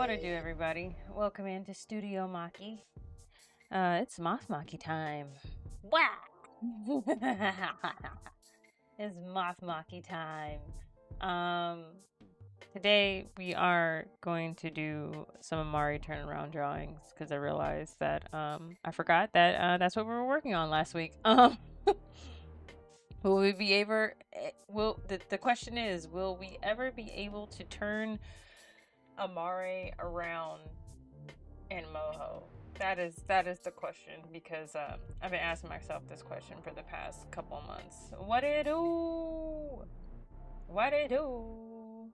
What to do, everybody? Welcome into Studio Maki. It's Moth Maki time. Wow! It's Moth Maki time. Today we are going to do some Amare turnaround drawings because I realized that I forgot that that's what we were working on last week. Will we be able? The question is, will we ever be able to turn Amare around in Moho? That is the question, because I've been asking myself this question for the past couple of months. What it do? What it do?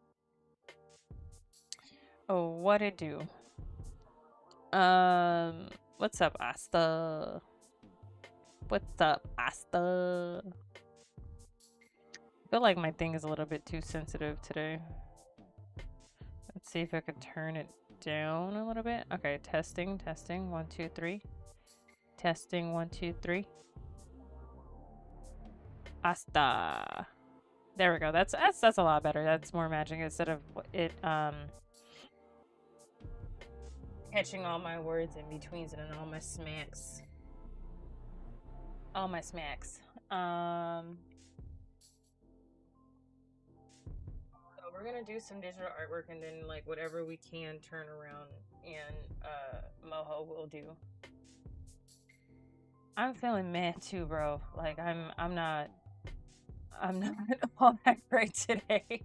Oh, what it do? What's up, Asta? What's up, Asta? I feel like my thing is a little bit too sensitive today. Let's see if I could turn it down a little bit. Okay, testing, 1, 2, 3. Testing, 1, 2, 3. Asta. There we go. That's a lot better. That's more matching instead of it catching all my words in betweens and all my smacks. All my smacks. We're gonna do some digital artwork, and then like whatever we can turn around and Moho will do. I'm feeling meh too, bro. Like I'm not all that great today.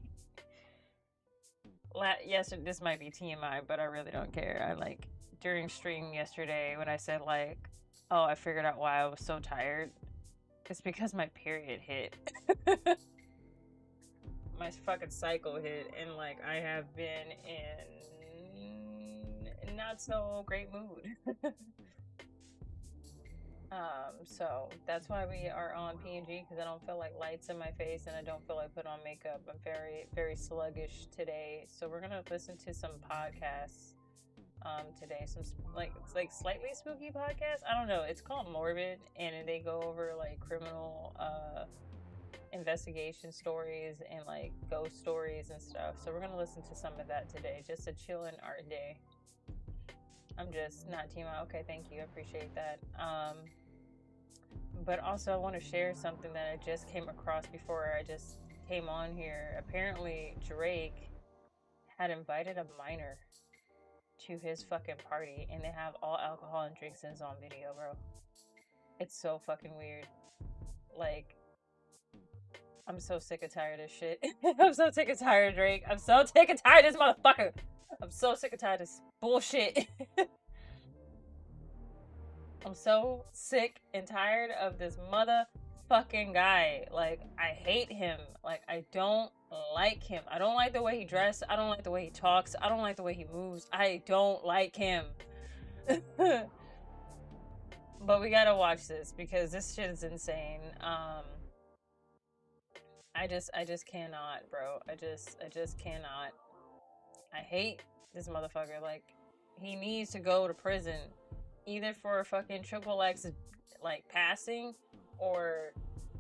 Yes, this might be TMI, but I really don't care. I like during stream yesterday when I said like, oh, I figured out why I was so tired. It's because my period hit. My fucking cycle hit, and like I have been in not so great mood. So that's why we are on PNG, because I don't feel like lights in my face and I don't feel like put on makeup. I'm very, very sluggish today. So we're gonna listen to some podcasts today. Some it's like slightly spooky podcasts. I don't know. It's called Morbid, and they go over like criminal investigation stories and like ghost stories and stuff. So we're gonna listen to some of that today. Just a chillin' art day. I'm just not TMI. Okay, thank you. I appreciate that. But also I want to share something that I just came across before I just came on here. Apparently Drake had invited a minor to his fucking party, and they have all alcohol and drinks and it's on video, bro. It's so fucking weird. Like, I'm so sick and tired of shit. I'm so sick and tired of Drake. I'm so sick and tired of this motherfucker. I'm so sick and tired of this bullshit. I'm so sick and tired of this motherfucking guy. Like, I hate him. Like, I don't like him. I don't like the way he dressed. I don't like the way he talks. I don't like the way he moves. I don't like him. But we gotta watch this because this shit is insane. I just cannot, bro. I just cannot. I hate this motherfucker. Like, he needs to go to prison, either for fucking XXX like passing or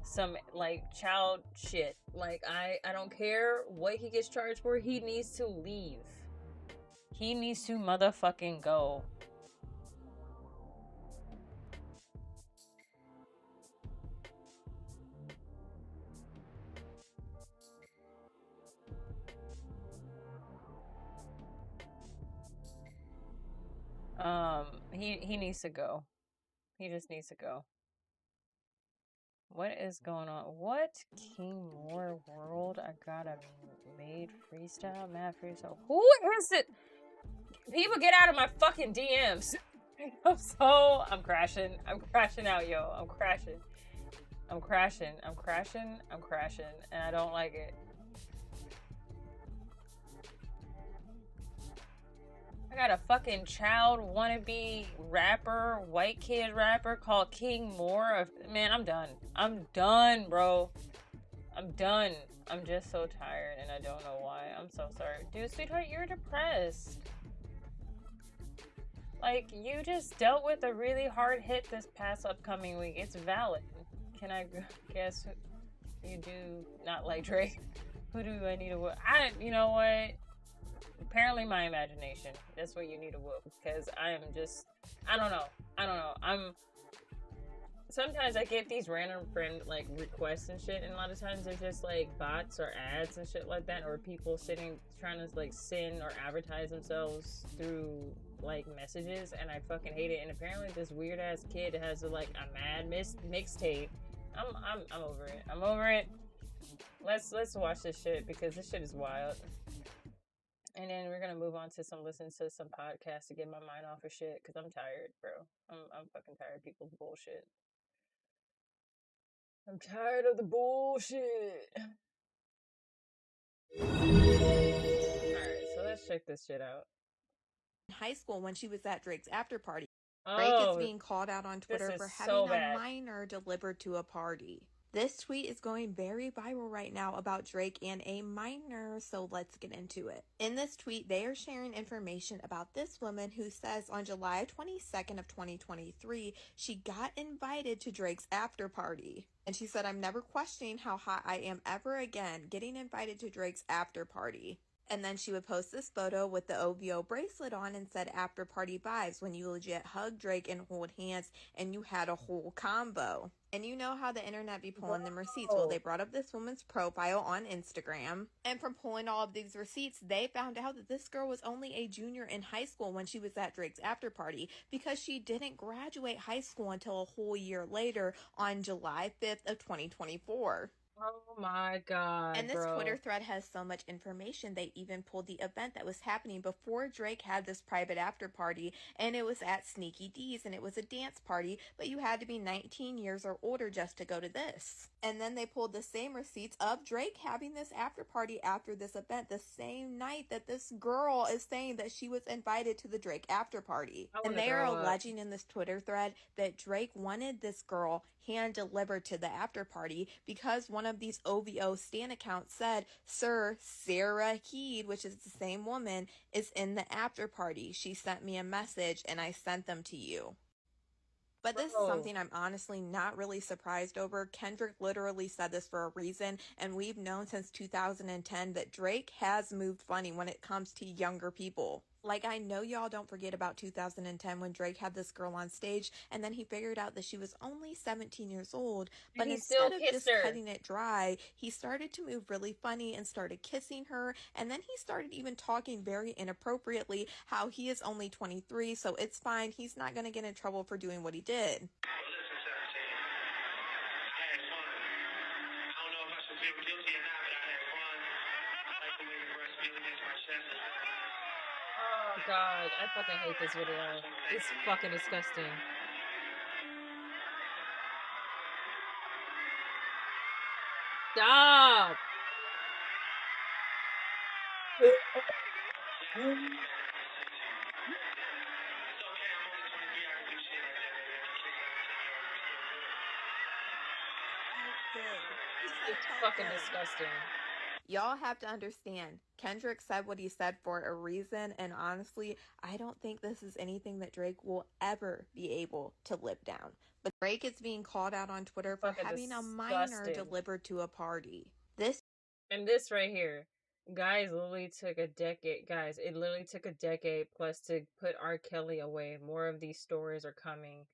some like child shit. Like, I don't care what he gets charged for. He needs to leave. He needs to motherfucking go. He needs to go. He just needs to go. What is going on? What King Moore world? I got a made freestyle, mad freestyle. Who is it? People get out of my fucking DMs. I'm crashing. I'm crashing out, yo. I'm crashing. And I don't like it. I got a fucking child wannabe rapper, white kid rapper called King Moore. Man, I'm done. I'm done, bro. I'm done. I'm just so tired and I don't know why. I'm so sorry. Dude, sweetheart, you're depressed. Like, you just dealt with a really hard hit this past upcoming week. It's valid. Can I guess you do not like Drake? Who do I need to... you know what? Apparently my imagination. That's what you need to whoop, because I am just, I don't know. Sometimes I get these random friend like requests and shit, and a lot of times they're just like bots or ads and shit like that, or people trying to like send or advertise themselves through like messages, and I fucking hate it. And apparently this weird ass kid has like a mad mixtape. I'm over it. I'm over it. Let's watch this shit, because this shit is wild. And then we're gonna move on to listening to some podcasts to get my mind off of shit, because I'm tired, bro. I'm fucking tired of people's bullshit. I'm tired of the bullshit. Alright, so let's check this shit out. In high school, when she was at Drake's after party, Drake is being called out on Twitter for having a minor delivered to a party. This tweet is going very viral right now about Drake and a minor, so let's get into it. In this tweet, they are sharing information about this woman who says on July 22nd of 2023, she got invited to Drake's after party. And she said, "I'm never questioning how hot I am ever again, getting invited to Drake's after party." And then she would post this photo with the OVO bracelet on and said, "After party vibes, when you legit hug Drake and hold hands and you had a whole combo." And you know how the internet be pulling them receipts. Well, they brought up this woman's profile on Instagram. And from pulling all of these receipts, they found out that this girl was only a junior in high school when she was at Drake's after party, because she didn't graduate high school until a whole year later on July 5th of 2024. Oh my god, and this Twitter thread has so much information. They even pulled the event that was happening before Drake had this private after party, and it was at Sneaky D's, and it was a dance party, but you had to be 19 years or older just to go to this. And then they pulled the same receipts of Drake having this after party after this event, the same night that this girl is saying that she was invited to the Drake after party. And they are alleging in this Twitter thread that Drake wanted this girl hand delivered to the after party because one of these OVO stan accounts said, "Sir, Sarah Heed," which is the same woman, "is in the after party. She sent me a message and I sent them to you." But this is something I'm honestly not really surprised over. Kendrick literally said this for a reason, and we've known since 2010 that Drake has moved funny when it comes to younger people. Like, I know y'all don't forget about 2010 when Drake had this girl on stage, and then he figured out that she was only 17 years old, but instead of just cutting it dry, he started to move really funny and started kissing her, and then he started even talking very inappropriately how he is only 23, so it's fine, he's not going to get in trouble for doing what he did. Oh god, I fucking hate this video. It's fucking disgusting. Stop! It's fucking disgusting. Y'all have to understand, Kendrick said what he said for a reason, and honestly, I don't think this is anything that Drake will ever be able to live down. But Drake is being called out on Twitter for having a minor delivered to a party. This right here, guys, it literally took a decade plus to put R. Kelly away. More of these stories are coming.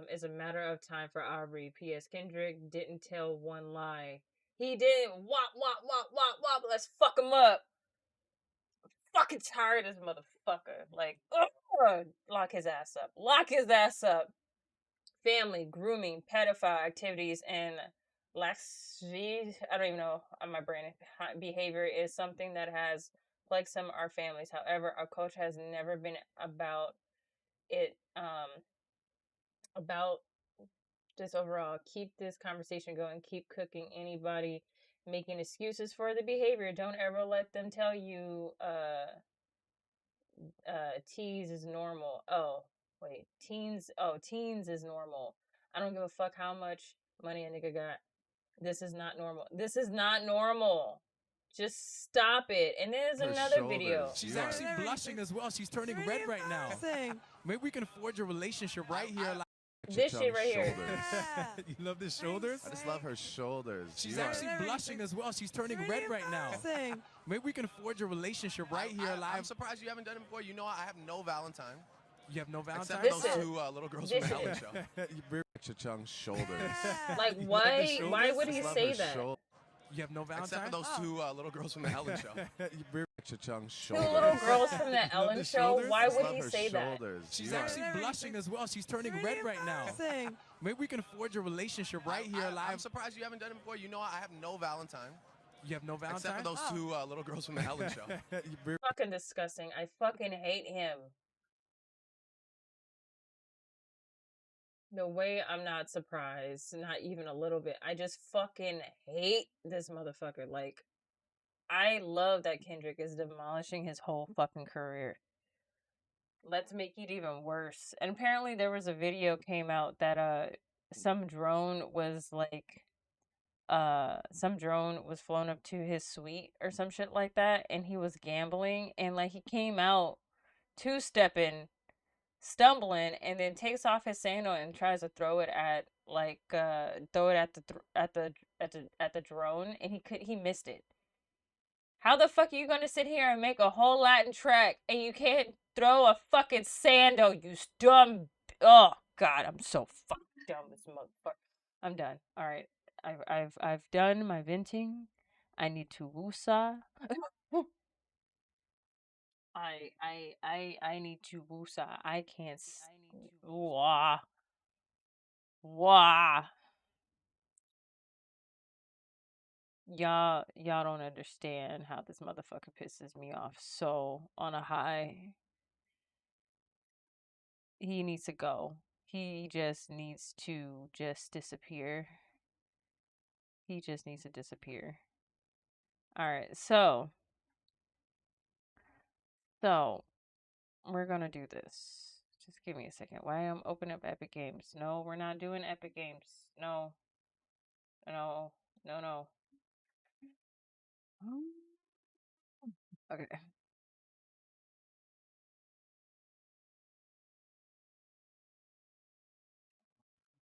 It's a matter of time for Aubrey. P.S. Kendrick didn't tell one lie. He didn't. Wop. Let's fuck him up. I'm fucking tired of this motherfucker. Like, ugh, lock his ass up. Lock his ass up. Family, grooming, pedophile activities, and laxity, I don't even know on my brain, behavior is something that has plagued some of our families. However, our culture has never been about it, about just overall. Keep this conversation going. Keep cooking. Anybody making excuses for the behavior, don't ever let them tell you tease is normal. Teens is normal. I don't give a fuck how much money a nigga got. This is not normal. This is not normal. Just stop it. And there's another video. She's actually blushing as well. She's turning red right now. Maybe we can forge a relationship right here. This shit right here. You love the shoulders? I just love her shoulders. She's actually blushing as well. She's turning red right now. Maybe we can forge a relationship right here live. I'm surprised you haven't done it before. You know, I have no Valentine. You have no Valentine? Except for those two little girls from the Ellen Show. Cha-chung's shoulders. Like, why would he say that? You have no Valentine? Except for those two little girls from the Ellen Show. Cha-chung's Two shoulders. little girls from the Ellen Show? Why would he say that? She's actually blushing as well. She's turning red right now. Maybe we can forge a relationship right here live. I'm surprised you haven't done it before. You know, I have no Valentine. You have no Valentine? Except for those two little girls from the Ellen Show. Fucking disgusting. I fucking hate him. The way I'm not surprised, not even a little bit. I just fucking hate this motherfucker. Like, I love that Kendrick is demolishing his whole fucking career. Let's make it even worse. And apparently there was a video came out that some drone was flown up to his suite or some shit like that, and he was gambling, and like he came out two-stepping, stumbling, and then takes off his sandal and tries to throw it at the drone, and he missed it. How the fuck are you gonna sit here and make a whole Latin track and you can't throw a fucking sandal, you dumb? Oh god, I'm so fucking dumb, this motherfucker. I'm done. All right, I've done my venting. I need to woosah. I need to woosah. I can't. Wah. Wah. Y'all don't understand how this motherfucker pisses me off so on a high. He needs to go. He just needs to disappear. He just needs to disappear. Alright, so we're gonna do this. Just give me a second. Why am I opening up Epic Games? No, we're not doing Epic Games. No. No. No, no. Okay.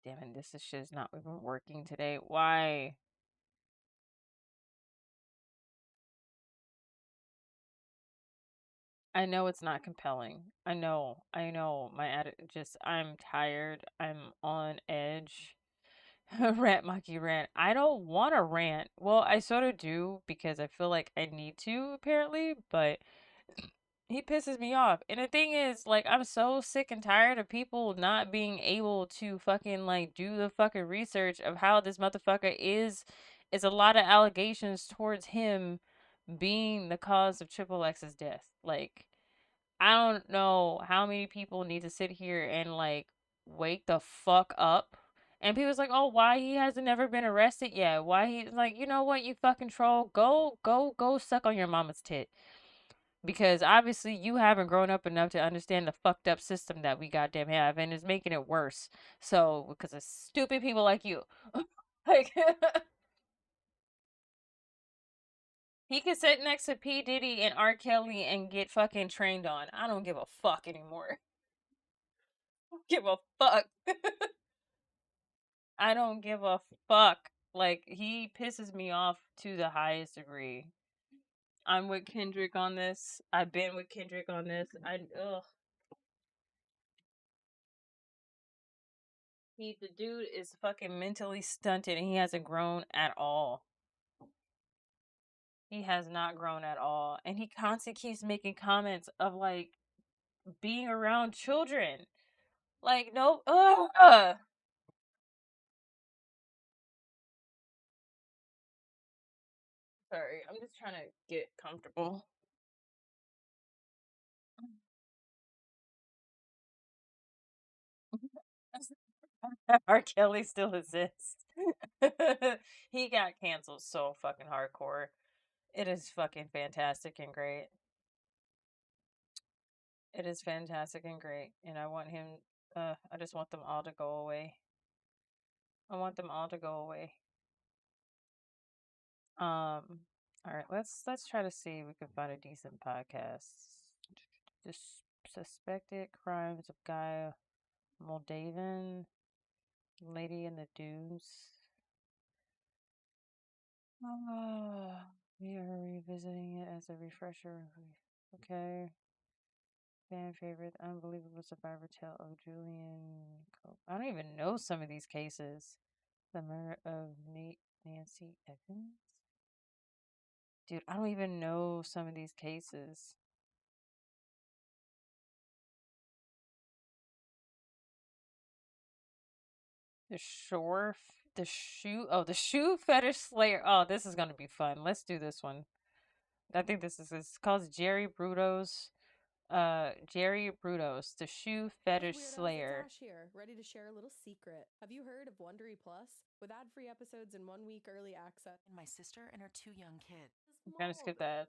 Damn it, this shit is not even working today. Why? I know it's not compelling. I know. I'm tired. I'm on edge. Rant, Maki, rant. I don't want to rant. Well, I sort of do because I feel like I need to, apparently, but he pisses me off. And the thing is, like, I'm so sick and tired of people not being able to fucking, like, do the fucking research of how this motherfucker is. It's a lot of allegations towards him being the cause of Triple X's death. Like, I don't know how many people need to sit here and, like, wake the fuck up. And people's like, oh, why he hasn't never been arrested yet? Why he's like, you know what, you fucking troll, go suck on your mama's tit. Because obviously you haven't grown up enough to understand the fucked up system that we goddamn have, and it's making it worse. So, because of stupid people like you. Like, he could sit next to P. Diddy and R. Kelly and get fucking trained on. I don't give a fuck anymore. I don't give a fuck. I don't give a fuck. Like, he pisses me off to the highest degree. I'm with Kendrick on this. I've been with Kendrick on this. Ugh. The dude is fucking mentally stunted and he hasn't grown at all. He has not grown at all. And he constantly keeps making comments of, like, being around children. Like, no, Sorry, I'm just trying to get comfortable. R. Kelly still exists. He got canceled so fucking hardcore. It is fucking fantastic and great. It is fantastic and great. And I want him, I just want them all to go away. I want them all to go away. All right, let's try to see if we can find a decent podcast. Just suspected crimes of Guy Moldavan. Lady in the Dunes. We are revisiting it as a refresher. Okay. Fan favorite, unbelievable survivor tale of Julian Cope. I don't even know some of these cases. The murder of Nancy Evans? Dude, I don't even know some of these cases. The shoe fetish slayer. Oh, this is gonna be fun. Let's do this one. I think it's called Jerry Brudos, the shoe fetish slayer. It's Ash here, ready to share a little secret. Have you heard of Wondery Plus? With ad-free episodes and 1 week early access. And my sister and her 2 young kids. I'm gonna skip that.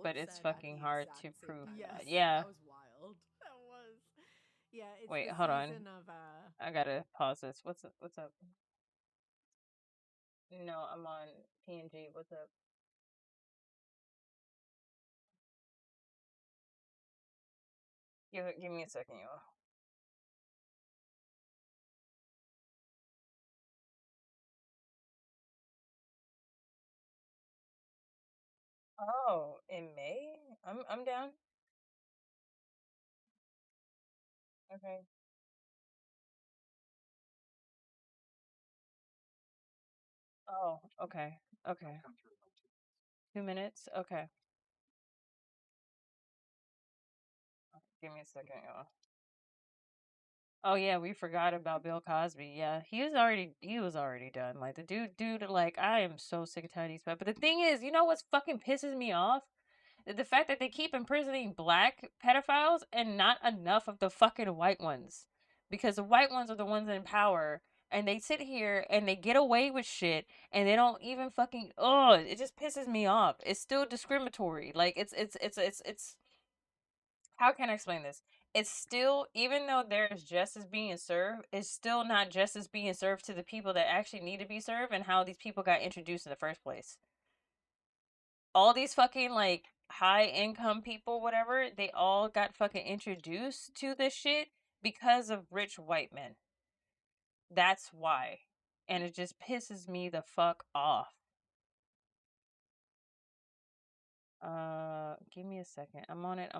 But it's fucking hard to prove. Yes, Yeah. That was wild. That was. Yeah. It's Wait, the hold on. Of, I gotta pause this. What's up? No, I'm on PNG. What's up? Give me a second, y'all. Oh, in May? I'm down. Okay. Oh, okay. Okay. 2 minutes? Okay. Give me a second, y'all. Oh yeah, we forgot about Bill Cosby. Yeah, he was already done. Like the dude, like I am so sick and tired of these. But the thing is, you know what's fucking pisses me off? The fact that they keep imprisoning black pedophiles and not enough of the fucking white ones, because the white ones are the ones in power, and they sit here and they get away with shit, and they don't even fucking. Oh, it just pisses me off. It's still discriminatory. Like it's. How can I explain this? It's still, even though there's justice being served, it's still not justice being served to the people that actually need to be served and how these people got introduced in the first place. All these fucking, like, high income people, whatever, they all got fucking introduced to this shit because of rich white men. That's why. And it just pisses me the fuck off. Give me a second. I'm on it.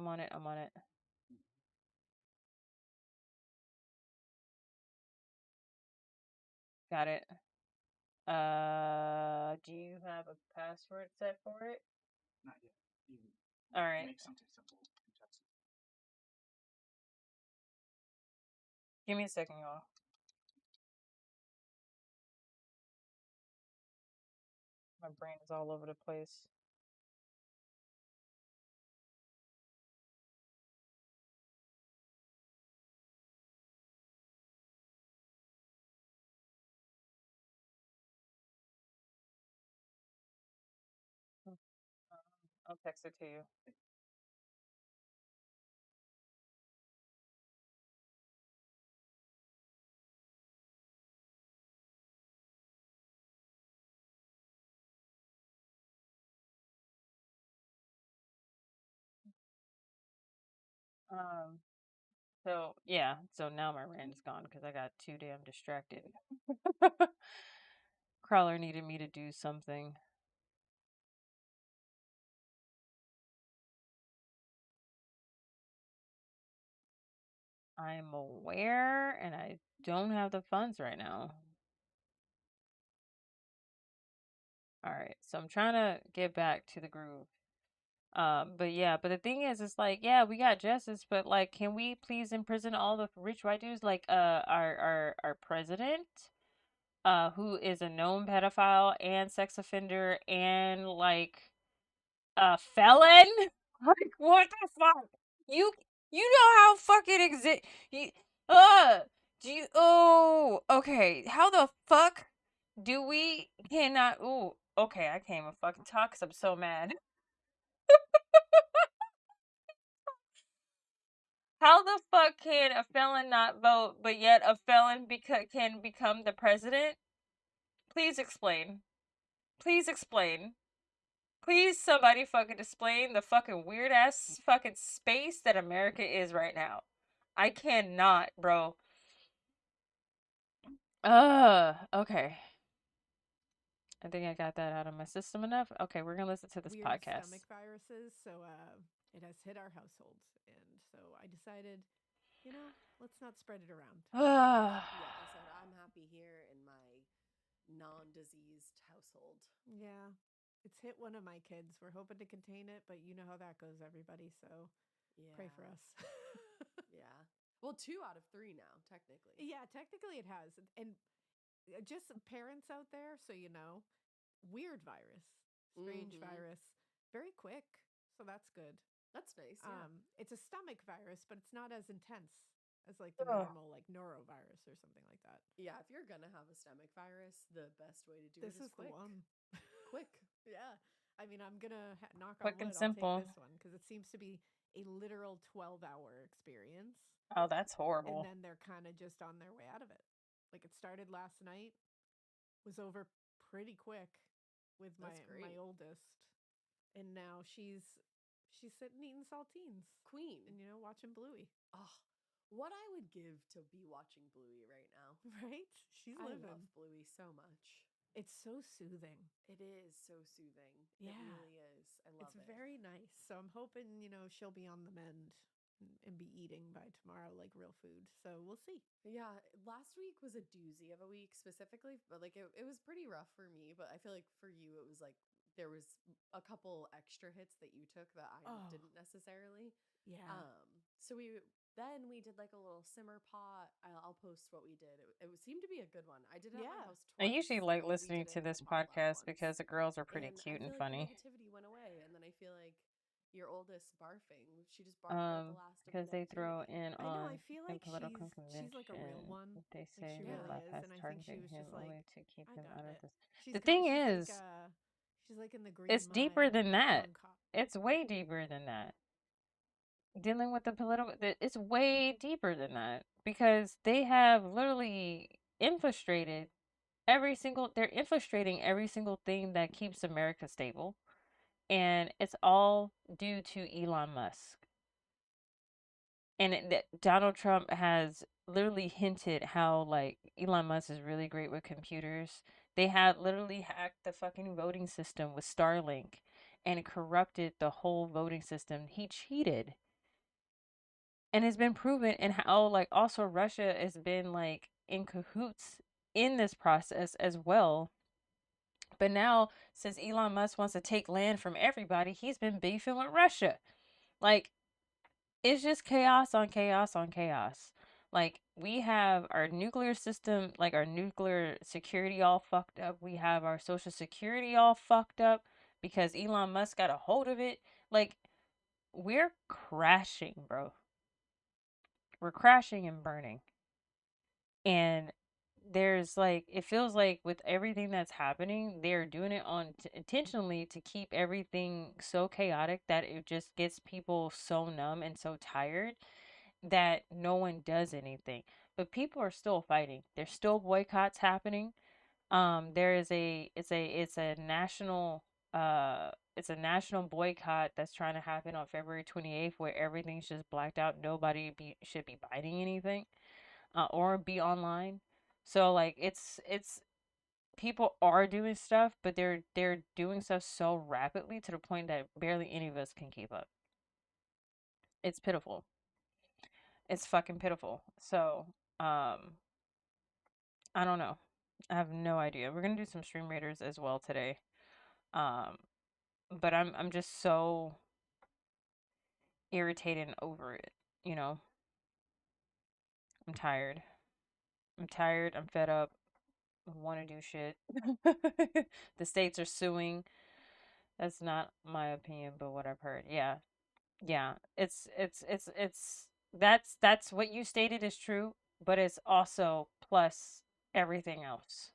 Got it. Do you have a password set for it? Not yet. All right. Make something simple and text it. Give me a second, y'all. My brain is all over the place. I'll text it to you. So yeah, so now my rant is gone because I got too damn distracted. Crawler needed me to do something. I'm aware, and I don't have the funds right now. All right, so I'm trying to get back to the groove. But yeah, but the thing is, it's like, yeah, we got justice, but like, can we please imprison all the rich white dudes? Like, our president, who is a known pedophile and sex offender and like a felon. Like, what the fuck? You know how fucking you do you oh okay. How the fuck do we cannot okay, I can't even fucking talk because I'm so mad. How the fuck can a felon not vote, but yet a felon can become the president? Please explain. Please explain. Please somebody fucking explain the fucking weird ass fucking space that America is right now. I cannot, bro. Okay. I think I got that out of my system enough. Okay, we're gonna listen to this weird podcast. Stomach viruses, so it has hit our household, and so I decided, let's not spread it around. Yeah, I said I'm happy here in my non-diseased household. Yeah, it's hit one of my kids. We're hoping to contain it, but you know how that goes, everybody. So pray for us. Yeah. Well, 2 out of 3 now, technically. Yeah, technically it has, and just parents out there, so weird virus, strange virus, very quick. So that's good. That's nice. Yeah. It's a stomach virus, but it's not as intense as like the normal like norovirus or something like that. Yeah, if you're gonna have a stomach virus, the best way to do this it is quick. The one. Quick. Yeah. I mean, I'm gonna knock quick on wood. and simple. I'll take this one because it seems to be a literal 12-hour experience. Oh, that's horrible. And then they're kind of just on their way out of it. Like it started last night, was over pretty quick with my oldest, and now she's sitting eating saltines, queen, and watching Bluey. Oh, what I would give to be watching Bluey right now. Right? She's living. I love Bluey so much. It's so soothing. It is so soothing. Yeah. It really is. I love it. It's very nice. So I'm hoping, she'll be on the mend and be eating by tomorrow like real food. So we'll see. Yeah, last week was a doozy of a week specifically, but like it was pretty rough for me, but I feel like for you it was like there was a couple extra hits that you took that I didn't necessarily. Yeah. So we did like a little simmer pot. I'll post what we did. It seemed to be a good one. I did it at my house twice. I usually like listening to this podcast because the girls are pretty cute and funny. The negativity went away, and then I feel like your oldest barfing. She just barfed for the last because they throw in I feel like political she's like a real one. They like say she the really left has is, and I think targeted she was him just like, only to keep him out of this. She's The thing is, she's like in the green. It's deeper than that. It's way deeper than that. Dealing with the political, it's way deeper than that because they have literally infiltrating every single thing that keeps America stable, and it's all due to Elon Musk. And Donald Trump has literally hinted how like Elon Musk is really great with computers. They had literally hacked the fucking voting system with Starlink and corrupted the whole voting system. He cheated. And it's been proven, and how like also Russia has been like in cahoots in this process as well. But now, since Elon Musk wants to take land from everybody, he's been beefing with Russia. Like, it's just chaos on chaos on chaos. Like, we have our nuclear system, like our nuclear security all fucked up. We have our social security all fucked up because Elon Musk got a hold of it. Like, we're crashing, bro. We're crashing and burning. And there's like, it feels like with everything that's happening, they're doing it on intentionally to keep everything so chaotic that it just gets people so numb and so tired that no one does anything. But people are still fighting. There's still boycotts happening. There is it's a national boycott that's trying to happen on February 28th where everything's just blacked out. Nobody should be buying anything or be online. So like it's people are doing stuff, but they're doing stuff so rapidly to the point that barely any of us can keep up. It's pitiful. It's fucking pitiful. So, I don't know. I have no idea. We're gonna do some stream raiders as well today. Um, but I'm just so irritated and over it. You know, I'm tired. I'm tired. I'm fed up. I want to do shit. The states are suing. That's not my opinion, but what I've heard. Yeah. Yeah. It's that's what you stated is true, but it's also plus everything else.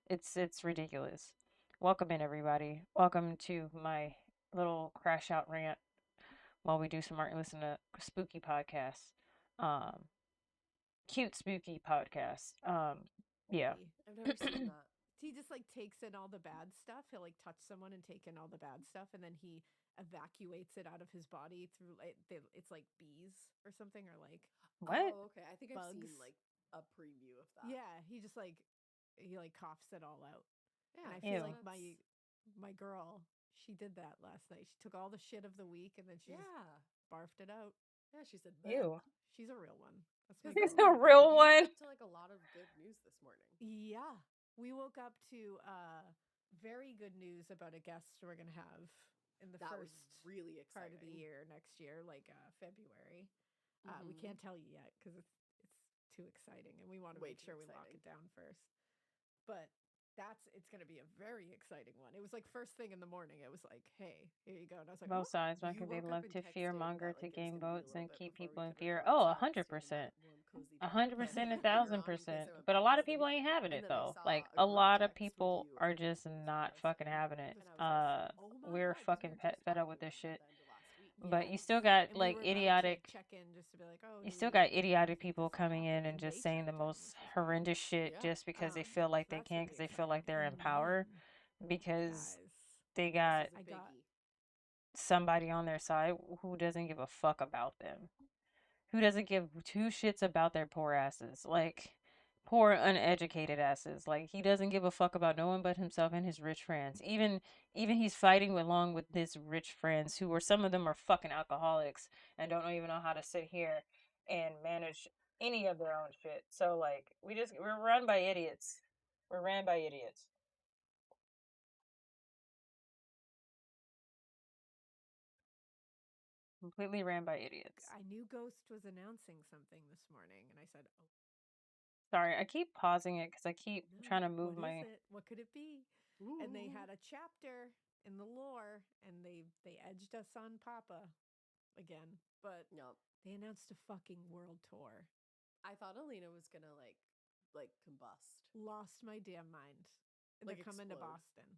It's ridiculous. Welcome in everybody. Welcome to my little crash out rant while we do some art and listen to spooky podcasts. cute spooky podcast. Yeah. I've never seen that. He just like takes in all the bad stuff. He'll like touch someone and take in all the bad stuff, and then he evacuates it out of his body through it's like bees or something, or like What? Oh, okay. I think I've bugs. seen like a preview of that. Yeah, he just like he like coughs it all out. Yeah, And I feel Ew. like my girl, she did that last night. She took all the shit of the week and then she just barfed it out. Yeah, she said, "Bleh." Ew. She's a real one. That's my He's girl. a real You one. woke up to like a lot of good news this morning. Yeah. We woke up to very good news about a guest we're going to have in the That was first really part of the exciting. year next year, like February. We Mhm. can't tell you yet because it's too exciting and we want to Way make too sure we lock exciting. it down first. But it's going to be a very exciting one. It was like first thing in the morning. It was like, hey, here you go. And I was like, Both oh, sides You can be woke up love and to texted fearmonger that, to like, it's gain gonna be a votes little and bit keep before people we in could fear. record Oh, chat, so you're in 100%. that warm, cozy bed. 100%, But you're 1,000%. on in case I went But a back lot to of people sleep. ain't having And it then I though. saw Like a a group lot of text with people you are and just this not person, fucking having it. and I was like, oh my We're God, 'cause we fucking were just fed up talking with this about shit. that at the end of last week. But you yes. still got And we like were about idiotic. to check in just to be like, oh, You do still we got idiotic think people this will coming in happen? and And just they saying the checked in, most which was fun. horrendous shit Yeah. just because they So feel like they that's can, gonna because be they feel like exciting. they're in And power, then, because guys, they This got is a I got biggie. somebody on their side who doesn't give a fuck about them, who doesn't give two shits about their poor asses, like poor uneducated asses. Like he doesn't give a fuck about no one but himself and his rich friends. Even he's fighting along with his rich friends, who are, some of them are fucking alcoholics and don't even know how to sit here and manage any of their own shit. So like we're run by idiots. We're ran by idiots. Completely ran by idiots. I knew Ghost was announcing something this morning, and I said, "Oh, Sorry, I keep pausing it because I keep no, trying to move what my. is it? What could it be?" And they had a chapter in the lore, and they edged us on Papa again, but Yup. they announced a fucking world tour. I thought Alina was gonna like combust. Lost my damn mind. Like They're coming to explode. Boston.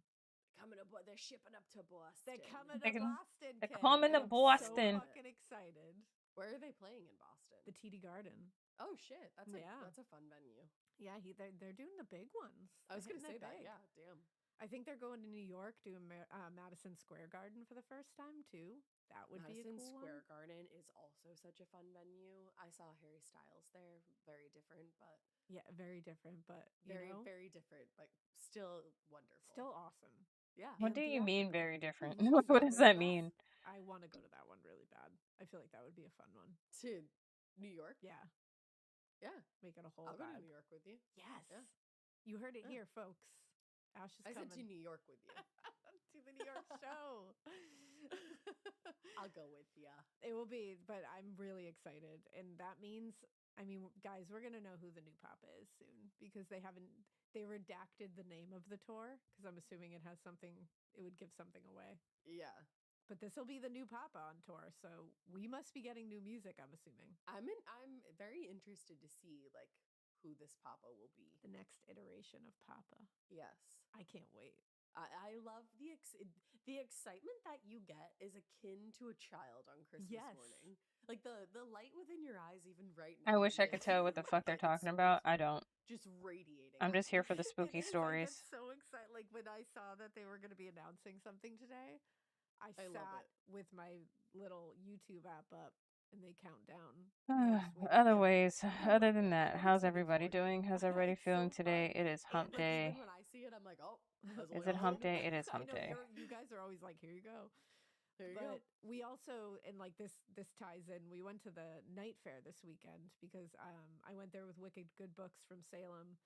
They're shipping up to Boston. They're coming to They're Boston. they're Kid. coming to And I'm Boston. So fucking excited. Where are they playing in Boston? The TD Garden. Oh shit, that's a fun venue. Yeah, they're doing the big ones. I was gonna say that. Big. Yeah, damn. I think they're going to New York, doing Madison Square Garden for the first time too. That would be a cool Square one. Garden is also such a fun venue. I saw Harry Styles there. Very different, but Yeah, very different, but very different, but still wonderful. Still awesome. Yeah. What do you mean very different? So What does that mean? I want to go to that one really bad. I feel like that would be a fun one. To New York? Yeah. Yeah. Make it a whole I'll go to vibe. New York with you. Yes. Yeah. You heard it here, folks. Ash is coming. I said to New York with you. To the New York show. I'll go with ya. It will be, but I'm really excited. And that means, I mean, guys, we're going to know who the new Papa is soon, because they redacted the name of the tour, because I'm assuming it would give something away. Yeah. But this will be the new Papa on tour, so we must be getting new music, I'm assuming. I'm very interested to see like who this Papa will be. The next iteration of Papa. Yes. I can't wait. I love the excitement that you get is akin to a child on Christmas morning. Like the light within your eyes, even right now. I wish I could tell what the fuck they're talking about. I don't. Just radiating. I'm just here for the spooky stories. I get so excited. Like when I saw that they were going to be announcing something today, I sat with my little YouTube app up and they count down. Other than that, how's everybody doing? How's everybody feeling today? It is hump day. Even when I see it, I'm like, oh. Is it hump day? It is hump day. You guys are always like, here you go. There you go. We also, and like this ties in, we went to the night fair this weekend because I went there with Wicked Good Books from Salem,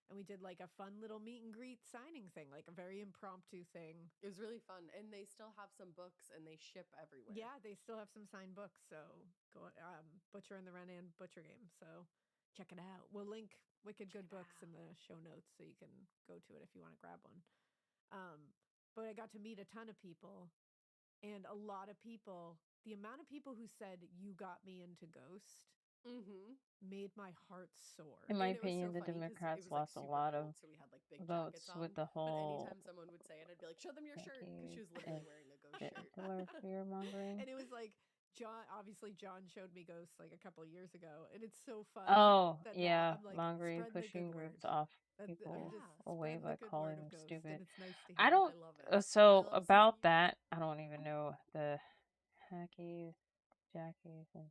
and we did like a fun little meet and greet signing thing, like a very impromptu thing. It was really fun, and they still have some books, and they ship everywhere. Yeah, they still have some signed books, so go Butcher and the Renan Butcher Game, so check it out. We'll link Wicked Good Books in the show notes so you can go to it if you want to grab one. But I got to meet a ton of people. And a lot of people, the amount of people who said you got me into Ghost made my heart soar. In my opinion, the Democrats lost a lot of votes with the whole. But anytime someone would say it, I'd be like, show them your shirt, because she was literally wearing a Ghost shirt. Fear mongering. And it was like, John showed me Ghosts like a couple years ago, and it's so fun. Oh, that yeah. I'm like, Laundry spread the pushing good groups word. off I'm people just away spread by the good calling word them of Ghost, stupid. and it's nice to hear. I don't. I love it. So I love about seeing- that, I don't even know the hackies, jackies, and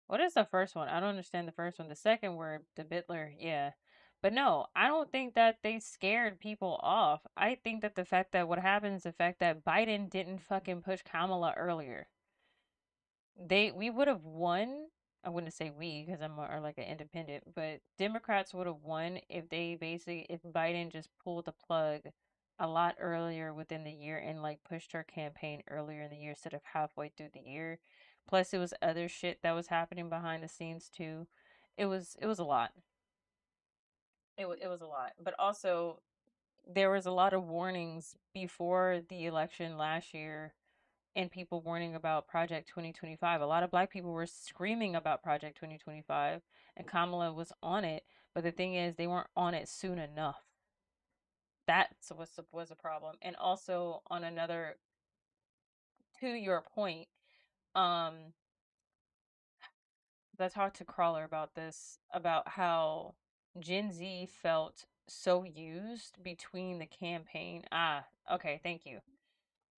what is the first one? I don't understand the first one. The second word, the Bitler, yeah. But no, I don't think that they scared people off. I think that the fact that what happened is the fact that Biden didn't fucking push Kamala earlier. We would have won. I wouldn't say we because I'm more like an independent, but Democrats would have won if if Biden just pulled the plug a lot earlier within the year and like pushed her campaign earlier in the year instead of halfway through the year. Plus, it was other shit that was happening behind the scenes too. It was a lot. It was a lot, but also there was a lot of warnings before the election last year and people warning about Project 2025. A lot of black people were screaming about Project 2025 and Kamala was on it, but the thing is they weren't on it soon enough. That was a problem. And also on another to your point, um I talked to Crawler about this about how Gen Z felt so used between the campaign. Okay, thank you.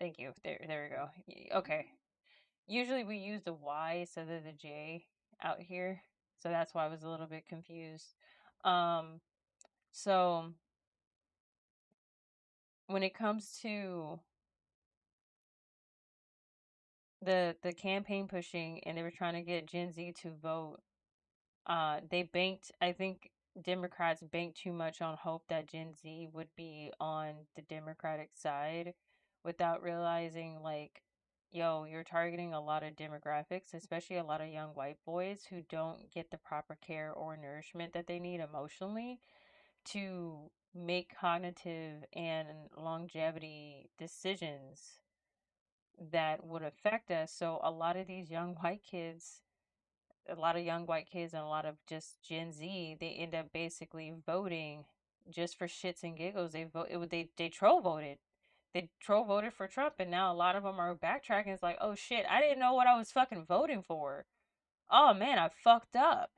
Thank you. There we go. Okay. Usually we use the Y instead of the J out here. So that's why I was a little bit confused. Um, so when it comes to the campaign pushing and they were trying to get Gen Z to vote, they banked, I think Democrats banked too much on hope that Gen Z would be on the Democratic side without realizing like, yo, you're targeting a lot of demographics, especially a lot of young white boys who don't get the proper care or nourishment that they need emotionally to make cognitive and longevity decisions that would affect us. So a lot of these young white kids, a lot of young white kids and a lot of just Gen Z, they end up basically voting just for shits and giggles. They troll voted. They troll voted for Trump, and now a lot of them are backtracking. It's like, oh shit, I didn't know what I was fucking voting for. Oh man, I fucked up.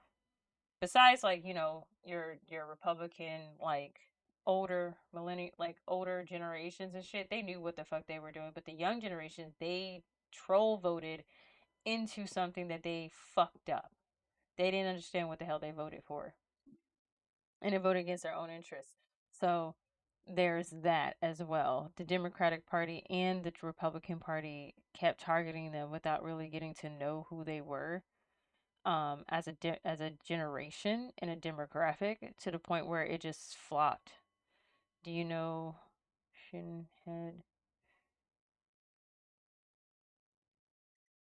Besides, like, your Republican, like older millennial, like older generations and shit, they knew what the fuck they were doing. But the young generation, they troll voted into something that they fucked up. They didn't understand what the hell they voted for. And they voted against their own interests. So there's that as well. The Democratic Party and the Republican Party kept targeting them without really getting to know who they were as a generation and a demographic to the point where it just flopped. Do you know Shinhead?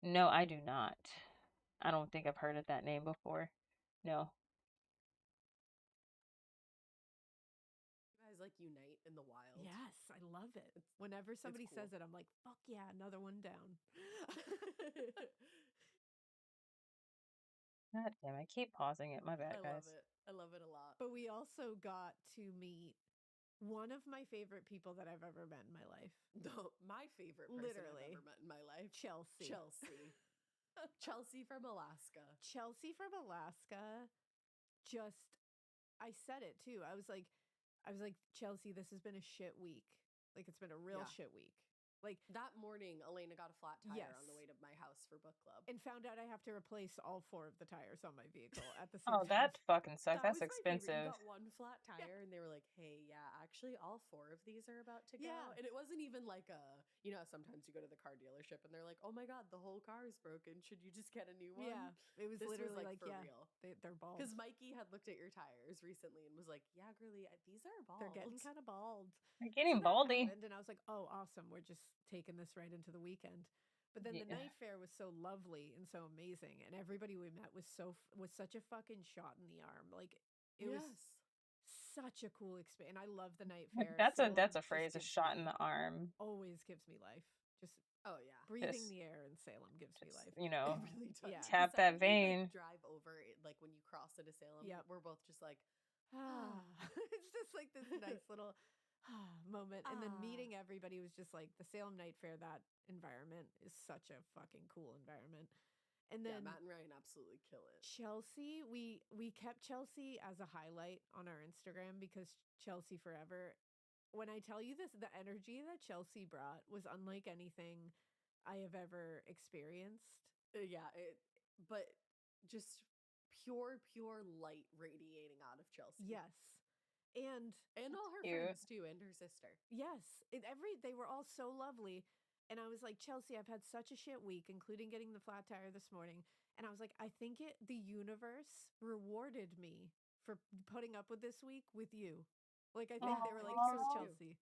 No, I do not. I don't think I've heard of that name before. No. You guys like unite in the wild. Yes, I love it. Whenever somebody cool. says it, I'm like, fuck yeah, another one down. God damn, I keep pausing it. My bad, I guys. love it. I love it a lot. But we also got to meet one of my favorite people that I've ever met in my life. No, my favorite person Literally. I've ever met in my life. Chelsea. Chelsea from Alaska. Chelsea from Alaska. I said it too. I was like, Chelsea, this has been a shit week. Like, it's been a real shit week. Like, that morning, Elena got a flat tire on the Yes. way to my house for book club. and found out I have to replace all 4 of the tires on my vehicle at the same Oh, time. that fucking sucks. That That's was my favorite. expensive. You got one flat tire, and they were like, "Hey, yeah, actually, all 4 of these are about to go." Yeah. And it wasn't even like sometimes you go to the car dealership and they're like, "Oh my god, the whole car is broken. Should you just get a new one?" Yeah, it was This literally was like, for yeah, real. they're bald. Because Mikey had looked at your tires recently and was like, "Yeah, girly, these are bald. They're getting kind of bald. You're getting So that baldy. happened, and I was like, oh, awesome. We're just taking this right into the weekend. But then the Yeah. night fair was so lovely and so amazing, and everybody we met was such a fucking shot in the arm. Like, it was such a cool experience. And I love the night fair. That's a Salem phrase, a just shot gives in me- the arm. Always gives me life. Just Oh yeah, breathing Just- the air in Salem gives me life. it really does. Yeah. The Tap second that vein. We, drive over it, like when you cross into Salem. Yep. We're both just like, It's just like this nice little moment. And then meeting everybody was just like the Salem Night Fair. That environment is such a fucking cool environment. And then Matt and Ryan absolutely kill it. Chelsea, we kept Chelsea as a highlight on our Instagram because Chelsea forever. When I tell you this, the energy that Chelsea brought was unlike anything I have ever experienced. But just pure light radiating out of Chelsea. Yes. And all her friends too, and her sister. Yes. They were all so lovely. And I was like, Chelsea, I've had such a shit week, including getting the flat tire this morning. And I was like, I think the universe rewarded me for putting up with this week with you. Like, I think they were like, here's Chelsea.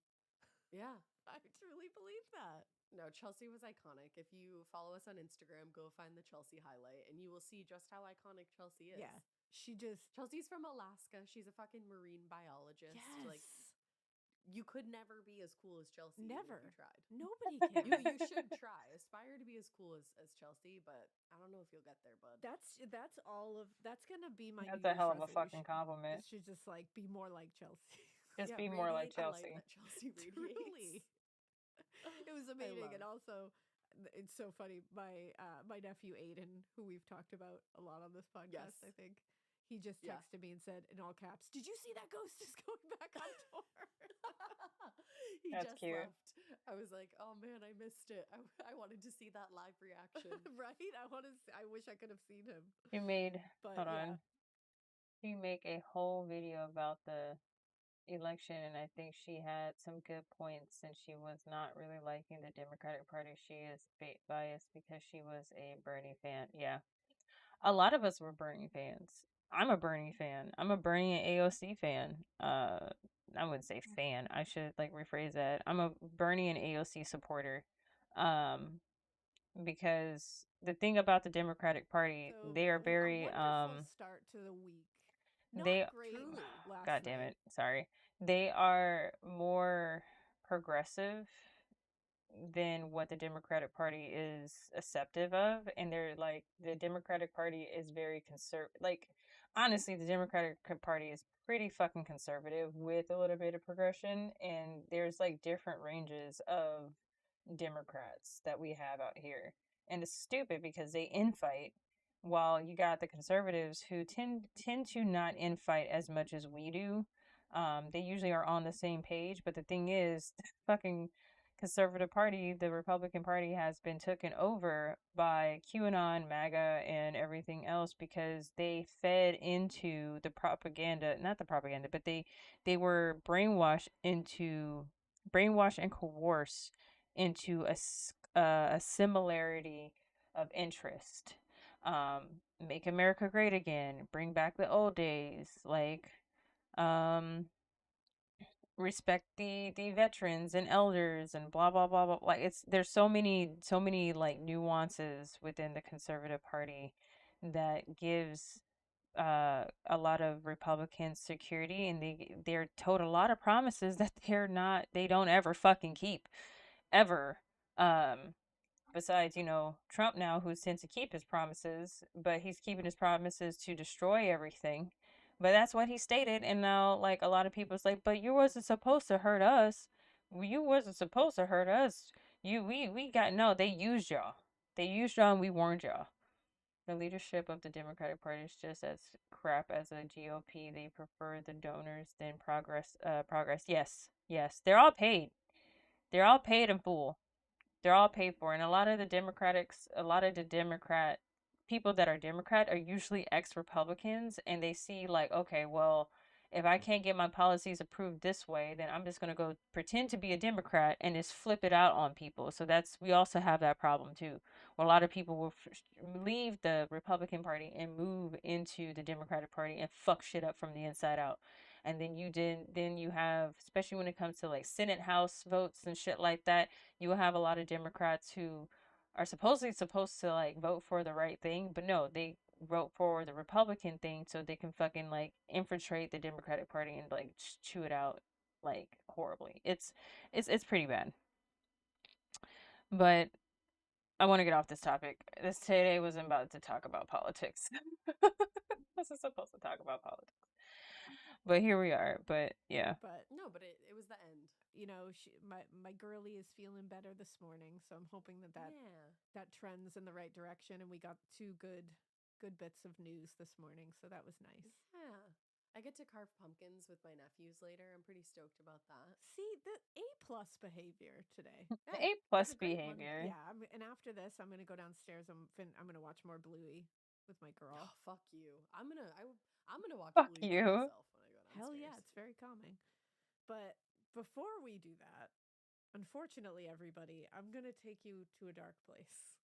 Yeah. I truly believe that. No, Chelsea was iconic. If you follow us on Instagram, go find the Chelsea highlight, and you will see just how iconic Chelsea is. Yeah. Chelsea's from Alaska. She's a fucking marine biologist. Yes. Like, you could never be as cool as Chelsea. Never. If you tried. Nobody can. You should try. Aspire to be as cool as Chelsea, but I don't know if you'll get there, bud. That's gonna be my. That's a hell of a fucking compliment. It should just like be more like Chelsea. Just be more like Chelsea. Chelsea Truly. It was amazing, and also it's so funny. My nephew Aiden, who we've talked about a lot on this podcast, I think. He just texted me and said in all caps, "Did you see that Ghost is going back on tour?" That's cute. Left. I was like, "Oh man, I missed it. I wanted to see that live reaction." Right? I wish I could have seen him. He made He make a whole video about the election, and I think she had some good points, and she was not really liking the Democratic Party. She is biased because she was a Bernie fan. Yeah. A lot of us were Bernie fans. I'm a Bernie fan. I'm a Bernie and AOC fan. I wouldn't say fan. I should rephrase that. I'm a Bernie and AOC supporter. Because the thing about the Democratic Party, they are very a wonderful start to the week. Not they great. God damn it. Sorry. They are more progressive than what the Democratic Party is acceptive of, and they're like, the Democratic Party is very conservative. Honestly, the Democratic Party is pretty fucking conservative with a little bit of progression, and there's different ranges of Democrats that we have out here, and it's stupid because they infight, while you got the conservatives who tend to not infight as much as we do. They usually are on the same page, but the thing is, the fucking conservative party, the Republican Party, has been taken over by QAnon, MAGA, and everything else because they fed into the propaganda, not the propaganda, but they were brainwashed and coerced into a similarity of interest. Make America great again, bring back the old days, respect the veterans and elders and blah blah blah blah. There's so many nuances within the conservative party that gives a lot of Republicans security, and they're told a lot of promises that they don't ever fucking keep, ever. Besides, Trump now, who tends to keep his promises, but he's keeping his promises to destroy everything. But that's what he stated, and now, a lot of people's like, but you wasn't supposed to hurt us. You wasn't supposed to hurt us. No, they used y'all. They used y'all, and we warned y'all. The leadership of the Democratic Party is just as crap as the GOP. They prefer the donors than progress. Yes. They're all paid. They're all paid in full. They're all paid for, and a lot of the Democrat people that are Democrat are usually ex-Republicans, and they see okay, well, if I can't get my policies approved this way, then I'm just going to go pretend to be a Democrat and just flip it out on people. So we also have that problem too. Where a lot of people will leave the Republican Party and move into the Democratic Party and fuck shit up from the inside out. And then you have, especially when it comes to Senate House votes and shit like that, you will have a lot of Democrats who are supposedly supposed to vote for the right thing, but no, they vote for the Republican thing so they can fucking infiltrate the Democratic Party and chew it out horribly. It's pretty bad. But I want to get off this topic. This today wasn't about to talk about politics. I wasn't supposed to talk about politics. But here we are. But yeah. But no, but it was the end. You know, my girlie is feeling better this morning, so I'm hoping that trends in the right direction. And we got 2 good bits of news this morning, so that was nice. Yeah. I get to carve pumpkins with my nephews later. I'm pretty stoked about that. See, the A+ behavior today. A+ behavior. Yeah, and after this, I'm gonna go downstairs. I'm gonna watch more Bluey with my girl. Oh, fuck you! I'm gonna watch Fuck Bluey you. by myself when I go downstairs. Hell yeah, it's very calming. But before we do that, unfortunately, everybody, I'm gonna take you to a dark place.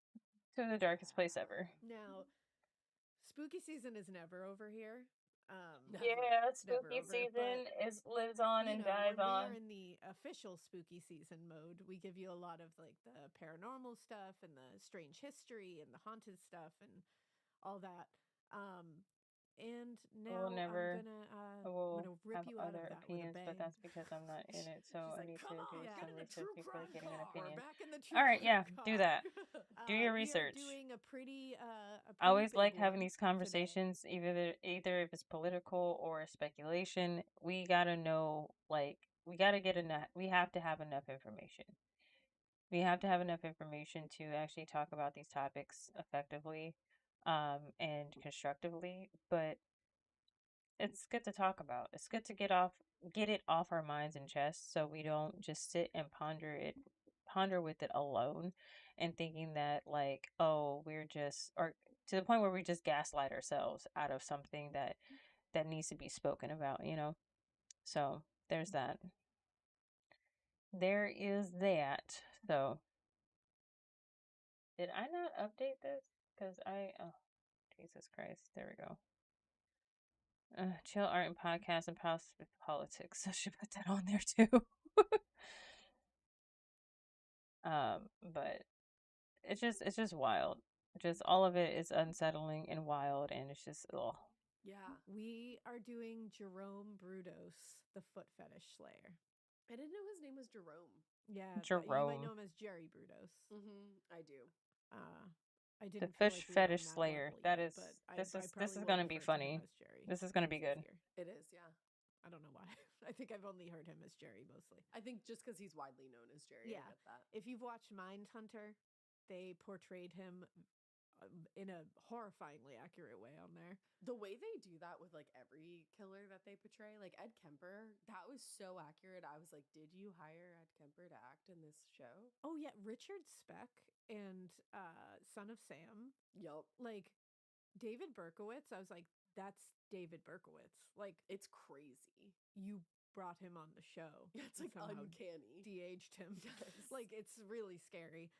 To the darkest place ever. Now, spooky season is never over here. Yeah, spooky season lives on and dies when on. we are in the official spooky season mode, we give you a lot of like the paranormal stuff and the strange history and the haunted stuff and all that. And now I'm gonna rip you out of that opinions, with a bang. but that's because I'm not in it, so I need to do some research before getting an opinion. Back in the true All right, yeah, crime do that. Do your we are research. doing a pretty I always big like having one these conversations, either if it's political or speculation. We gotta know, like, we have to have enough information. We have to have enough information to actually talk about these topics effectively, and constructively. But it's good to talk about. It's good to get it off our minds and chests, so we don't just sit and ponder with it alone, and thinking that, like, oh, we're just, or to the point where we just gaslight ourselves out of something that needs to be spoken about, you know. So there's that. There is that. So did I not update this? Because oh, Jesus Christ, there we go. Chill art and podcast and politics. I should put that on there too. But it's just wild. Just all of it is unsettling and wild, and it's just ugh. Yeah, we are doing Jerome Brudos, the foot fetish slayer. I didn't know his name was Jerome. Yeah, Jerome. You might know him as Jerry Brudos. I do. I didn't. The fish fetish slayer. This is gonna be funny. This is gonna be good. It is, yeah. I don't know why. I think I've only heard him as Jerry mostly. I think just because he's widely known as Jerry. Yeah. I get that. If you've watched Mindhunter, they portrayed him in a horrifyingly accurate way on there. The way they do that with like every killer that they portray, like Ed Kemper, that was so accurate. I was like, did you hire Ed Kemper to act in this show? Oh yeah, Richard Speck and Son of Sam. Yup. Like David Berkowitz, I was like, that's David Berkowitz. Like, it's crazy. You brought him on the show. Yeah, it's like uncanny. De-aged him. Yes. Like, it's really scary.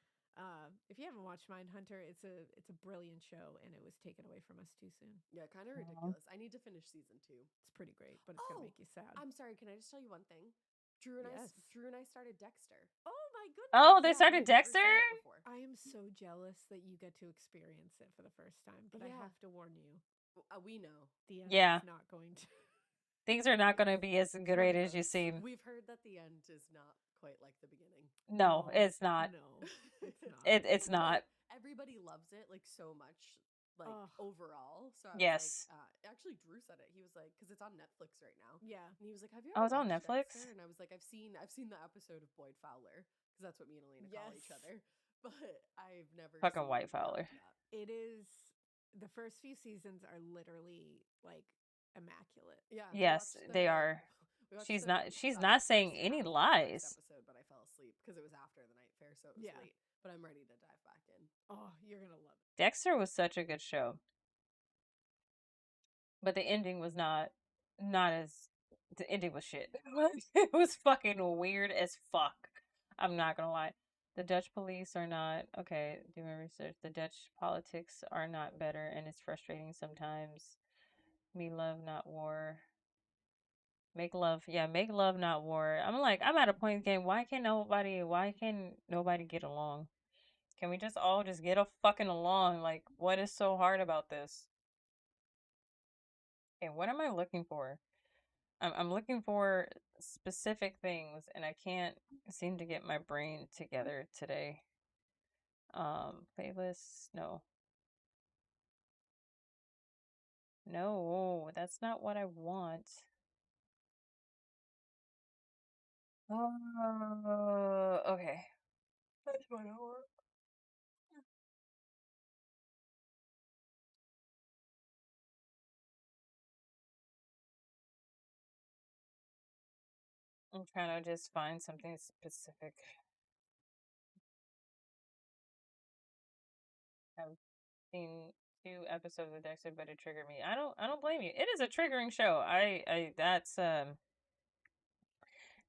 If you haven't watched Mindhunter, it's a brilliant show, and it was taken away from us too soon. Yeah, kind of ridiculous. I need to finish season 2. It's pretty great, but it's gonna make you sad. I'm sorry. Can I just tell you one thing? Drew and I started Dexter. Oh my goodness! Oh, they started Dexter? I am so jealous that you get to experience it for the first time, but I have to warn you. We know. The end is not going to. Things are not going to be as great as you seem. We've heard that the end is not quite like the beginning. No, it's not. No, it's not. It's not. Everybody loves it like so much, like overall. So I yes. was like, actually, Drew said it. He was like, because it's on Netflix right now. Yeah, and he was like, "Have you?" Ever it's on Netflix. Dexter? And I was like, "I've seen the episode of Boyd Fowler because that's what me and Elena call each other." But I've never fucking White Fowler. It is. The first few seasons are literally like immaculate. Yeah. Yes, they are. She's not saying any lies. Episode, but I fell asleep because it was after the night fair, so it was late. But I'm ready to dive back in. Oh, you're gonna love it. Dexter was such a good show, but the ending was not as. The ending was shit. It was fucking weird as fuck. I'm not gonna lie. The Dutch police are not okay. Do my research. The Dutch politics are not better, and it's frustrating sometimes. Me love, not war. Make love, yeah, make love, not war. I'm at a point in the game. Why can nobody get along? Can we just all just get a fucking along? Like, what is so hard about this? Okay, what am I looking for? I'm looking for specific things, and I can't seem to get my brain together today. Playlist, no. No, that's not what I want. Oh, okay. That's what I want. I'm trying to just find something specific. I've seen 2 episodes of Dexter, but it triggered me. I don't blame you. It is a triggering show. That's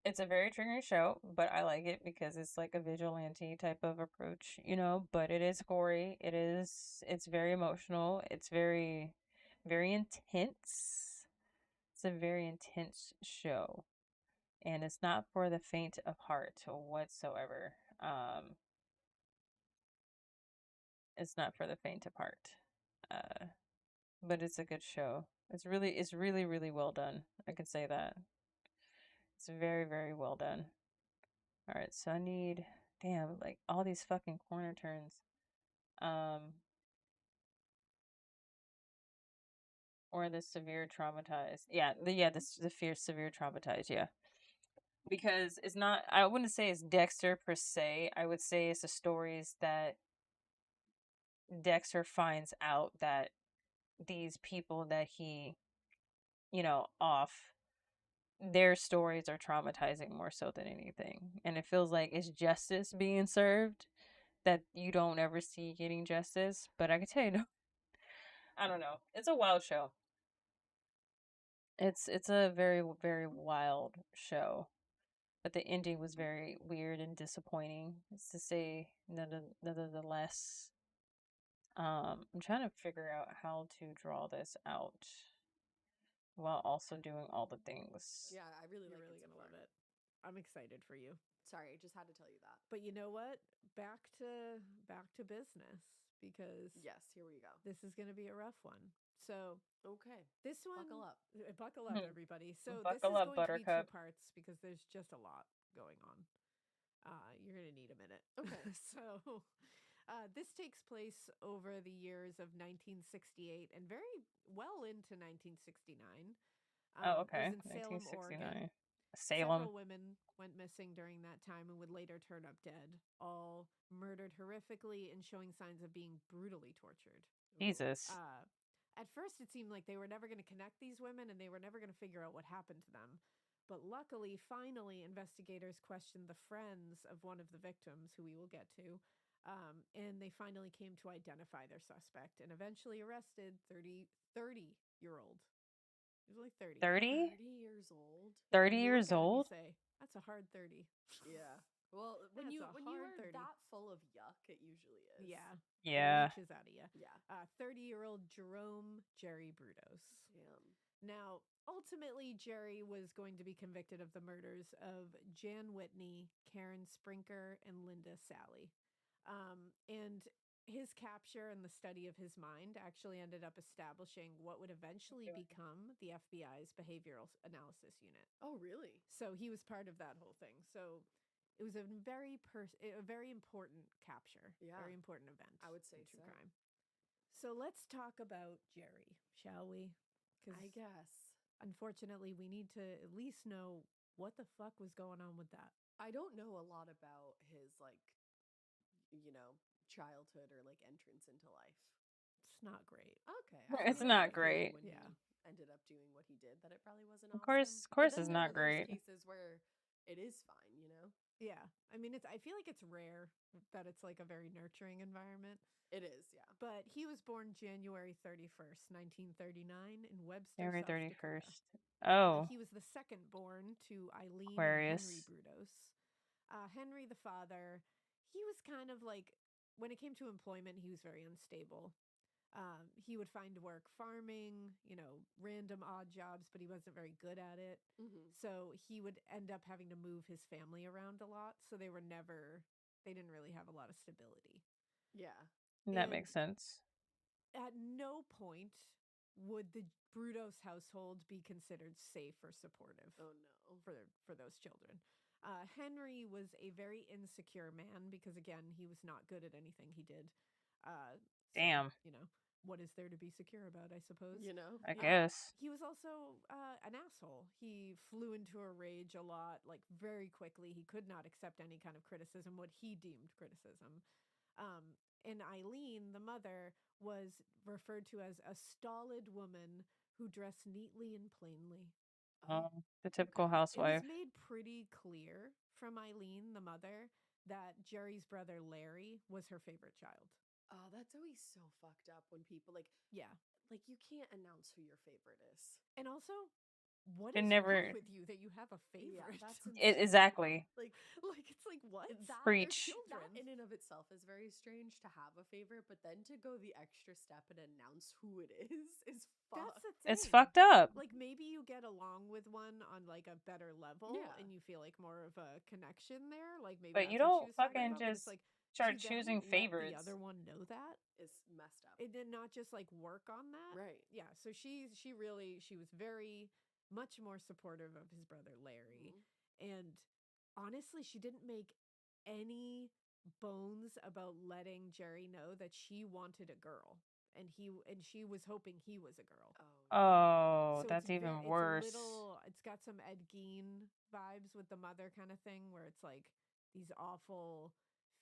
it's a very triggering show, but I like it because it's like a vigilante type of approach, you know, but it is gory. It's very emotional. It's very intense. It's a very intense show. And it's not for the faint of heart whatsoever. It's not for the faint of heart. But it's a good show. It's really well done. I can say that. It's very well done. All right, so I need damn like all these fucking corner turns. Or the severe traumatized. Yeah, the fear severe traumatized, yeah. Because it's not I wouldn't say it's Dexter per se. I would say it's the stories that Dexter finds out that these people that he, off their stories are traumatizing more so than anything. And it feels like it's justice being served that you don't ever see getting justice. But I can tell you, no, I don't know. It's a wild show. It's a very wild show. But the ending was very weird and disappointing. It's to say nonetheless. I'm trying to figure out how to draw this out while also doing all the things. Yeah, I really You're like really it so gonna far. love it. I'm excited for you. Sorry, I just had to tell you that. But you know what? Back to business, because Yes, here we go. this is going to be a rough one. So Okay, this one, buckle up. Buckle up, everybody. So Buckle this is up, going to be 2 Buttercup. parts because there's just a lot going on. You're going to need a minute. Okay. So this takes place over the years of 1968 and very well into 1969. Oh, okay. It was in Salem, 1969. Oregon. Salem. Several women went missing during that time and would later turn up dead, all murdered horrifically and showing signs of being brutally tortured. Jesus. At first, it seemed like they were never going to connect these women and they were never going to figure out what happened to them. But luckily, finally, investigators questioned the friends of one of the victims, who we will get to, and they finally came to identify their suspect and eventually arrested 30-year-old. He was only 30. 30? 30 years old. 30 You years look at him, old? you say, that's a hard 30. Yeah. Well, when you are 30. that full of yuck, it usually is. Yeah. Yeah. It leeches out of you. Yeah. 30-year-old Jerome Jerry Brudos. Damn. Now, ultimately, Jerry was going to be convicted of the murders of Jan Whitney, Karen Sprinker, and Linda Sally. And his capture and the study of his mind actually ended up establishing what would eventually become the FBI's Behavioral Analysis Unit. Oh, really? So he was part of that whole thing. So it was a very important capture. Yeah. Very important event. I would say in true so. crime. So let's talk about Jerry, shall we? I guess. Unfortunately, we need to at least know what the fuck was going on with that. I don't know a lot about his, childhood or, entrance into life. It's not great. Okay. It's not great. When he ended up doing what he did, that it probably wasn't Of awesome. course, But it's then there not are those great. cases where it is fine, you know? Yeah. I mean, I feel like it's rare that it's like a very nurturing environment. It is, yeah. But he was born January 31st, 1939 in Webster, January South 31st. Dakota. Oh. He was the second born to Eileen Aquarius. and Henry Brudos. Henry, the father, he was kind of like, when it came to employment, he was very unstable. He would find work farming, random odd jobs, but he wasn't very good at it. Mm-hmm. So he would end up having to move his family around a lot. So they didn't really have a lot of stability. Yeah. That makes sense. At no point would the Brudos household be considered safe or supportive. Oh, no. For those children. Henry was a very insecure man because, again, he was not good at anything he did. Damn. So, what is there to be secure about, I suppose. You know? I guess. He was also an asshole. He flew into a rage a lot, like very quickly. He could not accept any kind of criticism, what he deemed criticism. And Eileen, the mother, was referred to as a stolid woman who dressed neatly and plainly. The typical It housewife. was made pretty clear from Eileen, the mother, that Jerry's brother Larry was her favorite child. Oh, that's always so fucked up when people like you can't announce who your favorite is. And also, what It is never- wrong with you that you have a Yeah, favorite? that's insane. Exactly. Like it's like what? that, Preach. That in and of itself is very strange to have a favorite, but then to go the extra step and announce who it is fucked. That's the thing. It's fucked up. Like maybe you get along with one on like a better level, and you feel like more of a connection there. Like maybe. But you that's what don't she was talking fucking about, but just it's like start to then choosing let favorites. The other one know that is messed up. It did not just like work on that, right? Yeah. So she was very much more supportive of his brother Larry, and honestly, she didn't make any bones about letting Jerry know that she wanted a girl, and she was hoping he was a girl. Oh, So that's even it's worse. It's got some Ed Gein vibes with the mother kind of thing, where it's like these awful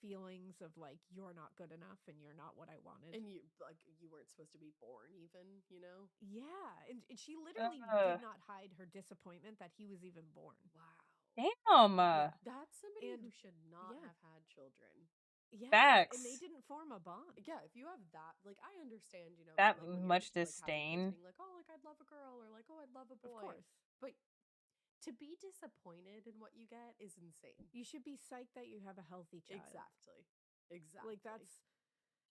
feelings of like you're not good enough and you're not what I wanted, and you weren't supposed to be born even, you know? Yeah, and she literally did not hide her disappointment that he was even born. Wow. Damn. That's somebody who should not have had children. Yeah, Facts. and they didn't form a bond. Yeah, if you have that, like, I understand, you know, that like, when much you're, disdain. like, having kids, being like, oh, like, I'd love a girl, or like, oh, I'd love a boy. Of course. But to be disappointed in what you get is insane. You should be psyched that you have a healthy child. Exactly. Like that's,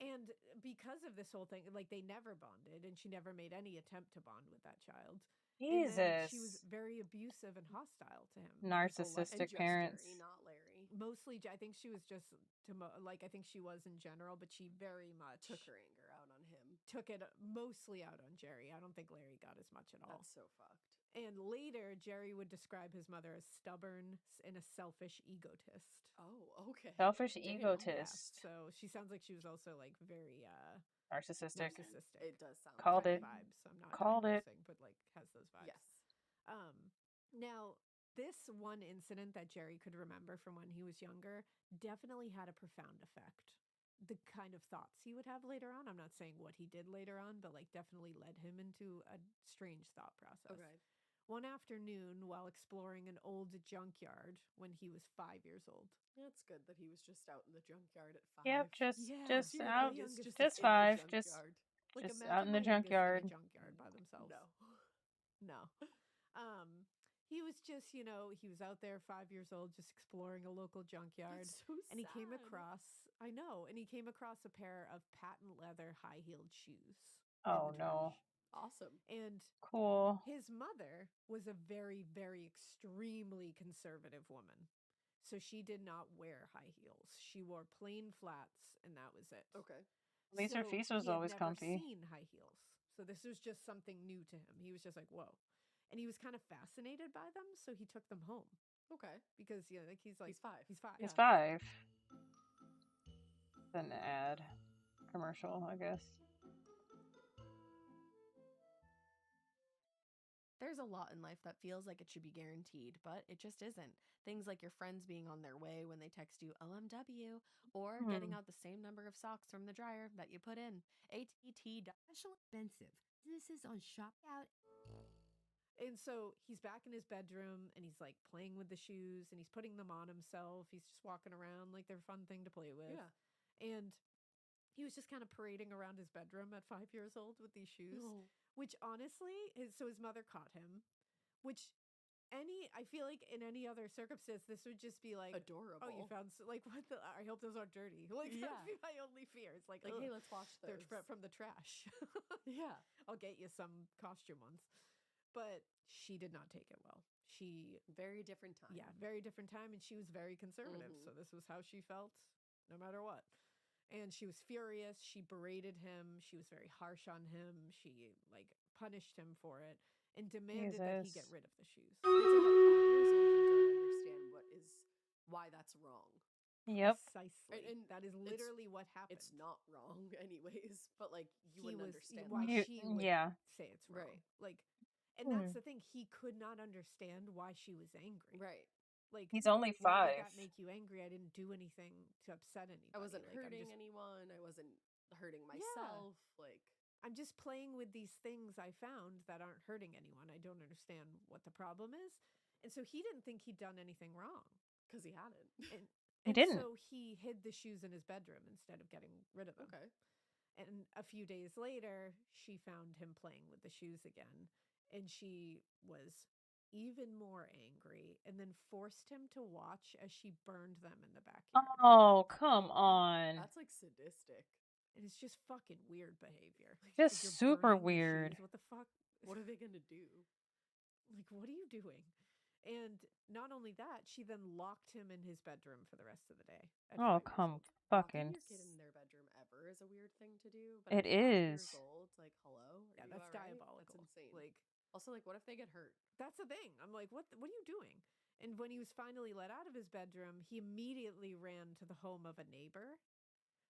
and because of this whole thing, like they never bonded, and she never made any attempt to bond with that child. Jesus. And then she was very abusive and hostile to him. Narcissistic parents. Jerry, not Larry. Mostly, I think she was just I think she was in general, but she very much took her anger out on him. Took it mostly out on Jerry. I don't think Larry got as much at all. That's so fucked. And later, Jerry would describe his mother as stubborn and a selfish egotist. Oh, okay. Selfish Damn. egotist. Yeah. So she sounds like she was also like very narcissistic. It does sound called like it. Vibes. I'm not called it, but like has those vibes. Yes. Now, this one incident that Jerry could remember from when he was younger definitely had a profound effect. The kind of thoughts he would have later on, I'm not saying what he did later on, but like definitely led him into a strange thought process. Okay. One afternoon, while exploring an old junkyard when he was 5 years old. That's good that he was just out in the junkyard at 5. Yep, just out, just in 5, the just like, out in the junkyard. In a junkyard by themselves. No. He was just, he was out there 5 years old, just exploring a local junkyard. That's so and he came sad. across, I know, and he came across a pair of patent leather high-heeled shoes. Oh no. Awesome. And cool. His mother was a very, very extremely conservative woman. So she did not wear high heels. She wore plain flats, and that was it. Okay. At least her feet was always comfy. He had never seen high heels. So this was just something new to him. He was just like, whoa. And he was kind of fascinated by them, so he took them home. Okay. Because, like he's 5. He's 5. He's 5. It's an ad commercial, I guess. There's a lot in life that feels like it should be guaranteed, but it just isn't. Things like your friends being on their way when they text you LMW, or getting out the same number of socks from the dryer that you put in. ATT. Special expensive. This is on Shop Out. And so he's back in his bedroom, and he's like playing with the shoes, and he's putting them on himself. He's just walking around like they're a fun thing to play with. Yeah. And he was just kind of parading around his bedroom at 5 years old with these shoes. Oh. Which honestly, so his mother caught him, which I feel like in any other circumstance, this would just be like adorable. Oh, you found, like, what the, I hope those aren't dirty. Like, that'd be my only fear. It's like hey, let's wash those. They're from the trash. Yeah. I'll get you some costume ones. But she did not take it well. Very different time. Yeah, very different time. And she was very conservative. So this was how she felt no matter what. And she was furious. She berated him. She was very harsh on him. She like punished him for it and demanded that he get rid of the shoes. It's like at 5 years old, you don't understand why that's wrong. Yep. Precisely. And that is literally what happened. It's not wrong, anyways. But like, you He wouldn't was understand why that. she would Yeah. say it's wrong. Right. Like, and that's the thing. He could not understand why she was angry. Right. Like, He's only why 5. did that make you angry? I didn't do anything to upset anybody. I wasn't like, hurting anyone. I wasn't hurting myself. Like, I'm just playing with these things I found that aren't hurting anyone. I don't understand what the problem is. And so he didn't think he'd done anything wrong. because he hadn't. He didn't. So he hid the shoes in his bedroom instead of getting rid of them. Okay. And a few days later, she found him playing with the shoes again. And she was even more angry and then forced him to watch as she burned them in the backyard. Oh, come on. That's like sadistic. And it's just fucking weird behavior. Like, Just you're super burning the weird. shoes. What the fuck? What are they going to do? Like, what are you doing? And not only that, she then locked him in his bedroom for the rest of the day. Oh, come fucking. Locking your kid in their bedroom ever is a weird thing to do. But It at 5 years is. old, like, hello? Yeah, Are you that's all right? diabolical. That's insane. Like, also, like, what if they get hurt? that's the thing. I'm like, what are you doing? And when he was finally let out of his bedroom, he immediately ran to the home of a neighbor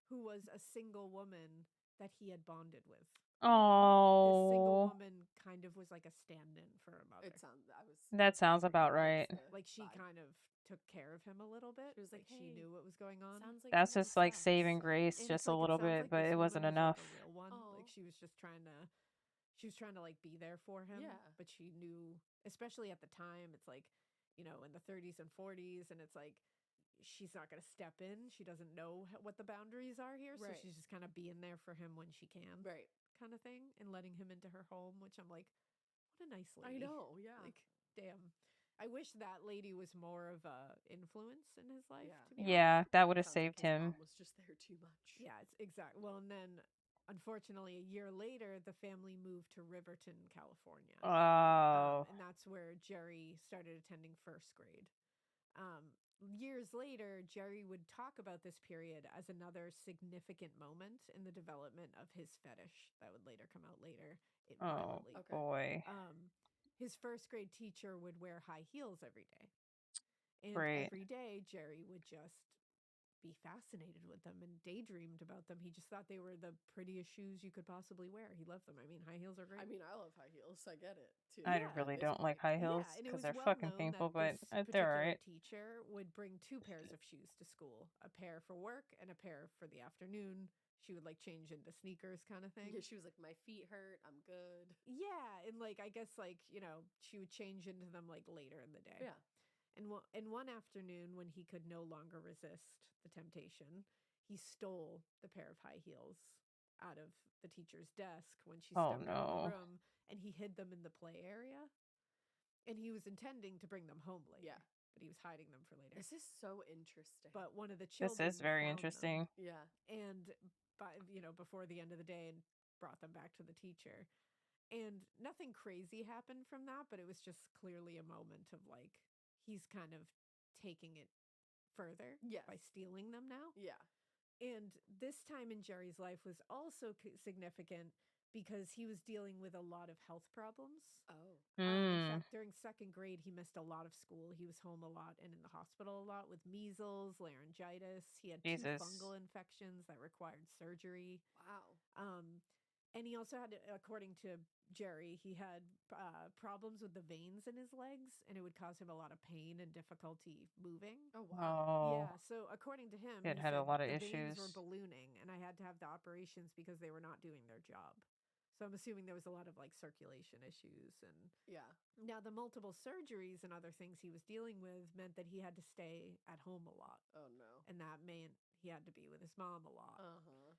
who was a single woman that he had bonded with. This single Oh. woman kind of was like a stand-in for her mother. That sounds about right. Like, she kind of took care of him a little bit. She was like, she "Hey, knew what was going on. Sounds like That's you're just like having saving sex." grace And just it's a like, little it sounds bit, like but this it wasn't woman was enough. like a real one. Aw. Like, she was just trying to like be there for him. Yeah. But she knew, especially at the time, it's like, you know, in the 30s and 40s, and it's like, she's not going to step in. She doesn't know what the boundaries are here. Right. So she's just kind of being there for him when she can. Right. Kind of thing. And letting him into her home, which I'm like, what a nice lady. I know, yeah. Like, damn. I wish that lady was more of a influence in his life. Yeah. To be Yeah, honest. that would have Sounds like saved his him. mom was just there too much. Yeah, it's exact. Well, and then unfortunately, a year later, the family moved to Riverton, California. Oh. And that's where Jerry started attending first grade. Years later, Jerry would talk about this period as another significant moment in the development of his fetish that would later come out later. Oh, Okay. boy. His first grade teacher would wear high heels every day. And Great. every day, Jerry would just be fascinated with them and daydreamed about them. He just thought they were the prettiest shoes you could possibly wear. He loved them. I mean, high heels are great. I mean, I love high heels. I get it, too. I Yeah, really At this don't like point. high heels and it because was they're well fucking known painful, that but this they're particular alright. teacher would bring 2 pairs of shoes to school, a pair for work and a pair for the afternoon. She would like change into sneakers kind of thing. Yeah, she was like, my feet hurt. I'm good. Yeah, and like, I guess, like, you know, she would change into them like later in the day. Yeah. And one afternoon, when he could no longer resist the temptation, he stole the pair of high heels out of the teacher's desk when she Oh, stepped out of no. the room, and he hid them in the play area. And he was intending to bring them home later. Yeah. But he was hiding them for later. This is so interesting. But one of the This children is very found them, interesting. yeah. and before the end of the day, and brought them back to the teacher. And nothing crazy happened from that, but it was just clearly a moment of like, he's kind of taking it further Yes. by stealing them now. Yeah. And this time in Jerry's life was also significant because he was dealing with a lot of health problems. Oh. In fact, during second grade, he missed a lot of school. He was home a lot and in the hospital a lot with measles, laryngitis. He had 2 Jesus. fungal infections that required surgery. Wow. And he also had, according to Jerry, he had problems with the veins in his legs, and it would cause him a lot of pain and difficulty moving. Oh, wow. Oh. Yeah, so according to him, It he had a said lot of the veins were issues. ballooning, and I had to have the operations because they were not doing their job. So I'm assuming there was a lot of like circulation issues. And Yeah. now the multiple surgeries and other things he was dealing with meant that he had to stay at home a lot. Oh, no. And that meant he had to be with his mom a lot. Uh-huh.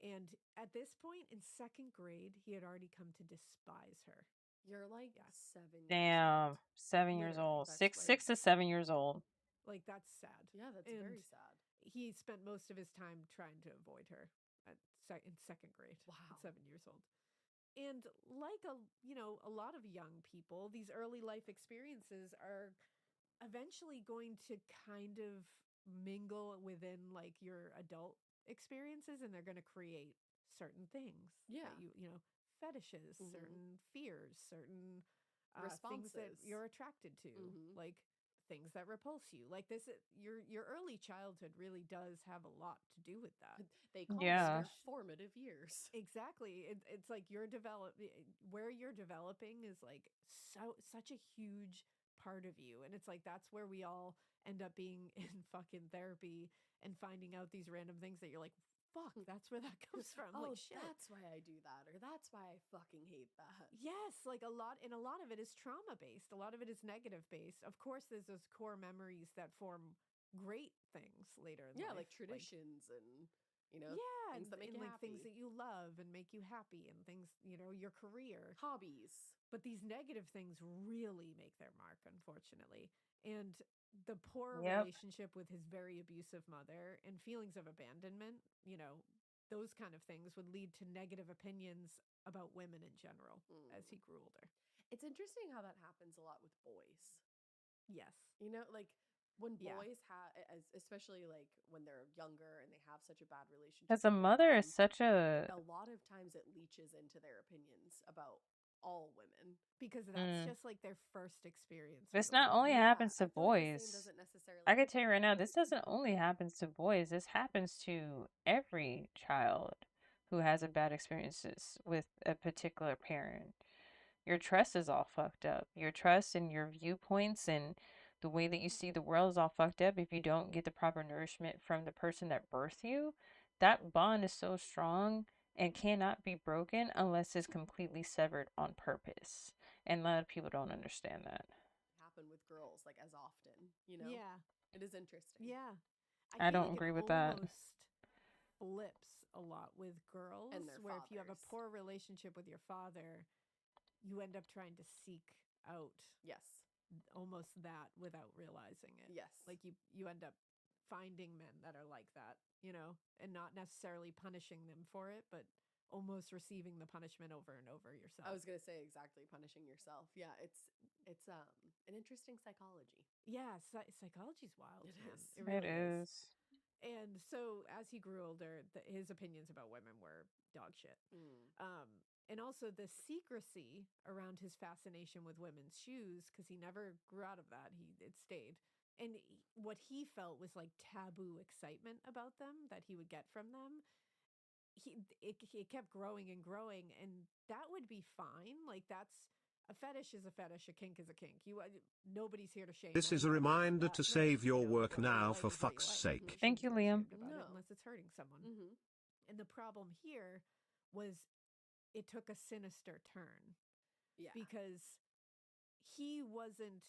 And at this point in second grade, he had already come to despise her. You're like Yeah. 7 years Damn. old. 7 years Literally, old. that's Six like- 6 to 7 years old. Like, that's sad. Yeah, that's And very sad. he spent most of his time trying to avoid her in second grade. Wow. At 7 years old. And like a lot of young people, these early life experiences are eventually going to kind of mingle within like your adult experiences, and they're going to create certain things. Yeah. That fetishes, certain fears, certain things that Responses. you're attracted to. Mhm. Like things that repulse you. Like this, your early childhood really does have a lot to do with that. They call Yeah. them their formative years. Exactly. It's like where you're developing is like such a huge part of you, and it's like that's where we all end up being in fucking therapy and finding out these random things that you're like, fuck, that's where that comes from. Oh, like, shit. that's why I do that, or that's why I fucking hate that. Yes, like a lot of it is trauma based. A lot of it is negative based. Of course, there's those core memories that form great things later in life. Like traditions and yeah, things that make and you like happy. things that you love and make you happy, and things, your career, hobbies. But these negative things really make their mark, unfortunately. And the poor Yep. relationship with his very abusive mother and feelings of abandonment, those kind of things would lead to negative opinions about women in general as he grew older. It's interesting how that happens a lot with boys. Yes. Like when Yeah. boys have, especially like when they're younger and they have such a bad relationship. Because a mother is such a lot of times it leaches into their opinions about all women. Because that's just like their first experience. This not only happens to boys. Doesn't necessarily I can tell you right now, this doesn't only happen to boys. This happens to every child who has a bad experiences with a particular parent. Your trust is all fucked up. Your trust and your viewpoints and the way that you see the world is all fucked up if you don't get the proper nourishment from the person that birthed you. That bond is so strong and cannot be broken unless it's completely severed on purpose. And a lot of people don't understand that. Happen with girls like as often, Yeah. It is interesting. Yeah. I don't agree with that. Flips a lot with girls, and their where fathers. If you have a poor relationship with your father, you end up trying to seek out almost that without realizing it. Yes. Like you end up finding men that are like that, and not necessarily punishing them for it, but almost receiving the punishment over and over yourself. I was going to say exactly, punishing yourself. Yeah, it's an interesting psychology. Yeah, psychology's wild. It is. It really is. And so as he grew older, his opinions about women were dog shit. And also the secrecy around his fascination with women's shoes, because he never grew out of that. It stayed. And what he felt was like taboo excitement about them that he would get from them. It kept growing and growing, and that would be fine. Like a fetish is a fetish, a kink is a kink. Nobody's here to shame. This is a reminder to save your work now, for fuck's sake. Thank you, Liam. Unless it's hurting someone. And the problem here was it took a sinister turn. Yeah. Because he wasn't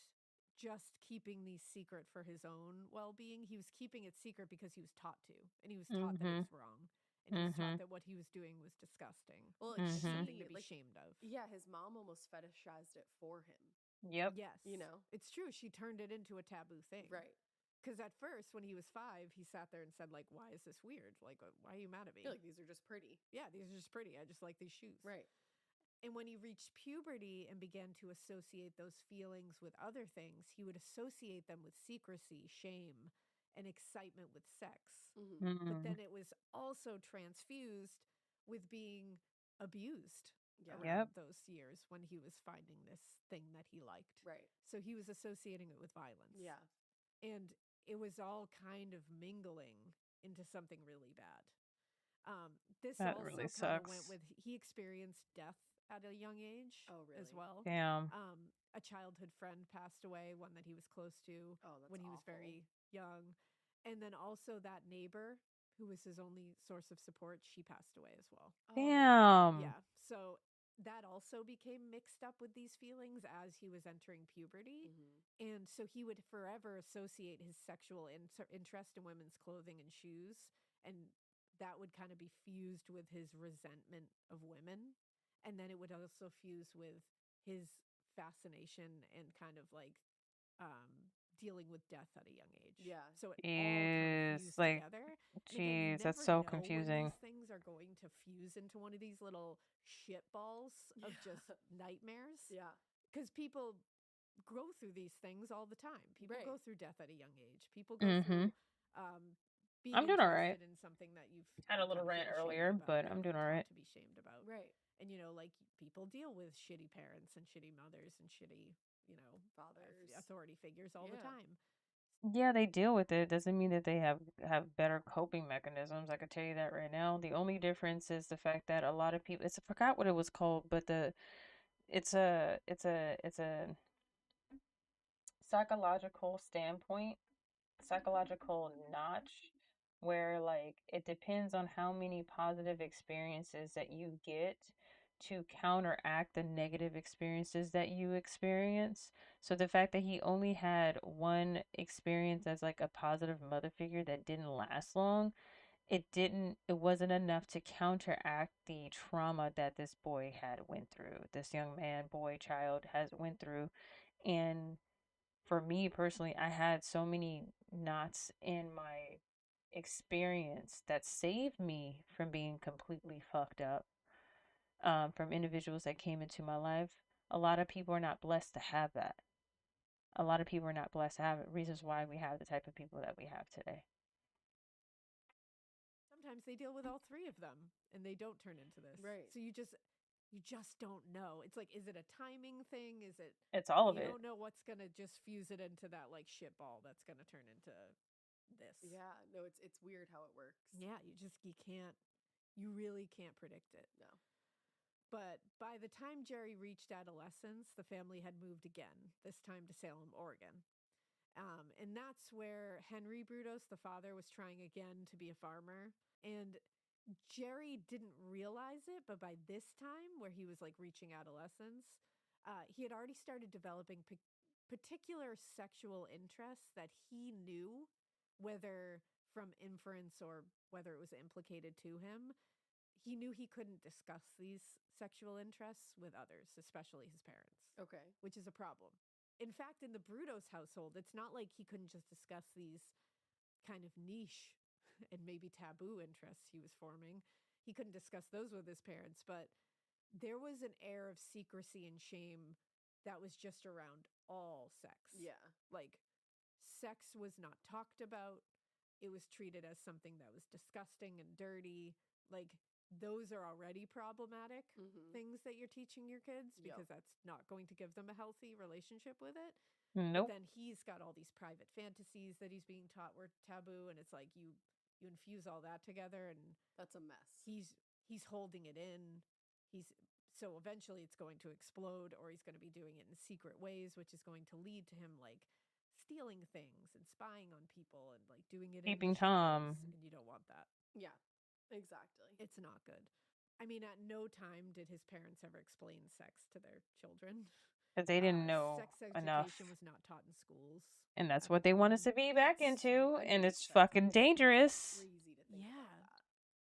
just keeping these secret for his own well-being. He was keeping it secret because he was taught to, and he was taught that it was wrong. And he was taught that what he was doing was disgusting. Well, it's something to be ashamed of. Yeah, his mom almost fetishized it for him. Yep. Yes. It's true. She turned it into a taboo thing. Right. Because at first, when he was 5, he sat there and said, like, why is this weird? Like, why are you mad at me? Like, these are just pretty. Yeah, these are just pretty. I just like these shoes. Right. And when he reached puberty and began to associate those feelings with other things, he would associate them with secrecy, shame, and excitement with sex. But then it was also transfused with being abused around those years when he was finding this thing that he liked. Right. So he was associating it with violence. Yeah. And it was all kind of mingling into something really bad. This that also really kind of sucks. went with, he experienced death at a young age as well. Damn. A childhood friend passed away, one that he was close to when he was very young. And then also that neighbor who was his only source of support, she passed away as well. Damn. Yeah. So that also became mixed up with these feelings as he was entering puberty. And so he would forever associate his sexual interest in women's clothing and shoes. And that would kind of be fused with his resentment of women. And then it would also fuse with his fascination and kind of like dealing with death at a young age. Yeah. So it all kind of fused together. Jeez, that's so confusing. These things are going to fuse into one of these little shit balls of just nightmares. Yeah. Because people go through these things all the time. People go through death at a young age. People go through being I'm doing all right. interested in something that you've had a little rant earlier, but I'm doing all right. To be shamed about. Right. And, you know, like people deal with shitty parents and shitty mothers and shitty, you know, Fathers. authority figures all the time. Yeah, they deal with it. Doesn't mean that they have better coping mechanisms. I can tell you that right now. The only difference is the fact that a lot of people, I forgot what it was called, but it's a psychological standpoint, psychological notch, where like it depends on how many positive experiences that you get to counteract the negative experiences that you experience. So the fact that he only had one experience as like a positive mother figure that didn't last long, it wasn't enough to counteract the trauma that this boy had went through. This young man, boy, child has went through. And for me personally, I had so many knots in my experience that saved me from being completely fucked up, from individuals that came into my life. A lot of people are not blessed to have that. A lot of people are not blessed to have it. Reasons why we have the type of people that we have today. Sometimes they deal with all three of them and they don't turn into this. Right. So you just don't know. It's like, is it a timing thing? Is it? It's all of You it. don't know what's gonna just fuse it into that like shit ball that's gonna turn into this. Yeah, no, it's weird how it works. Yeah, you really can't predict it. No. But by the time Jerry reached adolescence, the family had moved again, this time to Salem, Oregon. And that's where Henry Brudos, the father, was trying again to be a farmer. And Jerry didn't realize it, but by this time, where he was like reaching adolescence, he had already started developing particular sexual interests that he knew, whether from inference or whether it was implicated to him. He knew he couldn't discuss these sexual interests with others, especially his parents. Okay. Which is a problem. In fact, in the Brudos household, it's not like he couldn't just discuss these kind of niche and maybe taboo interests he was forming. He couldn't discuss those with his parents, but there was an air of secrecy and shame that was just around all sex. Yeah. Like, sex was not talked about. It was treated as something that was disgusting and dirty. Like, those are already problematic things that you're teaching your kids because that's not going to give them a healthy relationship with it. Nope. But then he's got all these private fantasies that he's being taught were taboo, and it's like you infuse all that together, and that's a mess. He's holding it in. So eventually it's going to explode, or he's going to be doing it in secret ways, which is going to lead to him like stealing things and spying on people and like doing it Keeping in shadows, Tom. and you don't want that. Yeah, exactly. It's not good. I mean, at no time did his parents ever explain sex to their children. Because they didn't know sex education enough. was not taught in schools. And that's what they want us to be back into, I and hate it's that. fucking dangerous. Crazy to think about that.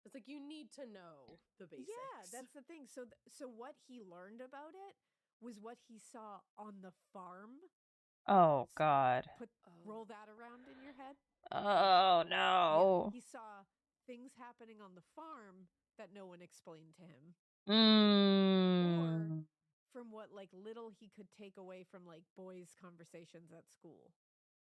It's like you need to know the basics. Yeah, that's the thing. So what he learned about it was what he saw on the farm. Oh, God. Roll that around in your head. Oh, no. Yeah, he saw things happening on the farm that no one explained to him. Or from what like little he could take away from like boys' conversations at school.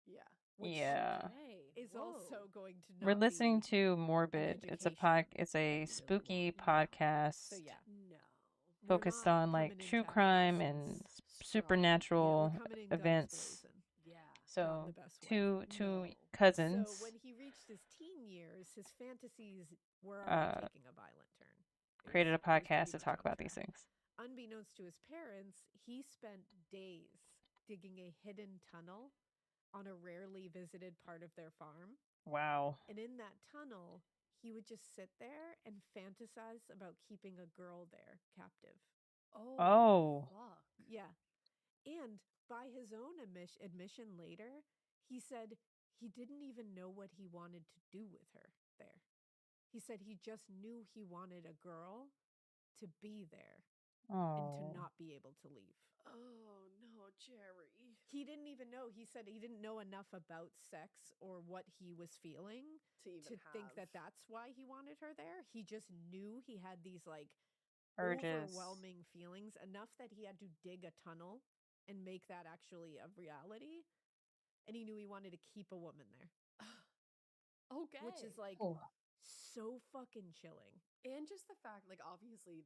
Yeah. Which is also going to not We're listening be to Morbid. It's a spooky podcast. So yeah. No. Focused on like true crime and supernatural events. Yeah. So two cousins. So when he reached his teen years, his fantasies were already taking a violent turn. Created a podcast to talk about these things. Unbeknownst to his parents, he spent days digging a hidden tunnel on a rarely visited part of their farm. Wow. And in that tunnel, he would just sit there and fantasize about keeping a girl there captive. Oh. Fuck. Yeah. And by his own admission later, he said he didn't even know what he wanted to do with her there. He said he just knew he wanted a girl to be there and to not be able to leave. Oh, no, Jerry. He didn't even know. He said he didn't know enough about sex or what he was feeling to think that that's why he wanted her there. He just knew he had these like urges, overwhelming feelings, enough that he had to dig a tunnel and make that actually a reality. And he knew he wanted to keep a woman there. Okay. Which is like so fucking chilling. And just the fact, like, obviously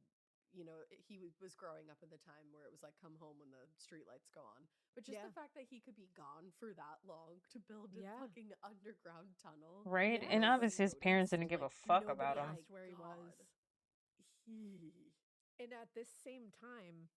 he was growing up in the time where it was like come home when the streetlights go on. But just the fact that he could be gone for that long to build a fucking underground tunnel. Right? And obviously his parents didn't give a fuck about him. Asked where he was. And at this same time,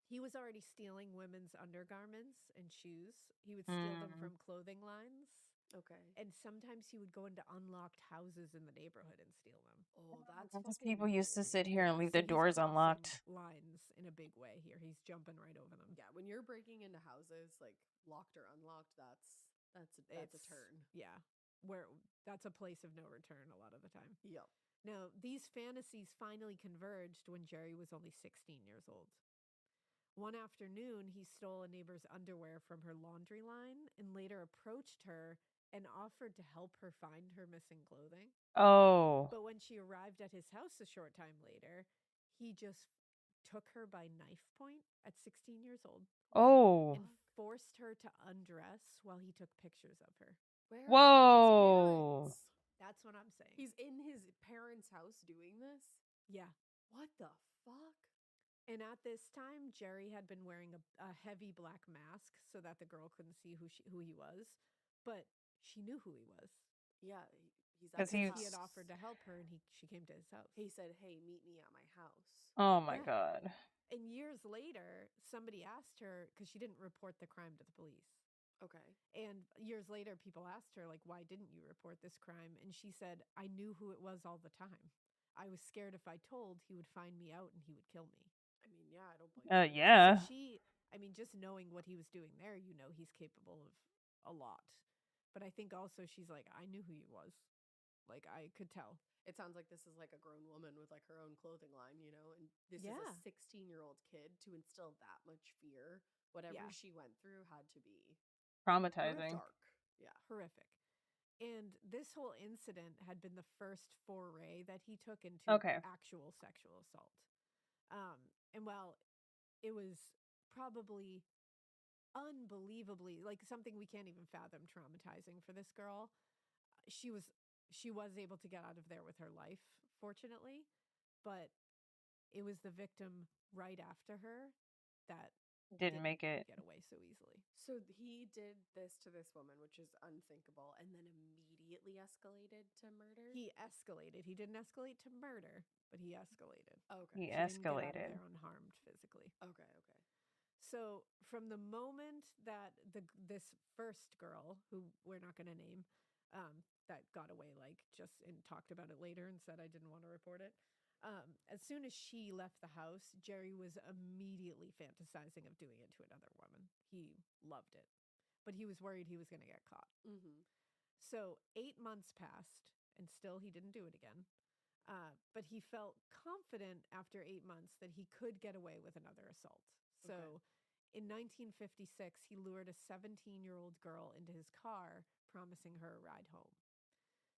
he was already stealing women's undergarments and shoes. He would steal them from clothing lines. Okay. And sometimes he would go into unlocked houses in the neighborhood and steal them. Oh, that's Because people used to sit here and leave their doors unlocked. Lines in a big way here. He's jumping right over them. Yeah, when you're breaking into houses, like locked or unlocked, that's a turn. Yeah. Where that's a place of no return a lot of the time. Yep. Now, these fantasies finally converged when Jerry was only 16 years old. One afternoon, he stole a neighbor's underwear from her laundry line and later approached her and offered to help her find her missing clothing. Oh. But when she arrived at his house a short time later, he just took her by knife point at 16 years old. Oh. And forced her to undress while he took pictures of her. Where Whoa. That's what I'm saying. He's in his parents' house doing this? Yeah. What the fuck? And at this time, Jerry had been wearing a heavy black mask so that the girl couldn't see who he was. But she knew who he was. Yeah, he's because he had offered to help her, and she came to his house. He said, "Hey, meet me at my house." Oh my God. And years later, somebody asked her because she didn't report the crime to the police. Okay. And years later, people asked her, like, why didn't you report this crime? And she said, I knew who it was all the time. I was scared if I told, he would find me out and he would kill me. I mean, yeah, I don't blame you. Yeah. So just knowing what he was doing there, he's capable of a lot. But I think also she's like, I knew who he was. Like, I could tell. It sounds like this is like a grown woman with like her own clothing line, and this is a 16-year-old kid to instill that much fear. Whatever she went through had to be traumatizing. Dark. Yeah. Horrific. And this whole incident had been the first foray that he took into actual sexual assault. And while it was probably unbelievably, like something we can't even fathom traumatizing for this girl, she was able to get out of there with her life, fortunately. But it was the victim right after her that didn't make it get away so easily. So he did this to this woman, which is unthinkable, and then immediately escalated to murder? He escalated. He didn't escalate to murder, but he escalated. Okay. He escalated. Didn't get out of there unharmed physically. Okay. So from the moment that this first girl, who we're not going to name, that got away, and talked about it later and said I didn't want to report it. As soon as she left the house, Jerry was immediately fantasizing of doing it to another woman. He loved it, but he was worried he was going to get caught. Mm-hmm. So 8 months passed, and still he didn't do it again. But he felt confident after 8 months that he could get away with another assault. So in 1956, he lured a 17-year-old girl into his car, promising her a ride home.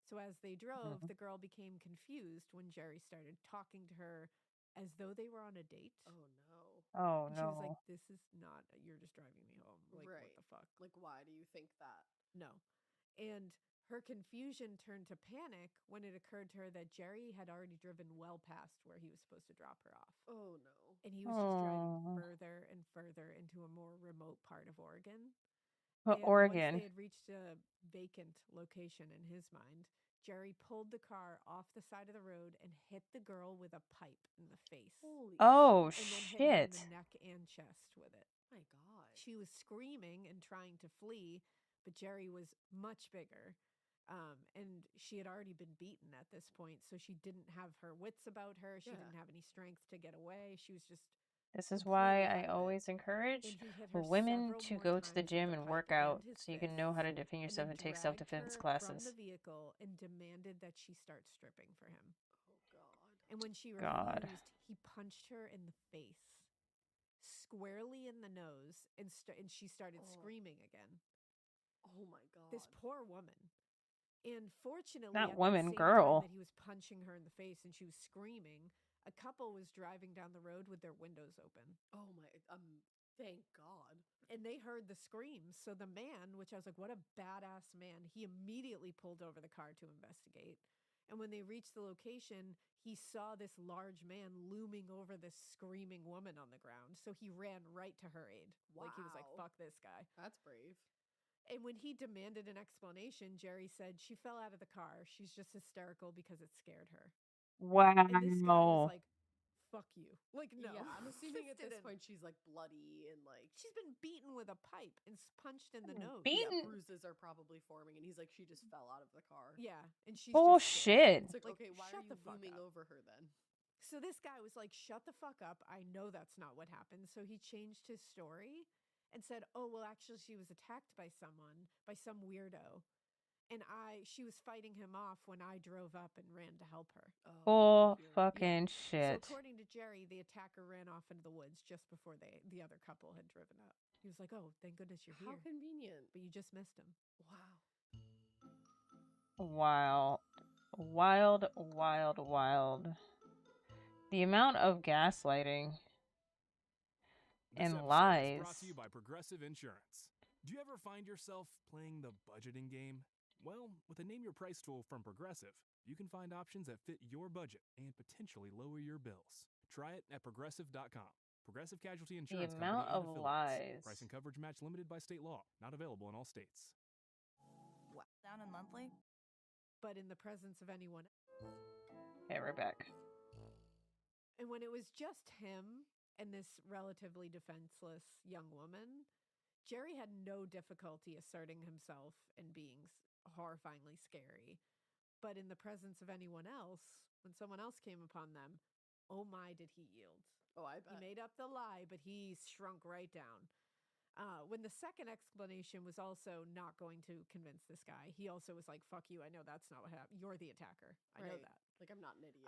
So as they drove, the girl became confused when Jerry started talking to her as though they were on a date. Oh, no. Oh, and no. She was like, this is not, you're just driving me home. Like, right. What the fuck? Like, why do you think that? No. And her confusion turned to panic when it occurred to her that Jerry had already driven well past where he was supposed to drop her off. Oh, no. And he was just driving further and further into a more remote part of Oregon. But and Oregon. Once they had reached a vacant location in his mind, Jerry pulled the car off the side of the road and hit the girl with a pipe in the face. Holy shit. And then hit her in the neck and chest with it. My God. She was screaming and trying to flee, but Jerry was much bigger. And she had already been beaten at this point, so she didn't have her wits about her. She didn't have any strength to get away. She was just... This is why I always encourage women to go to the gym and work out so you can know how to defend yourself and take self-defense classes. From the vehicle and demanded that she start stripping for him. Oh, God. And when she refused, he punched her in the face, squarely in the nose, and she started screaming again. Oh, my God. This poor woman. And fortunately, not at woman, the same girl. time that he was punching her in the face and she was screaming, a couple was driving down the road with their windows open. Oh my, thank God. And they heard the screams. So the man, which I was like, what a badass man, he immediately pulled over the car to investigate. And when they reached the location, he saw this large man looming over this screaming woman on the ground. So he ran right to her aid. Wow. Like, he was like, fuck this guy. That's brave. And when he demanded an explanation, Jerry said she fell out of the car. She's just hysterical because it scared her. Wow. And this guy was like, fuck you. Like, no. Yeah, I'm assuming at this Fisted in. point she's like bloody and like She's been beaten with a pipe and punched in the nose. yeah, Beaten? bruises are probably forming, and he's like, she just fell out of the car. Yeah, and she's Bullshit. It's like, okay, why are shut you the fuck looming up. over her then? So this guy was like, shut the fuck up. I know that's not what happened. So he changed his story and said, oh, well, actually, she was attacked by someone, by some weirdo. And she was fighting him off when I drove up and ran to help her. Bull fucking So shit. according to Jerry, the attacker ran off into the woods just before the other couple had driven up. He was like, oh, thank goodness you're How here. convenient. But you just missed him. Wow. Wow. Wild, wild, wild. The amount of gaslighting This and episode lies. is brought to you by Progressive Insurance. Do you ever find yourself playing the budgeting game? Well, with a Name Your Price tool from Progressive, you can find options that fit your budget and potentially lower your bills. Try it at progressive.com. Progressive Casualty Insurance The amount Company and of affiliates. lies. Price and coverage match limited by state law. Not available in all states. What? Down and monthly? But in the presence of anyone. Okay, we're back. And when it was just him and this relatively defenseless young woman, Jerry had no difficulty asserting himself and being horrifyingly scary. But in the presence of anyone else, when someone else came upon them, oh my, did he yield. Oh, I bet. He made up the lie, but he shrunk right down. When the second explanation was also not going to convince this guy, he also was like, fuck you, I know that's not what happened. You're the attacker. I know that. Like, I'm not an idiot.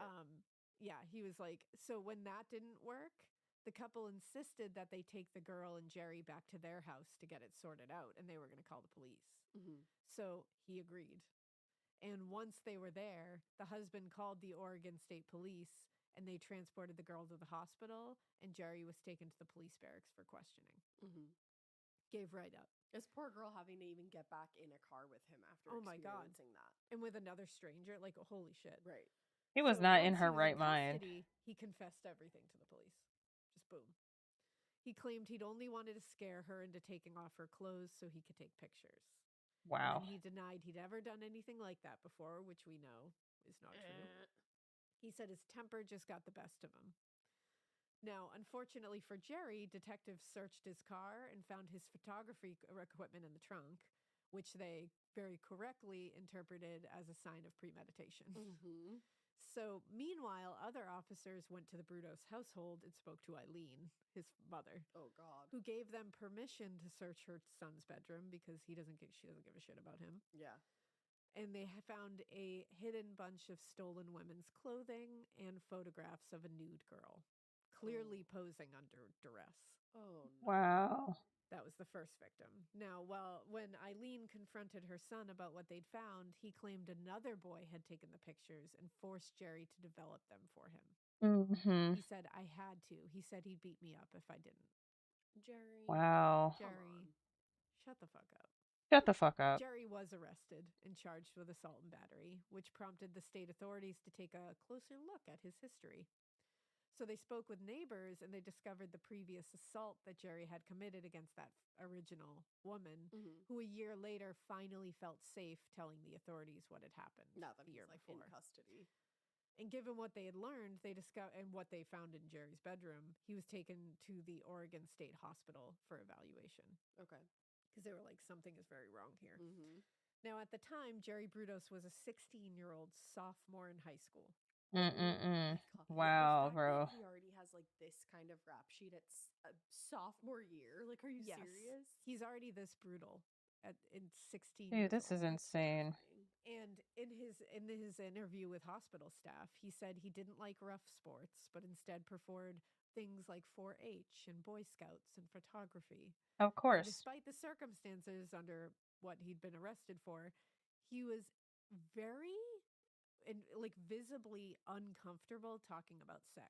Yeah, he was like, so when that didn't work, the couple insisted that they take the girl and Jerry back to their house to get it sorted out, and they were going to call the police. Mm-hmm. So he agreed. And once they were there, the husband called the Oregon State Police, and they transported the girl to the hospital, and Jerry was taken to the police barracks for questioning. Mm-hmm. Gave right up. This poor girl having to even get back in a car with him after experiencing that. And with another stranger, like, holy shit. Right. He was not in her right mind. He confessed everything to the police. Just boom. He claimed he'd only wanted to scare her into taking off her clothes so he could take pictures. Wow. And he denied he'd ever done anything like that before, which we know is not true. He said his temper just got the best of him. Now, unfortunately for Jerry, detectives searched his car and found his photography equipment in the trunk, which they very correctly interpreted as a sign of premeditation. Mm-hmm. So, meanwhile, other officers went to the Brudos household and spoke to Eileen, his mother. Oh, God. Who gave them permission to search her son's bedroom because she doesn't give a shit about him. Yeah. And they found a hidden bunch of stolen women's clothing and photographs of a nude girl, clearly posing under duress. Oh, no. Wow. That was the first victim. Now, when Eileen confronted her son about what they'd found, he claimed another boy had taken the pictures and forced Jerry to develop them for him. Mm-hmm. He said, I had to. He said he'd beat me up if I didn't. Jerry. Wow. Jerry, shut the fuck up. Shut the fuck up. Jerry was arrested and charged with assault and battery, which prompted the state authorities to take a closer look at his history. So they spoke with neighbors and they discovered the previous assault that Jerry had committed against that original woman, who a year later finally felt safe telling the authorities what had happened now that the year he's before. In custody. And given what they had learned, and what they found in Jerry's bedroom, he was taken to the Oregon State Hospital for evaluation. Okay. Because they were like, something is very wrong here. Mm-hmm. Now, at the time, Jerry Brudos was a 16-year-old sophomore in high school. Wow, bro. He already has like this kind of rap sheet at sophomore year. Like, are you serious? He's already this brutal in 16 Dude, this is insane. And in his interview with hospital staff, he said he didn't like rough sports, but instead preferred things like 4-H and Boy Scouts and photography. Of course. And despite the circumstances under what he'd been arrested for, he was very and like visibly uncomfortable talking about sex.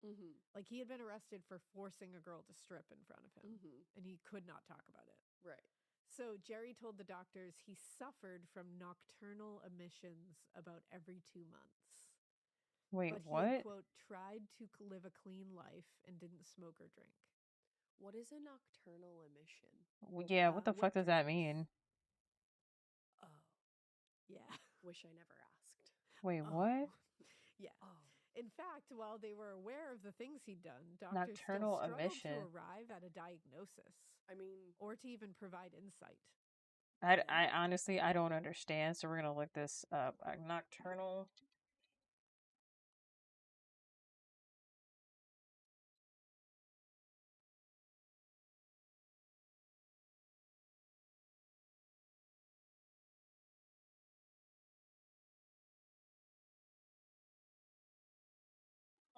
Mm-hmm. Like he had been arrested for forcing a girl to strip in front of him, and he could not talk about it. Right. So Jerry told the doctors he suffered from nocturnal emissions about every 2 months. Wait, but what? he had, quote, tried to live a clean life and didn't smoke or drink. What is a nocturnal emission? Yeah, what the fuck does that mean? Oh. Yeah. Wish I never asked. Wait, what? Yeah. Oh. In fact, while they were aware of the things he'd done, doctors Nocturnal still struggled emission. to arrive at a diagnosis. I mean, or to even provide insight. I honestly, I don't understand, so we're gonna look this up. Nocturnal.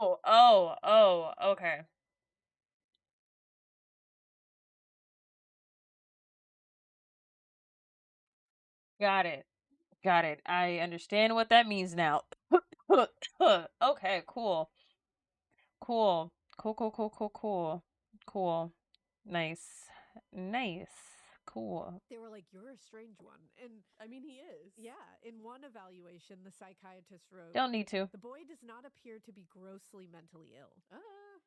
Oh, okay. Got it. Got it. I understand what that means now. Okay, cool. Cool. Cool. Nice. Cool. They were like, "You're a strange one." And I mean, he is. Yeah. In one evaluation, the psychiatrist wrote, Don't need to. "The boy does not appear to be grossly mentally ill."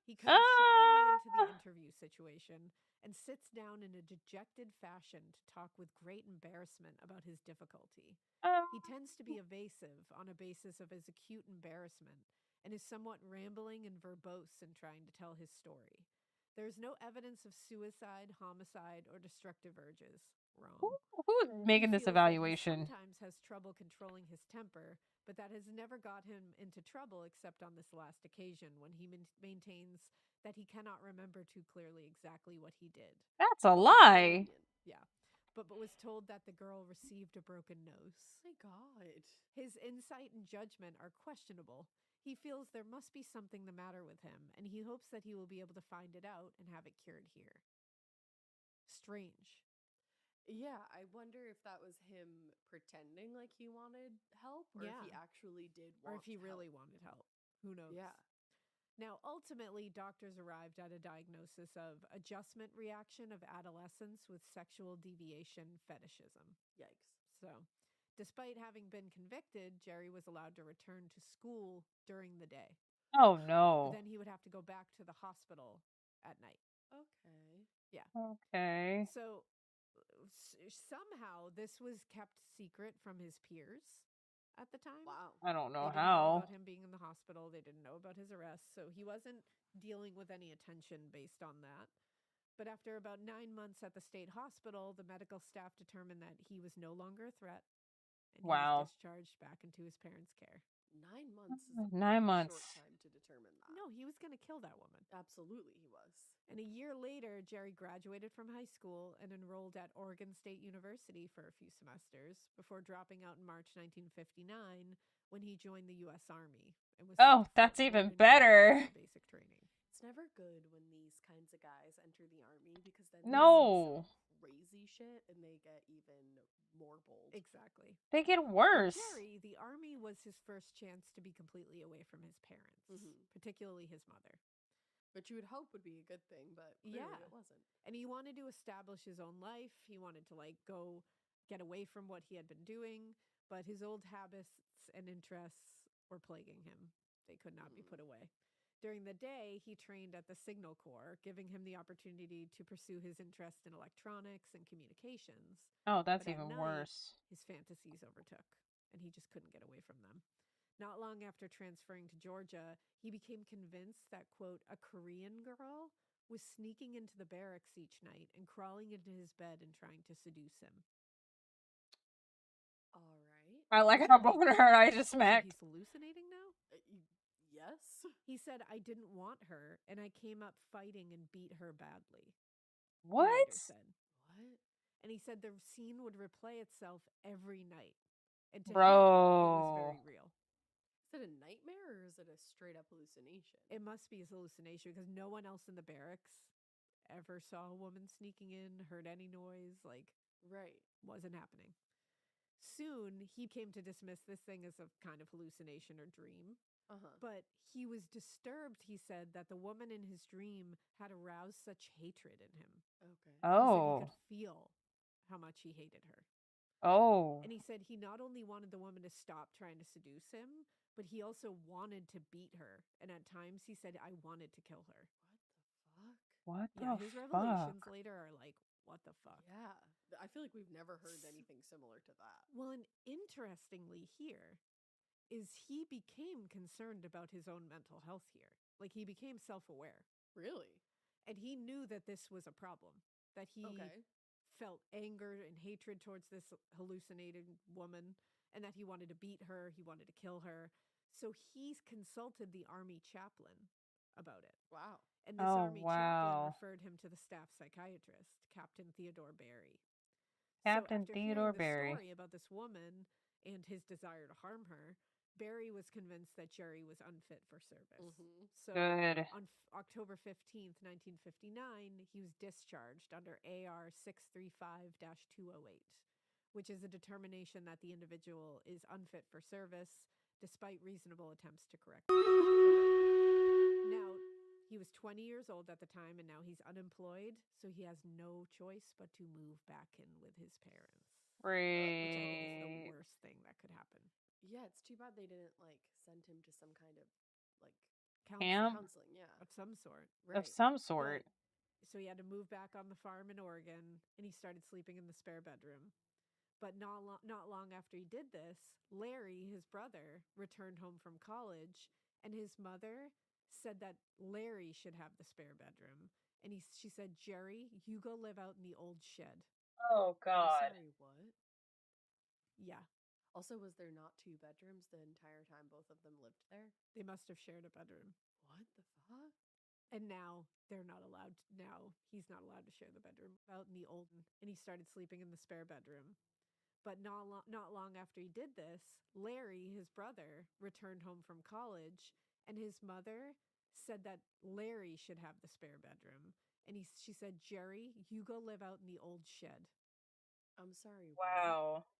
He comes shyly into the interview situation and sits down in a dejected fashion to talk with great embarrassment about his difficulty. He tends to be evasive on a basis of his acute embarrassment and is somewhat rambling and verbose in trying to tell his story. There is no evidence of suicide, homicide, or destructive urges. Wrong. Who's making this evaluation? He sometimes has trouble controlling his temper, but that has never got him into trouble except on this last occasion when he maintains that he cannot remember too clearly exactly what he did. That's a lie. Yeah. But was told that the girl received a broken nose. My God. His insight and judgment are questionable. He feels there must be something the matter with him, and he hopes that he will be able to find it out and have it cured here. Strange. Yeah, I wonder if that was him pretending like he wanted help, or if he actually did want or if he help. really wanted help. Who knows? Yeah. Now, ultimately, doctors arrived at a diagnosis of adjustment reaction of adolescence with sexual deviation fetishism. Yikes. So, despite having been convicted, Jerry was allowed to return to school during the day. Oh, no. But then he would have to go back to the hospital at night. Okay. Yeah. Okay. So, somehow this was kept secret from his peers at the time. Wow. I don't know They didn't know how. about him being in the hospital. They didn't know about his arrest. So he wasn't dealing with any attention based on that. But after about 9 months at the state hospital, the medical staff determined that he was no longer a threat. And he was discharged back into his parents' care. 9 months is a 9 months. short time to determine that. No, he was going to kill that woman. Absolutely, he was. And a year later, Jerry graduated from high school and enrolled at Oregon State University for a few semesters before dropping out in March 1959 when he joined the U.S. Army and was that's even better. Basic training. It's never good when these kinds of guys enter the Army because then No. they see some crazy shit and they get even more bold. Exactly. They get worse. For Jerry, the Army was his first chance to be completely away from his parents, particularly his mother. Which you would hope would be a good thing, but clearly it wasn't. And he wanted to establish his own life. He wanted to go get away from what he had been doing, but his old habits and interests were plaguing him. They could not be put away. During the day, he trained at the Signal Corps, giving him the opportunity to pursue his interest in electronics and communications. Oh, that's But at even night, worse. His fantasies overtook, and he just couldn't get away from them. Not long after transferring to Georgia, he became convinced that, quote, a Korean girl was sneaking into the barracks each night and crawling into his bed and trying to seduce him. All right. I like how both of her eyes just smacked. He's hallucinating now? Yes. He said, I didn't want her, and I came up fighting and beat her badly. What? He later said. What? And he said the scene would replay itself every night. And to him, Bro. it was very real. Is it a nightmare or is it a straight up hallucination? It must be a hallucination because no one else in the barracks ever saw a woman sneaking in, heard any noise, wasn't happening. Soon, he came to dismiss this thing as a kind of hallucination or dream. But he was disturbed, he said, that the woman in his dream had aroused such hatred in him. Okay. Oh. He said he could feel how much he hated her. Oh. And he said he not only wanted the woman to stop trying to seduce him, but he also wanted to beat her. And at times he said, I wanted to kill her. What the Yeah, his revelations later are like, what the fuck? Yeah. I feel like we've never heard anything similar to that. Well, and interestingly here is he became concerned about his own mental health here. Like he became self-aware. Really? And he knew that this was a problem, that he felt anger and hatred towards this hallucinated woman, and that he wanted to beat her, he wanted to kill her. So he consulted the army chaplain about it. Wow. And this army chaplain referred him to the staff psychiatrist, Captain Theodore Barry. Captain Theodore Barry. Story about this woman and his desire to harm her, Barry was convinced that Jerry was unfit for service. So on October 15th, 1959, he was discharged under AR 635-208, which is a determination that the individual is unfit for service despite reasonable attempts to correct it. Now, he was 20 years old at the time, and now he's unemployed, so he has no choice but to move back in with his parents. Right. Which I think is the worst thing that could happen. Yeah, it's too bad they didn't send him to some kind of counseling, of some sort. Right. Of some sort. So he had to move back on the farm in Oregon, and he started sleeping in the spare bedroom. But not long after he did this, Larry, his brother, returned home from college, and his mother said that Larry should have the spare bedroom. And she said, Jerry, you go live out in the old shed. Oh, God. I'm sorry, what? Yeah. Also, was there not 2 bedrooms the entire time both of them lived there? They must have shared a bedroom. What the fuck? And now they're not allowed. Now he's not allowed to share the bedroom out in the old. And he started sleeping in the spare bedroom. But not long after he did this, Larry, his brother, returned home from college, and his mother said that Larry should have the spare bedroom. And she said, Jerry, you go live out in the old shed. I'm sorry. Wow. What?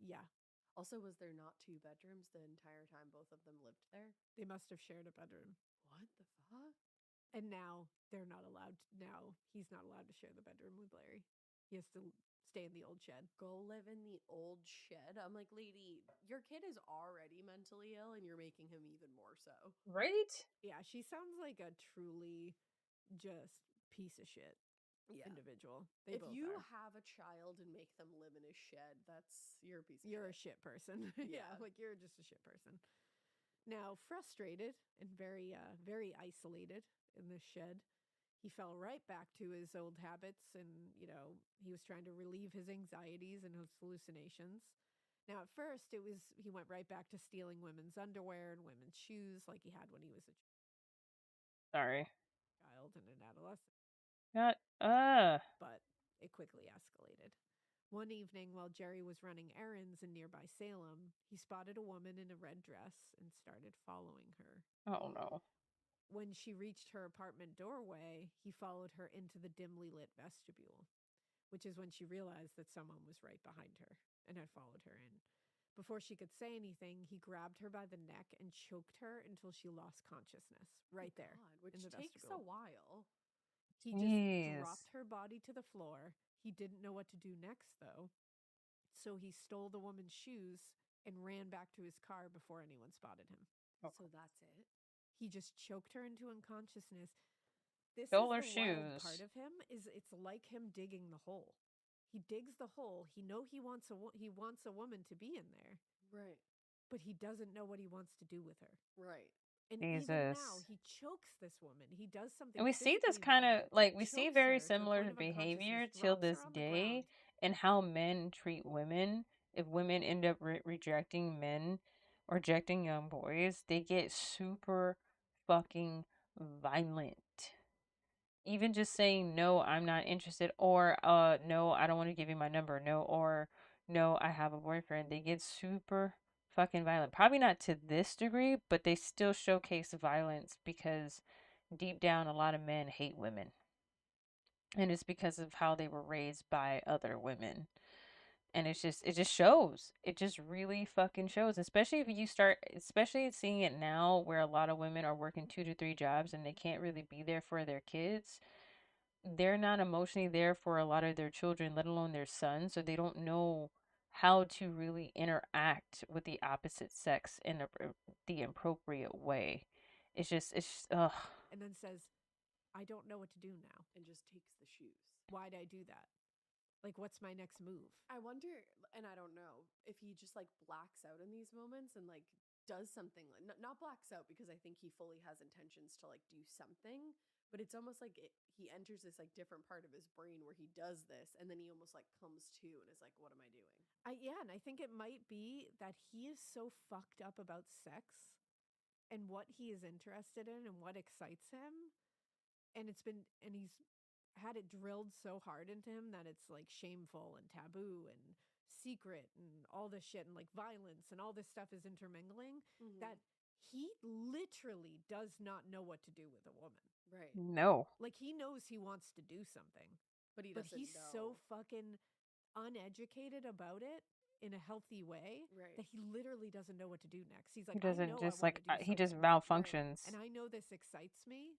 Yeah. Also, was there not 2 bedrooms the entire time both of them lived there? They must have shared a bedroom. What the fuck? And now they're not allowed. Now he's not allowed to share the bedroom with Larry. He has to stay in the old shed. Go live in the old shed? I'm like, lady, your kid is already mentally ill and you're making him even more so. Right? Yeah, she sounds like a truly just piece of shit individual. If you have a child and make them live in a shed, you're a piece of shit. You're a shit person. Yeah, like you're just a shit person. Now, frustrated and very isolated in this shed, he fell right back to his old habits, and he was trying to relieve his anxieties and his hallucinations. Now, at first, he went right back to stealing women's underwear and women's shoes, like he had when he was a child and an adolescent. But it quickly escalated. One evening, while Jerry was running errands in nearby Salem, he spotted a woman in a red dress and started following her. Oh, no. When she reached her apartment doorway, he followed her into the dimly lit vestibule, which is when she realized that someone was right behind her and had followed her in. Before she could say anything, he grabbed her by the neck and choked her until she lost consciousness right there which in the takes vestibule. a while. He just dropped her body to the floor. He didn't know what to do next, though. So he stole the woman's shoes and ran back to his car before anyone spotted him. Oh. So that's it? He just choked her into unconsciousness. This stole her is the shoes. Wild part of him is it's like him digging the hole. He digs the hole. He wants a woman to be in there. Right. But he doesn't know what he wants to do with her. Right. And even now, he chokes this woman. He does something. And we see this kind of we see very similar behavior till this day in how men treat women. If women end up rejecting men or rejecting young boys, they get super fucking violent. Even just saying no, I'm not interested, or no, I don't want to give you my number, no, or no, I have a boyfriend. They get super fucking violent. Probably not to this degree, but they still showcase violence because deep down a lot of men hate women. And it's because of how they were raised by other women. And it just shows. It just really fucking shows. Especially seeing it now where a lot of women are working 2 to 3 jobs and they can't really be there for their kids. they're not emotionally there for a lot of their children, let alone their sons, so they don't know how to really interact with the opposite sex in the appropriate way. It's just, ugh. And then says, I don't know what to do now. And just takes the shoes. Why'd I do that? Like, what's my next move? I wonder, and I don't know, if he just like blacks out in these moments and like does something, like not blacks out, because I think he fully has intentions to like do something, but it's almost like he enters this like different part of his brain where he does this, and then he almost like comes to and is like, what am I doing? Yeah, and I think it might be that he is so fucked up about sex and what he is interested in and what excites him, and he's had it drilled so hard into him that it's like shameful and taboo and secret and all this shit and like violence and all this stuff is intermingling, that he literally does not know what to do with a woman. Right. No. Like, he knows he wants to do something, but he's know. So fucking uneducated about it in a healthy way, right, that he literally doesn't know what to do next. He's like, He doesn't I just wanna like do he just something. malfunctions. And I know this excites me.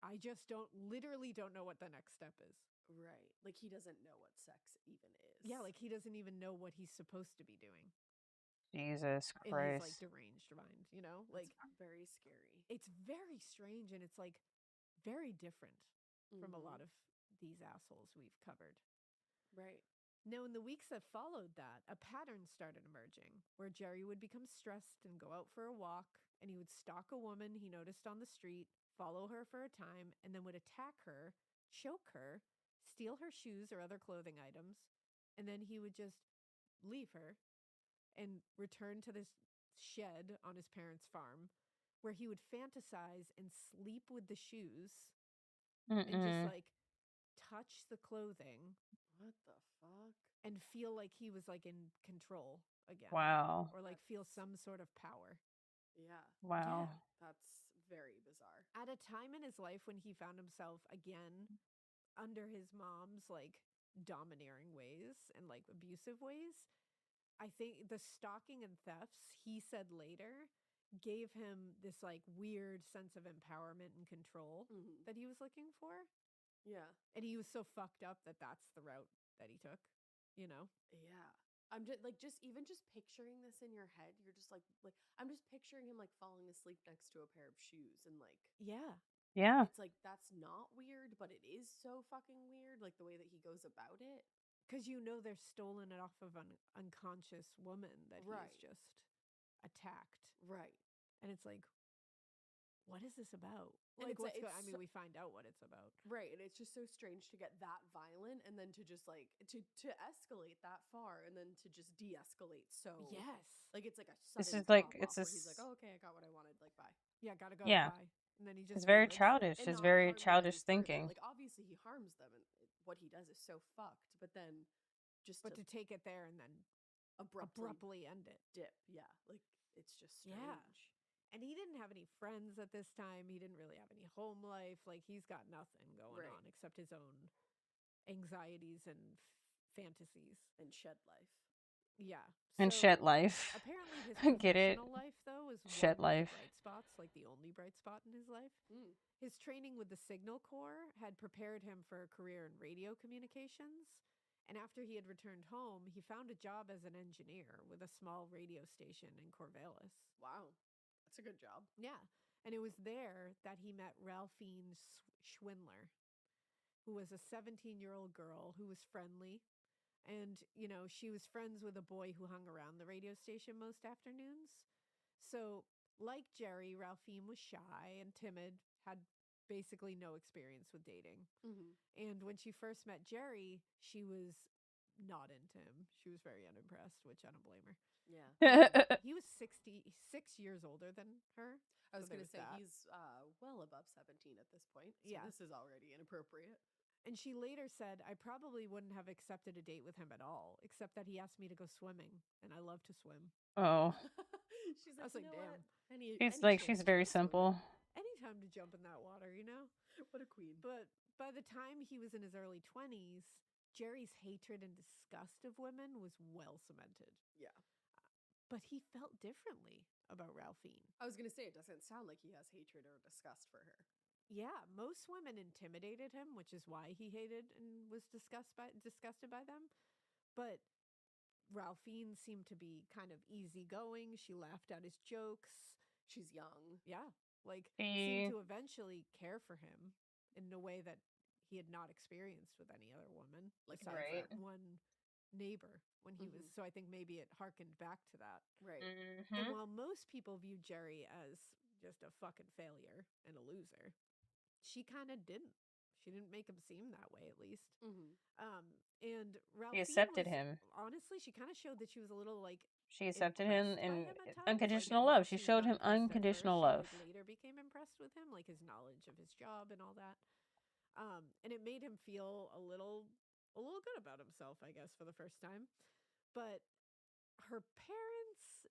I just literally don't know what the next step is. Right. Like, he doesn't know what sex even is. Yeah, like he doesn't even know what he's supposed to be doing. Jesus In Christ. his like deranged mind, you know? Like, That's very scary. It's very strange, and it's like very different from a lot of these assholes we've covered. Right. Now, in the weeks that followed that, a pattern started emerging where Jerry would become stressed and go out for a walk, and he would stalk a woman he noticed on the street, follow her for a time, and then would attack her, choke her, steal her shoes or other clothing items, and then he would just leave her and return to this shed on his parents' farm where he would fantasize and sleep with the shoes and just like touch the clothing. What the fuck? And feel like he was like in control again. Wow. Or like feel some sort of power. Yeah. Wow. Yeah. That's very bizarre. At a time in his life when he found himself again under his mom's like domineering ways and like abusive ways, I think the stalking and thefts, he said later, gave him this like weird sense of empowerment and control that he was looking for. Yeah. And he was so fucked up that that's the route that he took, you know? Yeah. I'm just like, just picturing this in your head. You're just like I'm just picturing him like falling asleep next to a pair of shoes and like, yeah. Yeah. It's like, that's not weird, but it is so fucking weird, like the way that he goes about it. Because you know they're stolen it off of an unconscious woman that he's just attacked. Right. And it's like, what is this about? And Like, I mean, we find out what it's about. Right. And it's just so strange to get that violent and then to just like, to escalate that far and then to just de-escalate. So yes. Like, it's like a sudden This is like, it's where he's like, oh, okay, I got what I wanted. Like, bye. Yeah, gotta go. Yeah. Bye. And then he just It's very lives childish. And It's not very harm them childish any further. thinking. Like, obviously he harms them and what he does is so fucked, but then just But to take it there and then abruptly end it. Dip. Yeah. Like, it's just strange. Yeah. And he didn't have any friends at this time. He didn't really have any home life. Like, he's got nothing going on except his own anxieties and fantasies. And shed life. Yeah. And shed life. Apparently his Get it? professional life, though, is Shed one of life. the bright spots, like the only bright spot in his life. His training with the Signal Corps had prepared him for a career in radio communications. And after he had returned home, he found a job as an engineer with a small radio station in Corvallis. Wow. That's a good job. Yeah. And it was there that he met Ralphine Schwindler, who was a 17-year-old girl who was friendly. And, you know, she was friends with a boy who hung around the radio station most afternoons. So, like Jerry, Ralphine was shy and timid, had basically no experience with dating. And when she first met Jerry, she was not into him. She was very unimpressed, which I don't blame her. Yeah. He was 66 years older than her. I was going to say, he's well above 17 at this point. So Yeah. This is already inappropriate. And she later said, I probably wouldn't have accepted a date with him at all, except that he asked me to go swimming, and I love to swim. Oh. She's I was like, damn. She's very simple. Anytime to jump in that water, you know? What a queen. But by the time he was in his early 20s, Jerry's hatred and disgust of women was well cemented. Yeah. But he felt differently about Ralphine. I was going to say, it doesn't sound like he has hatred or disgust for her. Yeah, most women intimidated him, which is why he hated and was disgusted by them. But Ralphine seemed to be kind of easygoing. She laughed at his jokes. She's young. Yeah, like seemed She to eventually care for him in a way that he had not experienced with any other woman, Like besides Right. that one neighbor when he was. So I think maybe it harkened back to that. Right. And while most people view Jerry as just a fucking failure and a loser, she kind of didn't. She didn't make him seem that way, at least. And Ralphine accepted was, him. honestly, she kind of showed that she was a little like She accepted him impressed by in him at times. unconditional Like, while love. She was showed not him impressed at unconditional first, love. She like later became impressed with him, like his knowledge of his job and all that. And it made him feel a little good about himself, I guess, for the first time. But her parents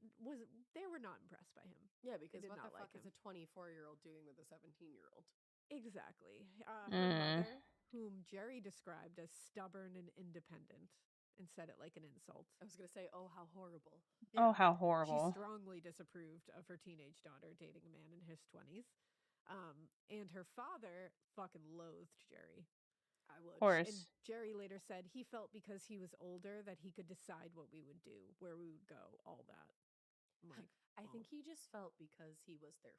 they were not impressed by him. Yeah, because did what the not like fuck is him. a 24-year-old doing with a 17-year-old? Exactly. Her mother, whom Jerry described as stubborn and independent, and said it like an insult. I was gonna say, oh, how horrible. Oh, how She horrible. strongly disapproved of her teenage daughter dating a man in his 20s. And her father fucking loathed Jerry. I would. Of course. And Jerry later said he felt because he was older that he could decide what we would do, where we would go, all that. I'm like, I think he just felt because he was their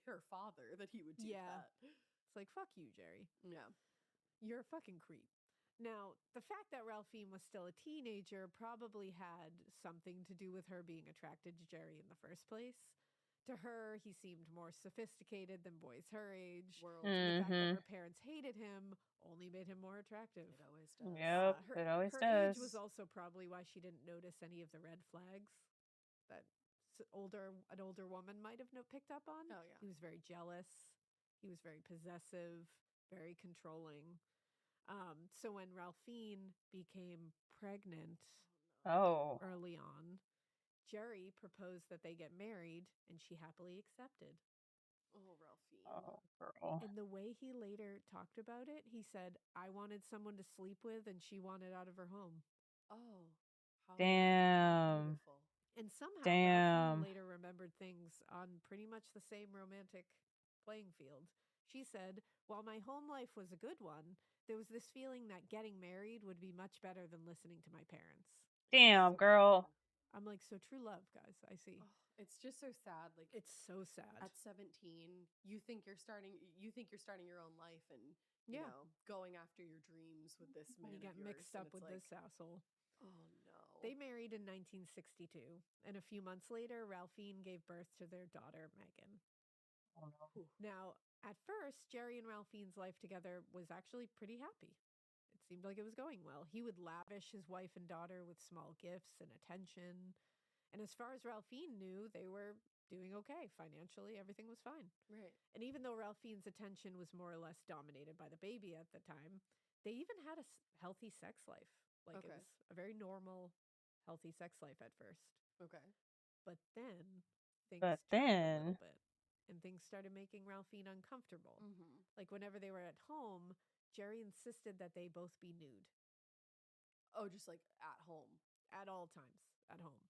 her father, that he would do that. It's like, fuck you, Jerry. Yeah. You're a fucking creep. Now, the fact that Ralphine was still a teenager probably had something to do with her being attracted to Jerry in the first place. To her, he seemed more sophisticated than boys her age. The fact that her parents hated him only made him more attractive. It always does. Yep, it always her does. age was also probably why she didn't notice any of the red flags that an older woman might have picked up on. Oh, yeah. He was very jealous. He was very possessive, very controlling. So when Ralphine became pregnant early on, Jerry proposed that they get married, and she happily accepted. Oh, Ralphine. Oh, girl. And the way he later talked about it, he said, I wanted someone to sleep with, and she wanted out of her home. Oh, how Damn. beautiful. And somehow Ralphine Damn. later remembered things on pretty much the same romantic playing field. She said, while my home life was a good one, there was this feeling that getting married would be much better than listening to my parents. Damn, girl. I'm like, so true love, guys. I see. Oh, it's just so sad. Like, it's so sad. At 17, you think you're starting your own life and you know, going after your dreams with this man. You get mixed up with this asshole. Oh no. They married in 1962, and a few months later, Ralphine gave birth to their daughter, Megan. Oh no. Now, at first, Jerry and Ralphine's life together was actually pretty happy. It seemed like it was going well. He would lavish his wife and daughter with small gifts and attention. And as far as Ralphine knew, they were doing okay. Financially, everything was fine. Right. And even though Ralphine's attention was more or less dominated by the baby at the time, they even had a healthy sex life. Like, it was a very normal, healthy sex life at first. Okay. But then things changed a little bit. And things started making Ralphine uncomfortable. Like, whenever they were at home, Jerry insisted that they both be nude. Oh, just like at home. At all times. At home.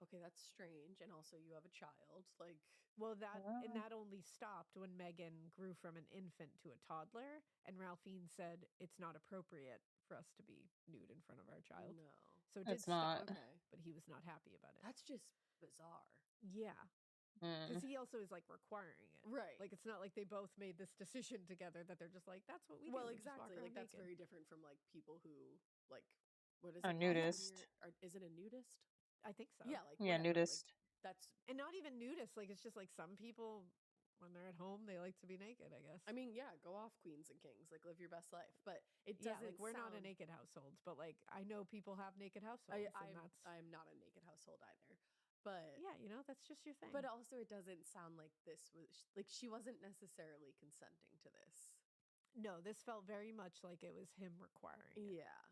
Okay, that's strange. And also you have a child. Like, well, that only stopped when Megan grew from an infant to a toddler, and Ralphine said it's not appropriate for us to be nude in front of our child. No. So it did stop. Okay. But he was not happy about it. That's just bizarre. Yeah. Because he also is like requiring it. Right. Like, it's not like they both made this decision together that they're just like, that's what we do. Well, We just exactly. walk Like, around that's naked. very different from like people who like, what is A it? nudist. Is it a nudist? I think so. Yeah, like Yeah, whatever. nudist. Like, that's and not even nudist. Like, it's just like some people, when they're at home, they like to be naked, I guess. I mean, yeah, go off, queens and kings. Like, live your best life. But it doesn't. Like, we're not a naked household, but like, I know people have naked households. I'm not a naked household either. But yeah, you know, that's just your thing. But also, it doesn't sound like this was like she wasn't necessarily consenting to this. No, this felt very much like it was him requiring it. Yeah.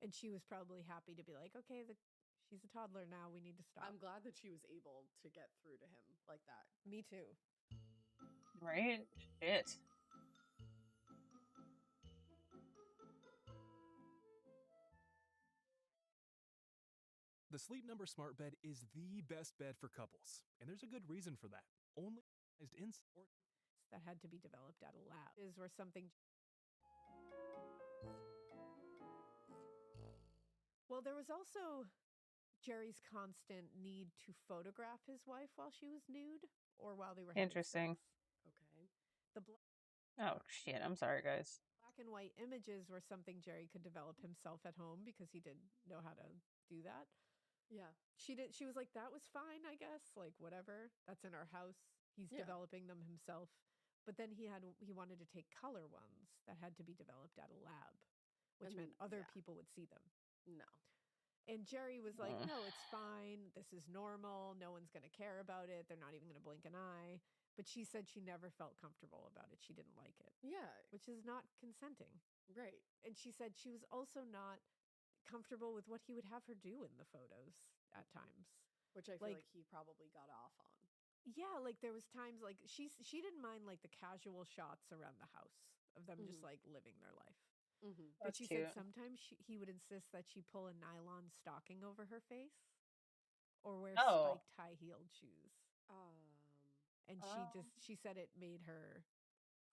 And she was probably happy to be like, okay, she's a toddler now. We need to stop. I'm glad that she was able to get through to him like that. Me too. Right? Shit. The Sleep Number Smart Bed is the best bed for couples, and there's a good reason for that. Only that had to be developed at a lab. Or something. Well, there was also Jerry's constant need to photograph his wife while she was nude or while they were having Interesting. sex. Okay. The Oh shit! I'm sorry, guys. black and white images were something Jerry could develop himself at home because he didn't know how to do that. Yeah. She was like, that was fine, I guess. Like, whatever. That's in our house. He's developing them himself. But then he wanted to take color ones that had to be developed at a lab, which meant other people would see them. No. And Jerry was like, no, it's fine. This is normal. No one's going to care about it. They're not even going to blink an eye. But she said she never felt comfortable about it. She didn't like it. Yeah. Which is not consenting. Right. And she said she was also not comfortable with what he would have her do in the photos at times. Which I feel like he probably got off on. Yeah, like there was times like she didn't mind like the casual shots around the house of them just like living their life. But she said sometimes he would insist that she pull a nylon stocking over her face or wear spiked high-heeled shoes. And she said it made her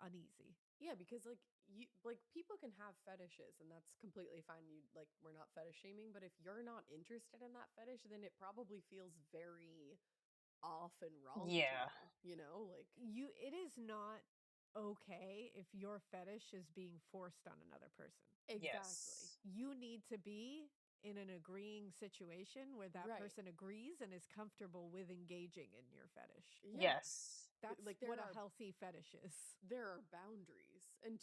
uneasy. Yeah, because people can have fetishes and that's completely fine. We're not fetish shaming, but if you're not interested in that fetish, then it probably feels very off and wrong. Yeah. It is not okay if your fetish is being forced on another person. Exactly. Yes. You need to be in an agreeing situation where that person agrees and is comfortable with engaging in your fetish. Yeah. Yes. That's what a healthy fetish is. There are boundaries. And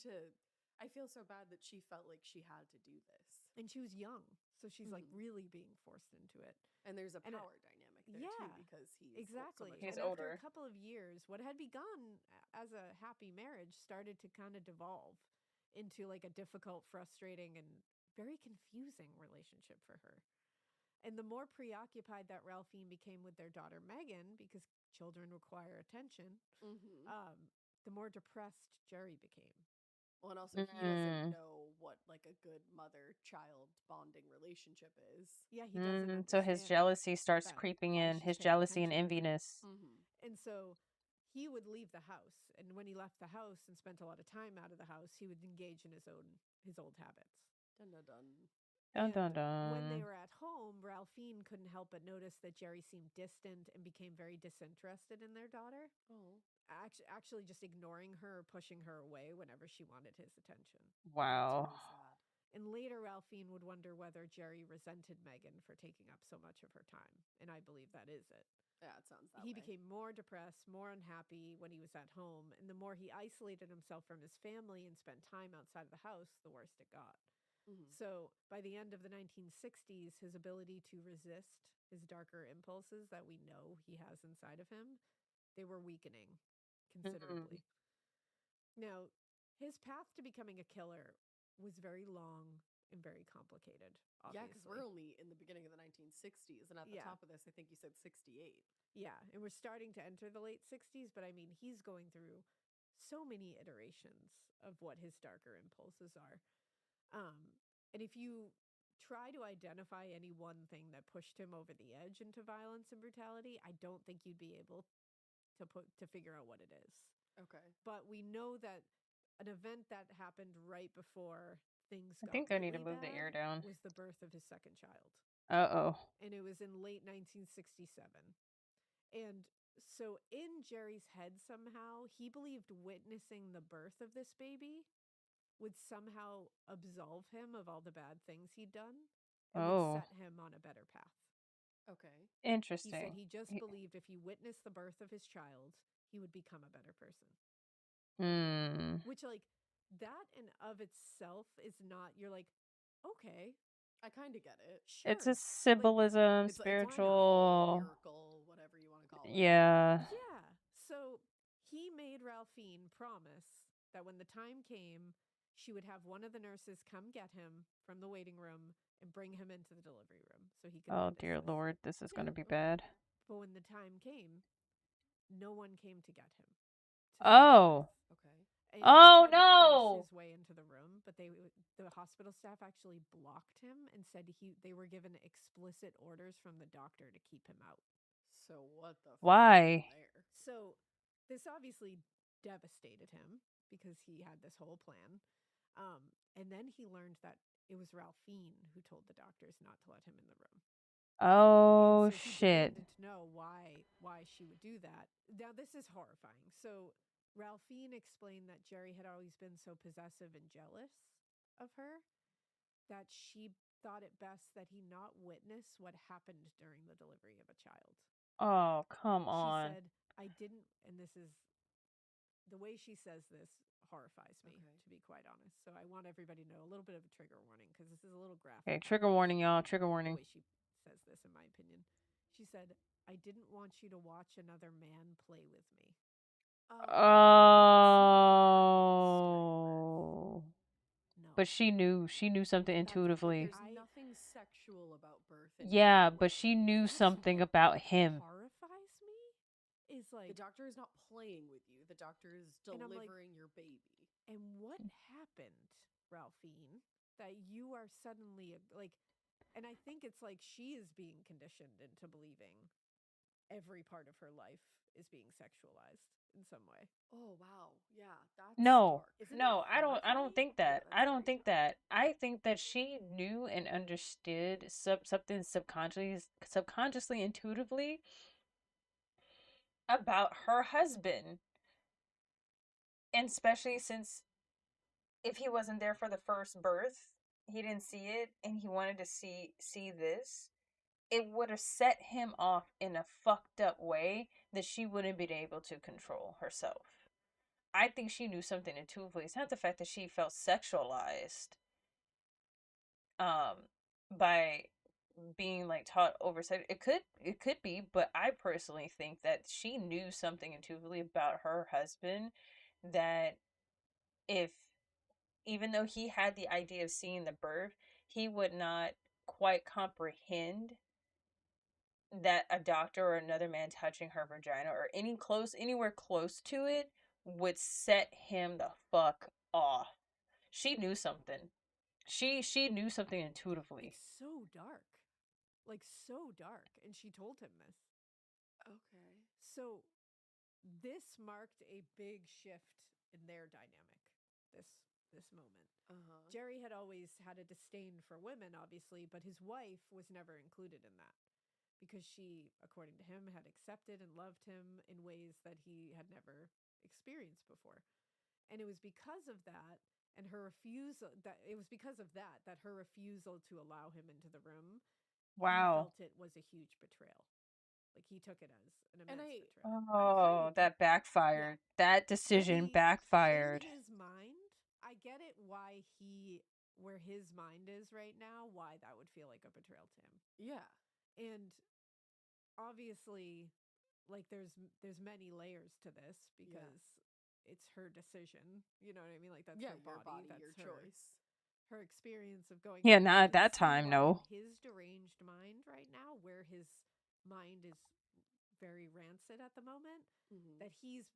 I feel so bad that she felt like she had to do this. And she was young. So she's like really being forced into it. And there's a power dynamic there too because he's exactly. So he's older. older. After a couple of years, what had begun as a happy marriage started to kind of devolve into like a difficult, frustrating, and very confusing relationship for her. And the more preoccupied that Ralphine became with their daughter Megan, because children require attention, the more depressed Jerry became. Well, and also he doesn't know what like a good mother-child bonding relationship is. Yeah, he doesn't. So his jealousy starts creeping in. His jealousy and enviness. And so he would leave the house, and when he left the house and spent a lot of time out of the house, he would engage in his old habits. Dun dun dun. Dun dun dun. When they were at home, Ralphine couldn't help but notice that Jerry seemed distant and became very disinterested in their daughter. Oh. Actually just ignoring her or pushing her away whenever she wanted his attention. Wow. That's really sad. And later, Ralphine would wonder whether Jerry resented Megan for taking up so much of her time. And I believe that is it. Yeah, it sounds that way. He became more depressed, more unhappy when he was at home. And the more he isolated himself from his family and spent time outside of the house, the worse it got. So by the end of the 1960s, his ability to resist his darker impulses that we know he has inside of him, they were weakening considerably. Now, his path to becoming a killer was very long and very complicated, obviously. Yeah, because we're only in the beginning of the 1960s, and at the top of this, I think you said 68. Yeah, and we're starting to enter the late 60s, but I mean, he's going through so many iterations of what his darker impulses are. And if you try to identify any one thing that pushed him over the edge into violence and brutality, I don't think you'd be able to figure out what it is. Okay. But we know that an event that happened right before things got I think I need to really move the bad ear down. was the birth of his second child. Uh-oh. And it was in late 1967. And so in Jerry's head somehow, he believed witnessing the birth of this baby would somehow absolve him of all the bad things he'd done and would set him on a better path. Okay. Interesting. He said he just believed if he witnessed the birth of his child, he would become a better person. Which, like, that in of itself is not, you're like, okay. I kind of get it. Sure. It's a symbolism, spiritual. Miracle, whatever you want to call it. Yeah. Yeah. So he made Ralphine promise that when the time came, she would have one of the nurses come get him from the waiting room and bring him into the delivery room so he could. Oh, dear Lord, this is going to be bad. But when the time came, no one came to get him. Oh. Okay. And oh, he no. His way into the room, but the hospital staff actually blocked him and said they were given explicit orders from the doctor to keep him out. So what the? Why? So this obviously devastated him because he had this whole plan. And then he learned that it was Ralphine who told the doctors not to let him in the room. Oh, and so he shit. demanded to know why she would do that. Now this is horrifying. So Ralphine explained that Jerry had always been so possessive and jealous of her that she thought it best that he not witness what happened during the delivery of a child. Oh, come on. She said, I didn't, and this is the way she says this horrifies me, to be quite honest. So I want everybody to know a little bit of a trigger warning because this is a little graphic. Okay, trigger warning, y'all. Trigger warning. The way she says this, in my opinion. She said, I didn't want you to watch another man play with me. Oh. No. But she knew something intuitively. There's nothing sexual about birth. Yeah, but she knew something about him. Horrifies me is like the doctor is not playing with you. The doctor is delivering your baby. And what happened, Ralphine, that you are suddenly like, and I think it's like she is being conditioned into believing every part of her life is being sexualized in some way. Oh wow, yeah, that's No, dark. no, I don't think that. I don't think that. I think that she knew and understood something subconsciously, intuitively about her husband, and especially since if he wasn't there for the first birth, he didn't see it, and he wanted to see this. It would have set him off in a fucked up way that she wouldn't be able to control herself. I think she knew something intuitively. It's not the fact that she felt sexualized by being like taught oversight. It could be, but I personally think that she knew something intuitively about her husband that if even though he had the idea of seeing the birth, he would not quite comprehend that a doctor or another man touching her vagina or anywhere close to it would set him the fuck off. She knew something. She knew something intuitively. It's so dark. Like so dark. And she told him this. Okay. So this marked a big shift in their dynamic. This moment. Jerry had always had a disdain for women, obviously, but his wife was never included in that because she, according to him, had accepted and loved him in ways that he had never experienced before. And it was because of that and her refusal that her refusal to allow him into the room. Wow. He felt it was a huge betrayal. Like he took it as an immense betrayal. Oh, that backfired. Yeah. That decision backfired. In his mind, I get it where his mind is right now, why that would feel like a betrayal to him. Yeah. And obviously, like there's many layers to this because it's her decision. You know what I mean? Like that's her body, that's your choice. Her experience of going. Yeah, not at that time, no. His deranged mind right now, where his mind is very rancid at the moment, that he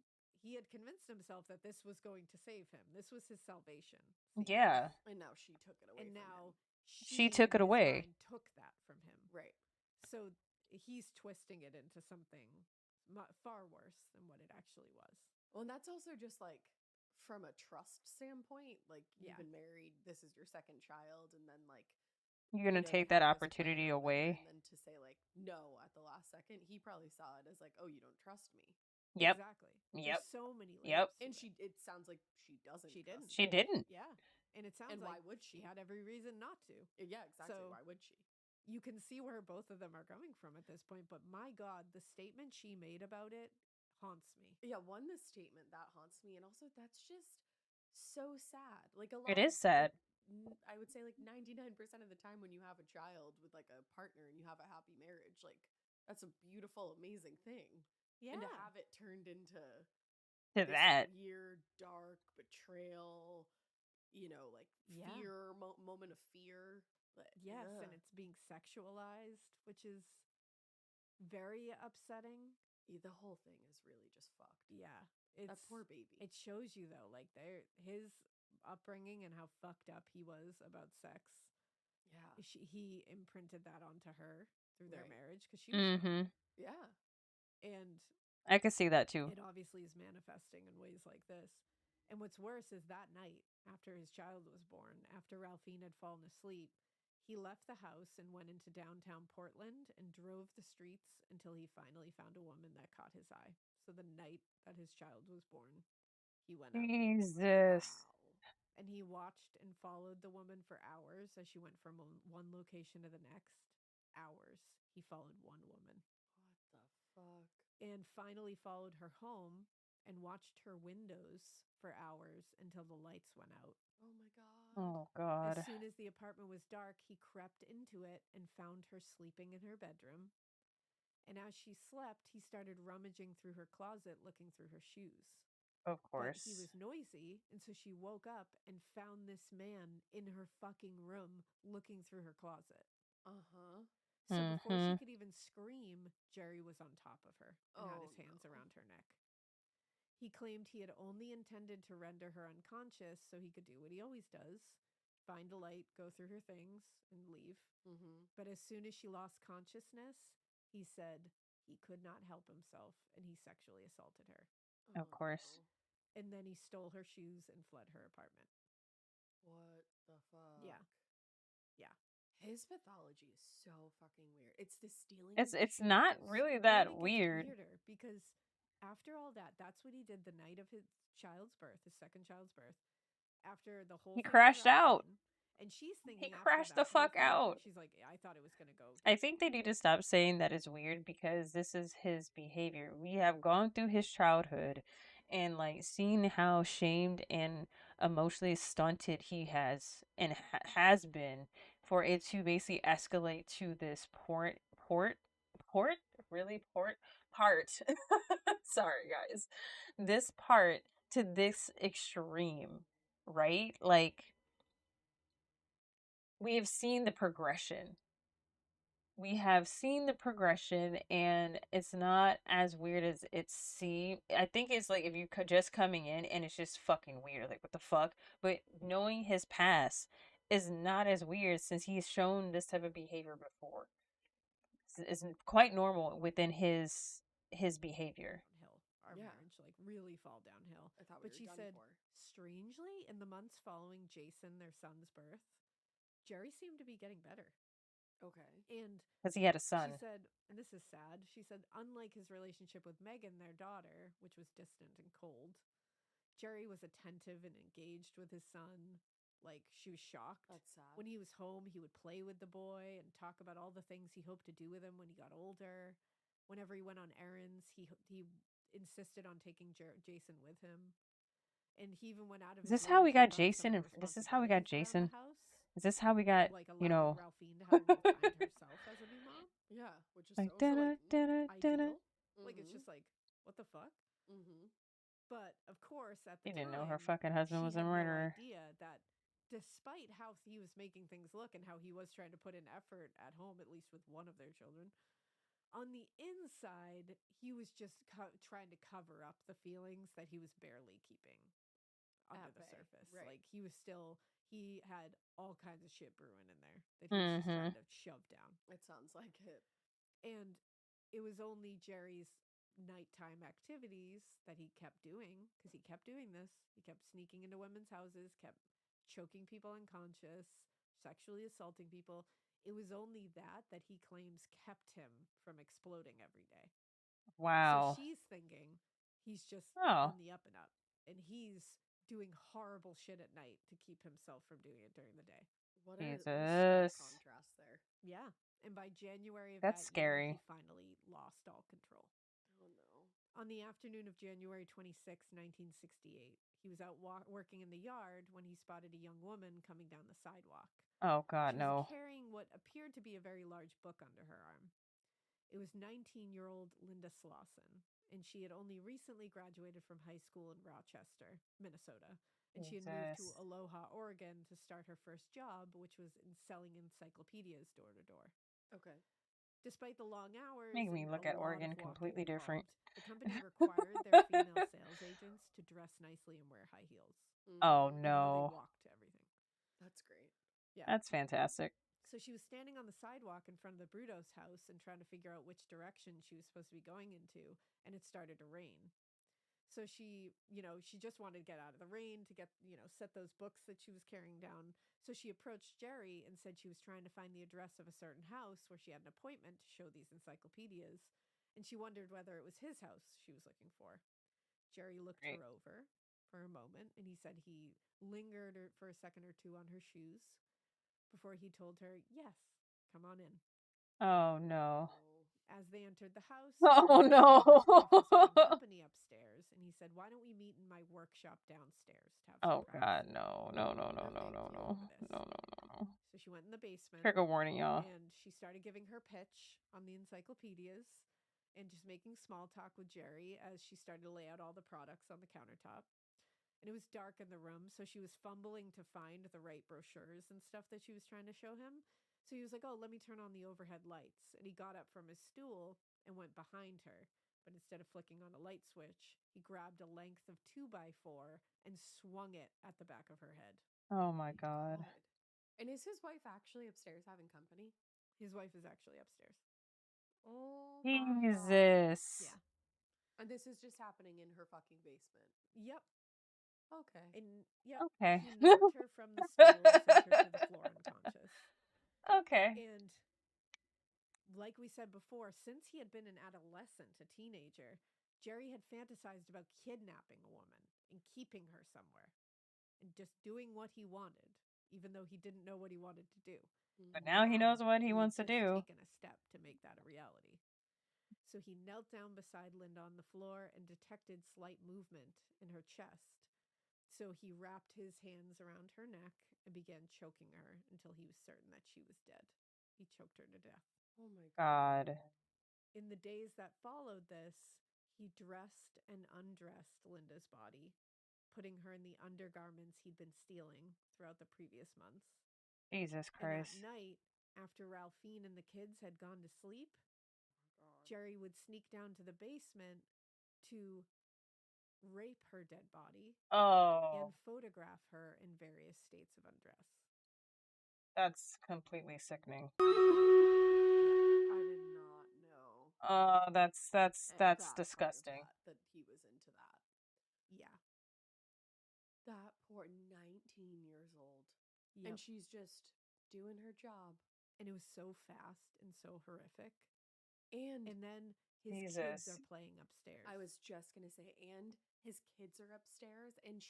had convinced himself that this was going to save him. This was his salvation. Yeah. And now she took it away. And now she took it away. Took that from him. Right. So he's twisting it into something far worse than what it actually was. Well, and that's also just like from a trust standpoint, like you've been married, this is your second child, and then like you're gonna take that opportunity away. And then to say like no at the last second, he probably saw it as like, oh, you don't trust me. Yep. Exactly. Yep. There's so many layers. Yep. And it sounds like she doesn't. She didn't. She didn't. Yeah. And it sounds why would she? She had every reason not to. Yeah, exactly. So why would she? You can see where both of them are coming from at this point, but my God, the statement she made about it haunts me. Yeah, the statement that haunts me, and also that's just so sad. Like a lot. It is sad. Like, I would say like 99% of the time when you have a child with like a partner and you have a happy marriage, like that's a beautiful, amazing thing. Yeah. And to have it turned into that weird, dark betrayal, like fear, moment of fear. Yes, and it's being sexualized, which is very upsetting. The whole thing is really just fucked. Yeah. That poor baby. It shows you though, like his upbringing and how fucked up he was about sex. Yeah. He imprinted that onto her through their marriage because she was Yeah. And I could see that too. It obviously is manifesting in ways like this. And what's worse is that night, after his child was born, after Ralphine had fallen asleep, he left the house and went into downtown Portland and drove the streets until he finally found a woman that caught his eye. So the night that his child was born, he went out. Jesus. And he watched and followed the woman for hours as she went from one location to the next. Hours. He followed one woman. What the fuck? And finally followed her home and watched her windows for hours until the lights went out. Oh my god. Oh god. As soon as the apartment was dark, he crept into it and found her sleeping in her bedroom. And as she slept, he started rummaging through her closet looking through her shoes. Of course. But he was noisy, and so she woke up and found this man in her fucking room looking through her closet. Uh-huh. So before she could even scream, Jerry was on top of her and had his hands around her neck. He claimed he had only intended to render her unconscious so he could do what he always does, find a light, go through her things, and leave. Mm-hmm. But as soon as she lost consciousness, he said he could not help himself, and he sexually assaulted her. Of course. No. And then he stole her shoes and fled her apartment. What the fuck? Yeah. Yeah. His pathology is so fucking weird. It's the stealing. It's not really that weird. Weirder because after all that, that's what he did the night of his child's birth, his second child's birth. After the whole He thing crashed out. and she's thinking he crashed the fuck out. She's like, I thought it was gonna go. I think they need to stop saying that it's weird because this is his behavior. We have gone through his childhood and like seen how shamed and emotionally stunted he has and has been for it to basically escalate to this part. Sorry guys. This part to this extreme, right? Like we have seen the progression. We have seen the progression, and it's not as weird as it seems. I think it's like if you could just coming in and it's just fucking weird, like what the fuck. But knowing his past is not as weird since he's shown this type of behavior before. It's quite normal within his behavior. Our marriage like really fall downhill. I thought but she said, strangely, in the months following Jason, their son's birth, Jerry seemed to be getting better. Okay. And because he had a son. She said, and this is sad, she said, unlike his relationship with Megan, their daughter, which was distant and cold, Jerry was attentive and engaged with his son. Like, she was shocked. That's sad. When he was home, he would play with the boy and talk about all the things he hoped to do with him when he got older. Whenever he went on errands, he insisted on taking Jason with him. And he even went out of his way. Is this how we got Jason? And this is how we got Jason? Is this how we got, like, you know... Ralphine to have more time to herself as a new mom? Yeah, which is like, so ideal. Like, it's just like, what the fuck? Mm-hmm. But, of course, at the He time... didn't know her fucking husband was a murderer. No idea that despite how he was making things look and how he was trying to put in effort at home, at least with one of their children, on the inside, he was just trying to cover up the feelings that he was barely keeping under the surface. Right. Like, he had all kinds of shit brewing in there that he was just trying to shove down. It sounds like it. And it was only Jerry's nighttime activities that he kept doing, because he kept doing this. He kept sneaking into women's houses, kept choking people unconscious, sexually assaulting people. It was only that he claims kept him from exploding every day. Wow. So she's thinking he's just on the up and up, and he's doing horrible shit at night to keep himself from doing it during the day. What a stark contrast there. Yeah. And by January of That's that scary. year, he finally lost all control. Oh, no. On the afternoon of January 26, 1968, he was out working in the yard when he spotted a young woman coming down the sidewalk. Oh, God, she was no. carrying what appeared to be a very large book under her arm. It was 19-year-old Linda Slauson, and she had only recently graduated from high school in Rochester, Minnesota. And she had moved to Aloha, Oregon to start her first job, which was in selling encyclopedias door to door. Okay. Despite the long hours, Make me look at Oregon completely different. The company required their female sales agents to dress nicely and wear high heels. Oh, Even though no. they walked to everything. That's great. Yeah. That's fantastic. So she was standing on the sidewalk in front of the Brudos house and trying to figure out which direction she was supposed to be going into, and it started to rain. So she just wanted to get out of the rain to get, set those books that she was carrying down. So she approached Jerry and said she was trying to find the address of a certain house where she had an appointment to show these encyclopedias, and she wondered whether it was his house she was looking for. Jerry looked her over for a moment, and he said he lingered for a second or two on her shoes before he told her, "Yes, come on in." Oh no. As they entered the house, Oh no. his wife was having company upstairs, and he said, "Why don't we meet in my workshop downstairs to have some privacy?" God, no. So she went in the basement. Trigger warning, y'all. And she started giving her pitch on the encyclopedias and just making small talk with Jerry as she started to lay out all the products on the countertop. And it was dark in the room, so she was fumbling to find the right brochures and stuff that she was trying to show him. So he was like, "Oh, let me turn on the overhead lights." And he got up from his stool and went behind her. But instead of flicking on a light switch, he grabbed a length of 2x4 and swung it at the back of her head. Oh my God. And is his wife actually upstairs having company? His wife is actually upstairs. Oh Jesus. Yeah. And this is just happening in her fucking basement. Yep. Okay. And yep. Okay. He knocked her from the stool and sent her to the floor unconscious. Okay. And like we said before, since he had been an adolescent, a teenager, Jerry had fantasized about kidnapping a woman and keeping her somewhere and just doing what he wanted, even though he didn't know what he wanted to do. But now he knows what he wants to do. Taken a step to make that a reality. So he knelt down beside Linda on the floor and detected slight movement in her chest. So he wrapped his hands around her neck and began choking her until he was certain that she was dead. He choked her to death. Oh my God. In the days that followed this, he dressed and undressed Linda's body, putting her in the undergarments he'd been stealing throughout the previous months. Jesus Christ. And at night, after Ralphine and the kids had gone to sleep, Jerry would sneak down to the basement to rape her dead body and photograph her in various states of undress. That's completely sickening. I did not know. That's disgusting. That he was into that. Yeah. That poor 19 years old. Yep. And she's just doing her job. And it was so fast and so horrific. And then his kids are playing upstairs. I was just gonna say, and his kids are upstairs, and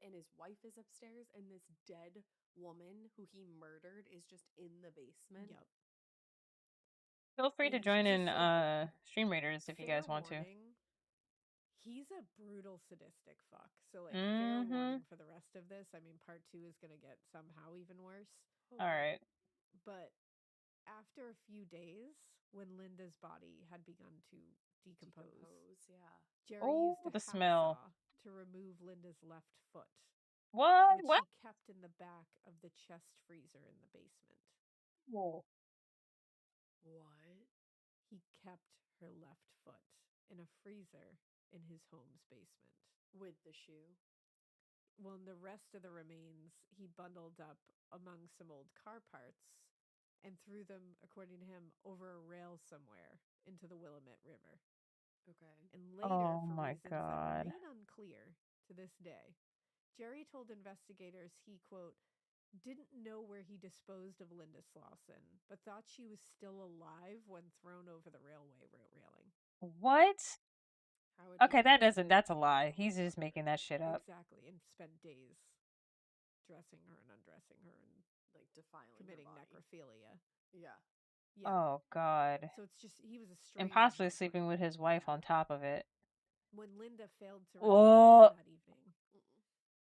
and his wife is upstairs, and this dead woman who he murdered is just in the basement. Yep. Feel free to join in Stream Raiders if you guys want to. He's a brutal, sadistic fuck. So, fair warning for the rest of this. I mean, part 2 is going to get somehow even worse. All right. But after a few days, when Linda's body had begun to decompose, Jerry used a hacksaw to remove Linda's left foot. What? Which he kept in the back of the chest freezer in the basement. Whoa. What? He kept her left foot in a freezer in his home's basement. With the shoe? Well, and the rest of the remains he bundled up among some old car parts and threw them, according to him, over a rail somewhere into the Willamette River. Okay. And later, for reasons that remain unclear to this day, Jerry told investigators he, quote, didn't know where he disposed of Linda Slauson, but thought she was still alive when thrown over the railway railing. What? Okay, that's a lie. He's just making that shit up. Exactly, and spent days dressing her and undressing her and like defiling, committing necrophilia. Yeah. Oh God. So it's just he was a strange. And possibly sleeping with his wife on top of it. When Linda failed to return that evening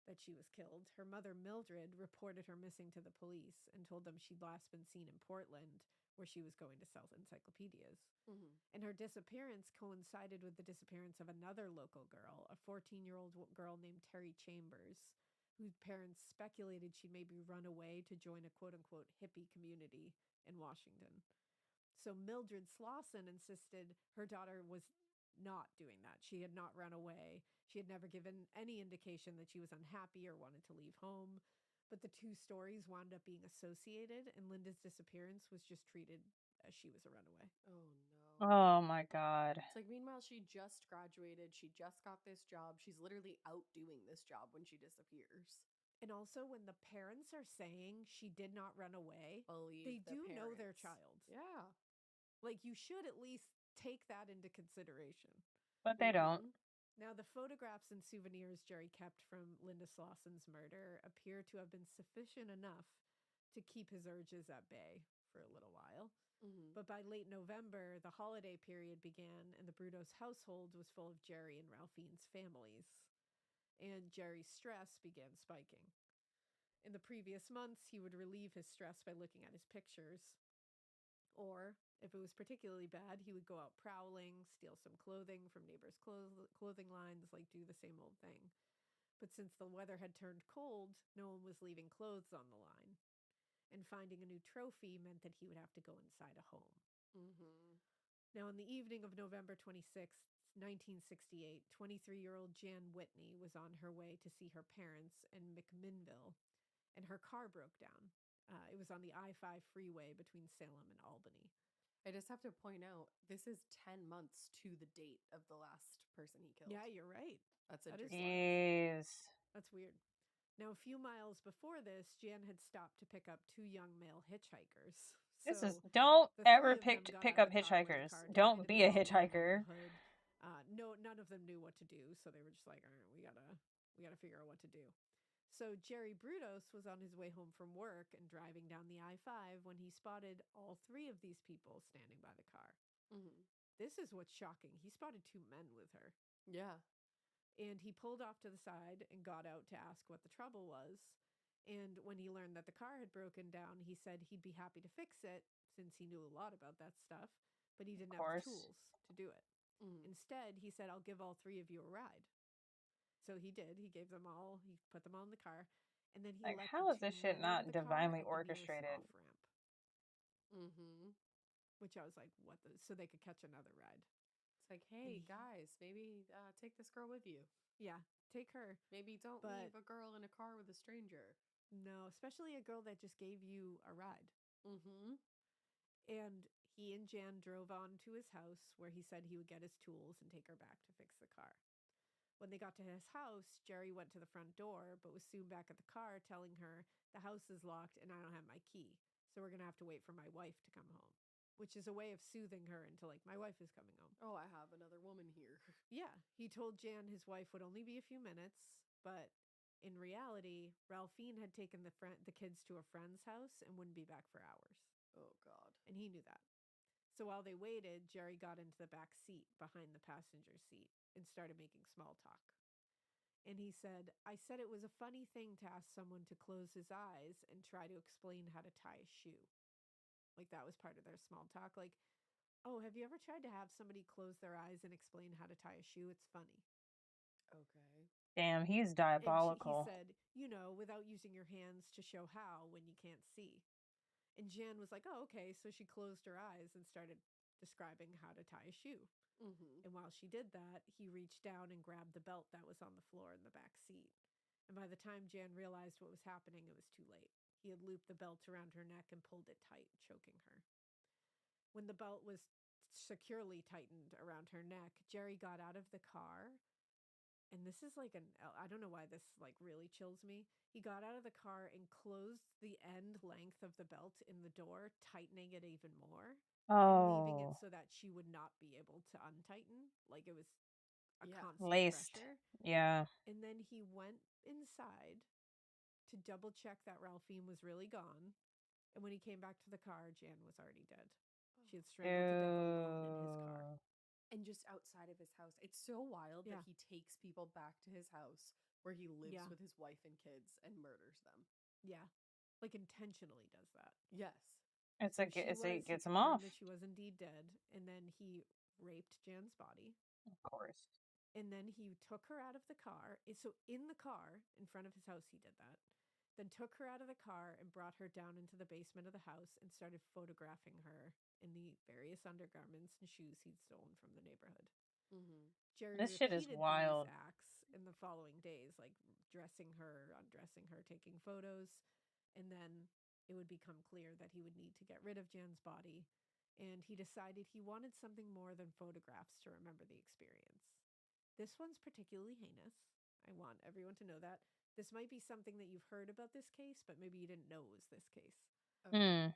that she was killed, her mother Mildred reported her missing to the police and told them she'd last been seen in Portland, where she was going to sell encyclopedias. And her disappearance coincided with the disappearance of another local girl, a 14-year-old girl named Terry Chambers, whose parents speculated she'd maybe run away to join a quote-unquote hippie community in Washington. So Mildred Slauson insisted her daughter was not doing that. She had not run away. She had never given any indication that she was unhappy or wanted to leave home. but the two stories wound up being associated, and Linda's disappearance was just treated as she was a runaway. Oh no. Oh my God. It's like, meanwhile, she just graduated. She just got this job. She's literally out doing this job when she disappears. And also, when the parents are saying she did not run away, Believe they do know their child. Yeah. Like, you should at least take that into consideration. But they don't. Now, the photographs and souvenirs Jerry kept from Linda Slauson's murder appear to have been sufficient enough to keep his urges at bay for a little while. But by late November, the holiday period began, and the Brudos household was full of Jerry and Ralphine's families. And Jerry's stress began spiking. In the previous months, he would relieve his stress by looking at his pictures. Or, if it was particularly bad, he would go out prowling, steal some clothing from neighbors' clothing lines, like do the same old thing. But since the weather had turned cold, no one was leaving clothes on the line. And finding a new trophy meant that he would have to go inside a home. Now, on the evening of November 26th, 1968, 23-year-old Jan Whitney was on her way to see her parents in McMinnville, and her car broke down. It was on the I-5 freeway between Salem and Albany. I just have to point out, this is 10 months to the date of the last person he killed. Yeah, you're right. That's That is interesting. Jeez. That's weird. Now, a few miles before this, Jan had stopped to pick up two young male hitchhikers. This is, So don't the ever three of them got pick out up of the car when the hitchhikers. car died, Don't and be they a all lived along the hitchhiker. hood. None of them knew what to do, so they were just like, all right, we gotta figure out what to do. So Jerry Brudos was on his way home from work and driving down the I-5 when he spotted all three of these people standing by the car. This is what's shocking. He spotted two men with her. Yeah. And he pulled off to the side and got out to ask what the trouble was. And when he learned that the car had broken down, he said he'd be happy to fix it since he knew a lot about that stuff, but he didn't have the tools to do it. Instead, he said, I'll give all three of you a ride. So he did. He gave them all, he put them all in the car, and then he Like, let how the is this two shit men out not of the car divinely at the nearest orchestrated? off-ramp. Which I was like, what the? So they could catch another ride. It's like, hey, guys, maybe take this girl with you. Yeah, take her. Maybe don't leave a girl in a car with a stranger. No, especially a girl that just gave you a ride. And he and Jan drove on to his house where he said he would get his tools and take her back to fix the car. When they got to his house, Jerry went to the front door, but was soon back at the car telling her, the house is locked and I don't have my key, so we're going to have to wait for my wife to come home. Which is a way of soothing her into like, my wife is coming home. Oh, I have another woman here. Yeah, he told Jan his wife would only be a few minutes, but in reality, Ralphine had taken the kids to a friend's house and wouldn't be back for hours. Oh, God. And he knew that. So while they waited, Jerry got into the back seat behind the passenger seat and started making small talk. And he said, I said it was a funny thing to ask someone to close his eyes and try to explain how to tie a shoe. Like, that was part of their small talk. Like, oh, have you ever tried to have somebody close their eyes and explain how to tie a shoe? It's funny. Okay. Damn, he's diabolical. And he said, you know, without using your hands to show how when you can't see. And Jan was like, oh, okay. So she closed her eyes and started describing how to tie a shoe. And while she did that, he reached down and grabbed the belt that was on the floor in the back seat. And by the time Jan realized what was happening, it was too late. He had looped the belt around her neck and pulled it tight, choking her. When the belt was securely tightened around her neck, Jerry got out of the car. And this is like I don't know why this like really chills me. He got out of the car and closed the end length of the belt in the door, tightening it even more. And leaving it so that she would not be able to untighten. Like it was a constant laced pressure. Yeah. And then he went inside to double check that Ralphine was really gone. And when he came back to the car, Jan was already dead. She had strangled to death alone in his car. And just outside of his house. It's so wild that he takes people back to his house where he lives with his wife and kids and murders them. Yeah. Like intentionally does that. Yes. It's so like it gets him off. off. That she was indeed dead, and then he raped Jan's body. Of course. And then he took her out of the car. So in the car, in front of his house, he did that. Then took her out of the car and brought her down into the basement of the house and started photographing her in the various undergarments and shoes he'd stolen from the neighborhood. Jerry This shit is repeated wild. these acts in the following days, like dressing her, undressing her, taking photos. And then it would become clear that he would need to get rid of Jan's body. And he decided he wanted something more than photographs to remember the experience. This one's particularly heinous. I want everyone to know that. This might be something that you've heard about this case, but maybe you didn't know it was this case. Okay.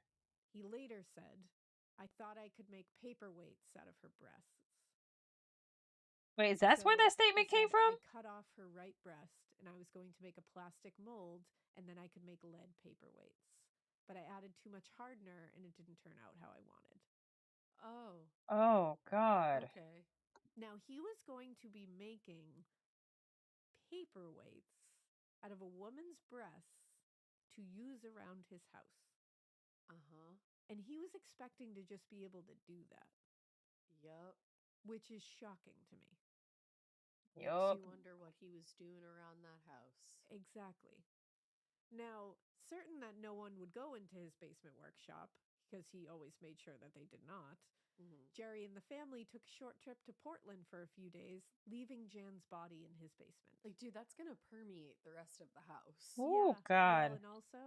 He later said, I thought I could make paperweights out of her breasts. Wait, is that where that statement came from? I cut off her right breast, and I was going to make a plastic mold, and then I could make lead paperweights. But I added too much hardener, and it didn't turn out how I wanted. Oh. Oh, God. Okay. Now, he was going to be making paperweights out of a woman's breasts to use around his house. Uh-huh. And he was expecting to just be able to do that. Yup. Which is shocking to me. Makes you wonder what he was doing around that house. Exactly. Now, certain that no one would go into his basement workshop, because he always made sure that they did not, Jerry and the family took a short trip to Portland for a few days, leaving Jan's body in his basement. Like, dude, that's gonna permeate the rest of the house. Oh, Yeah. God. Well, and also,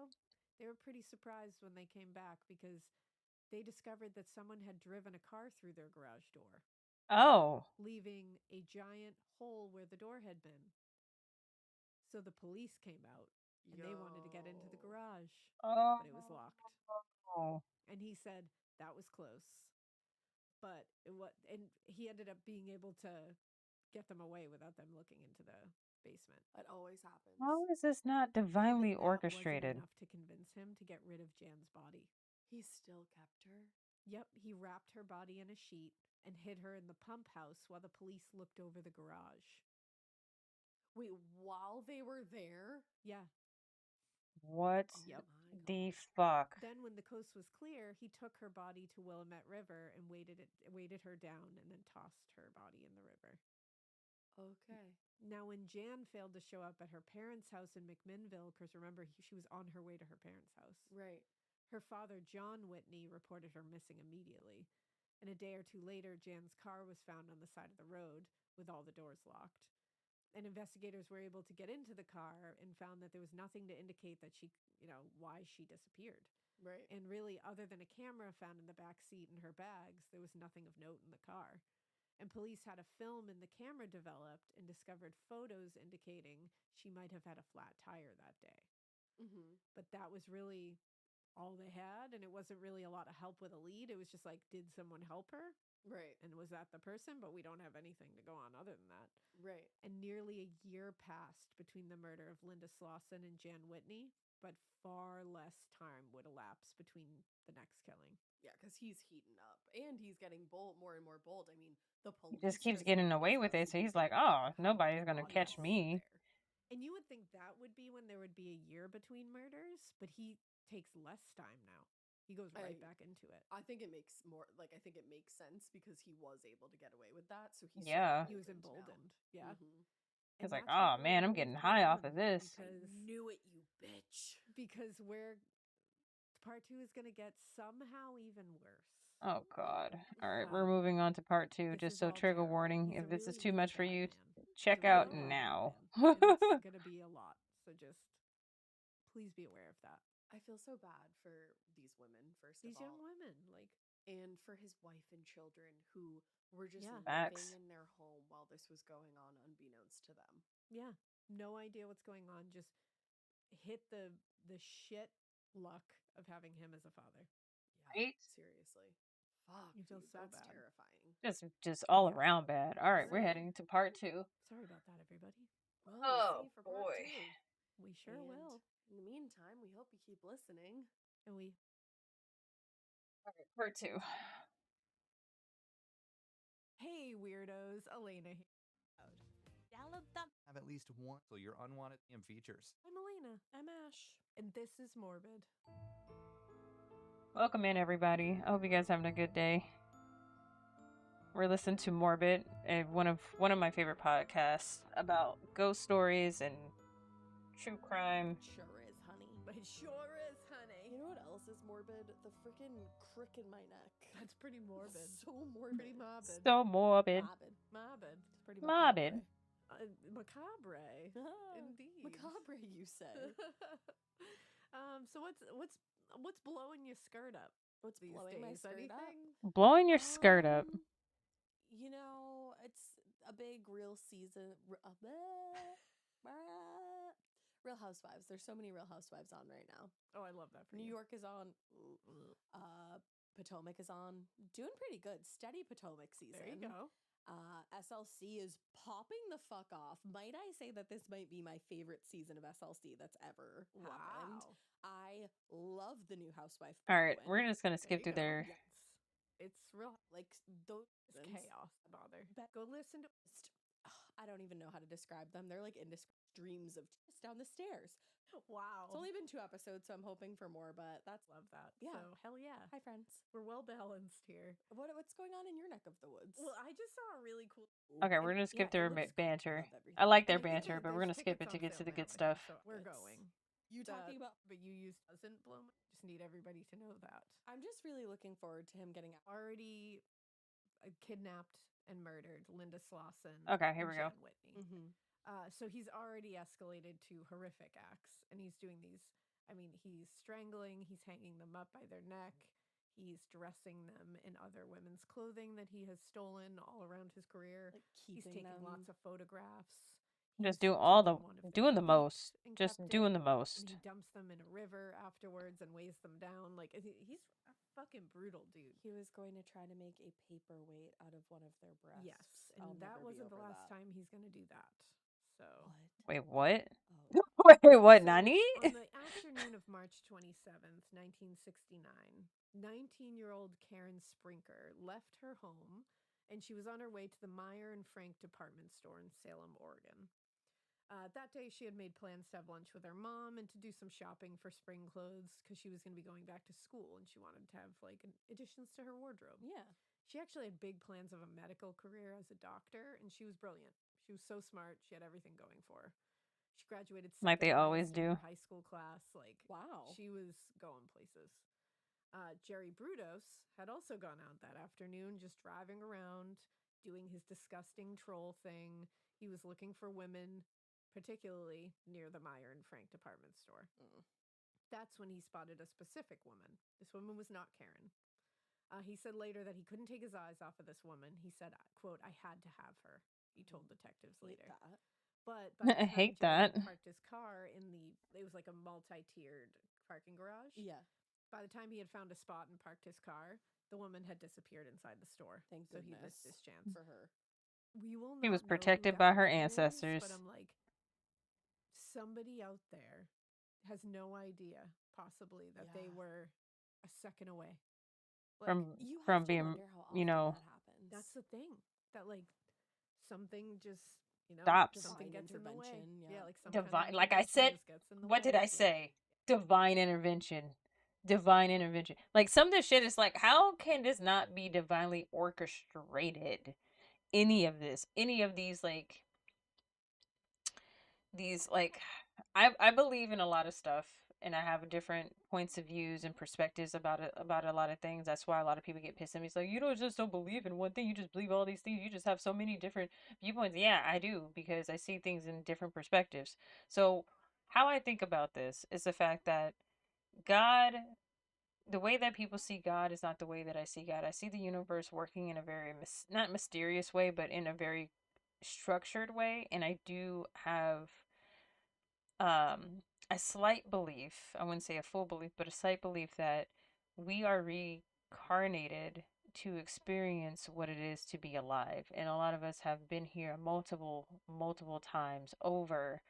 they were pretty surprised when they came back because they discovered that someone had driven a car through their garage door. Oh. Leaving a giant hole where the door had been. So the police came out, and they wanted to get into the garage, but it was locked. Oh. And he said that was close. But and he ended up being able to get them away without them looking into the basement. That always happens. How is this not divinely orchestrated? Enough to convince him to get rid of Jan's body. He still kept her? Yep, he wrapped her body in a sheet and hid her in the pump house while the police looked over the garage. Wait, while they were there? Yeah. What Yep. the fuck? Then when the coast was clear, he took her body to Willamette River and weighted her down and then tossed her body in the river. Okay. Now, when Jan failed to show up at her parents' house in McMinnville, because remember, she was on her way to her parents' house. Right. Her father, John Whitney, reported her missing immediately. And a day or two later, Jan's car was found on the side of the road with all the doors locked. And investigators were able to get into the car and found that there was nothing to indicate that why she disappeared. Right. And really, other than a camera found in the back seat and her bags, there was nothing of note in the car. And police had a film in the camera developed and discovered photos indicating she might have had a flat tire that day. But that was really all they had, and it wasn't really a lot of help with a lead. It was just like, did someone help her? Right. And was that the person? But we don't have anything to go on other than that. Right. And nearly a year passed between the murder of Linda Slauson and Jan Whitney, but far less time would elapse between the next killing. Yeah, because he's heating up, and he's getting more and more bold. I mean, the police He just keeps getting away with it, so he's like, oh, nobody's gonna catch me. And you would think that would be when there would be a year between murders, but he takes less time now. He goes right back into it. I think it makes sense because he was able to get away with that. So he was emboldened. Now. Yeah. He's like, oh man, I'm getting high off of this. I knew it, you bitch. Because part 2 is going to get somehow even worse. Oh God. All right, we're moving on to part 2. Just so trigger warning, if this is too much for you, check out now. It's going to be a lot. So just please be aware of that. I feel so bad for these women, first these of all. Young women, and for his wife and children who were just Facts. living in their home while this was going on unbeknownst to them. Yeah. No idea what's going on. Just hit the shit luck of having him as a father. Yeah, right? Seriously. Fuck. You feel so that's bad. terrifying. Just all around bad. All right, we're heading to part 2. Sorry about that, everybody. Well, we'll see for part 2. We sure will. In the meantime, we hope you keep listening. And we. All right, part 2. Hey, weirdos. Elena here. Have at least one so your unwanted features. I'm Elena. I'm Ash. And this is Morbid. Welcome in, everybody. I hope you guys having a good day. We're listening to Morbid, one of my favorite podcasts about ghost stories and true crime. Sure is, honey. It sure is, honey. You know what else is morbid? The freaking crick in my neck. That's pretty morbid. So morbid. Pretty morbid. So morbid. Morbid. It's pretty morbid. Macabre. Indeed. Macabre, you say. So what's blowing your skirt up? What's these blowing days? my skirt Anything? Blowing your skirt up. You know, it's a big real season. Real Housewives. There's so many Real Housewives on right now. Oh, I love that for New you. York is on. Potomac is on. Doing pretty good. Steady Potomac season. There you go. SLC is popping the fuck off. Might I say that this might be my favorite season of SLC that's ever happened. I love the new housewife. All right, we're just gonna skip through there. Yes. It's real, like those chaos. Bother. Go listen to. I don't even know how to describe them. They're like dreams of just down the stairs. Wow. It's only been 2 episodes, so I'm hoping for more, but love that. Yeah. So hell yeah. Hi friends. We're well balanced here. What's going on in your neck of the woods? Well, I just saw a really cool. Okay, we're gonna skip their banter. I like their banter, but we're gonna skip it to get to the good stuff. So we're going. You talking about, but you use doesn't blow. Just need everybody to know that. I'm just really looking forward to him getting already kidnapped and murdered Linda Slauson. Okay, here we go. Whitney. Mm-hmm. So he's already escalated to horrific acts, and he's doing these. I mean, he's strangling, he's hanging them up by their neck, he's dressing them in other women's clothing that he has stolen all around his career. Like he's taking lots of photographs. Just doing the most. Just doing the most. And he dumps them in a river afterwards and weighs them down. Like he's a fucking brutal dude. He was going to try to make a paperweight out of one of their breasts. Yes, and that wasn't the last time he's going to do that. So wait, what? Oh. Wait, what? Nani? On the afternoon of March 27th, 1969, 19-year-old Karen Sprinker left her home, and she was on her way to the Meyer and Frank department store in Salem, Oregon. That day, she had made plans to have lunch with her mom and to do some shopping for spring clothes because she was going to be going back to school and she wanted to have like additions to her wardrobe. Yeah. She actually had big plans of a medical career as a doctor, and she was brilliant. She was so smart. She had everything going for her. She graduated like they always do. Her high school class. Like, wow. She was going places. Jerry Brudos had also gone out that afternoon, just driving around, doing his disgusting troll thing. He was looking for women, particularly near the Meyer and Frank department store. That's when he spotted a specific woman. This woman was not Karen. He said later that he couldn't take his eyes off of this woman. He said, quote, "I had to have her," he told detectives later. But by the I hate that. Parked his car in it was like a multi-tiered parking garage. Yeah. By the time he had found a spot and parked his car, the woman had disappeared inside the store. Thank so goodness. He missed his chance. For her. We will not He was know protected who by that her woman ancestors. Is, but I'm like, somebody out there has no idea, possibly, that they were a second away. Like, from being, you know, that's the thing. That like something just, you know, stops. Something gets in the way. Yeah, like some divine. kind of like I said, what did I say? Divine intervention. Divine intervention. Like some of this shit is like, how can this not be divinely orchestrated? Any of this, any of these like I believe in a lot of stuff, and I have different points of views and perspectives about a lot of things. That's why a lot of people get pissed at me. It's like, you don't believe in one thing, you just believe all these things. You just have so many different viewpoints. Yeah, I do, because I see things in different perspectives. So how I think about this is the fact that God, the way that people see God is not the way that I see God. I see the universe working in a very not mysterious way, but in a very structured way, and I do have a slight belief, I wouldn't say a full belief, but a slight belief that we are reincarnated to experience what it is to be alive. And a lot of us have been here multiple times over,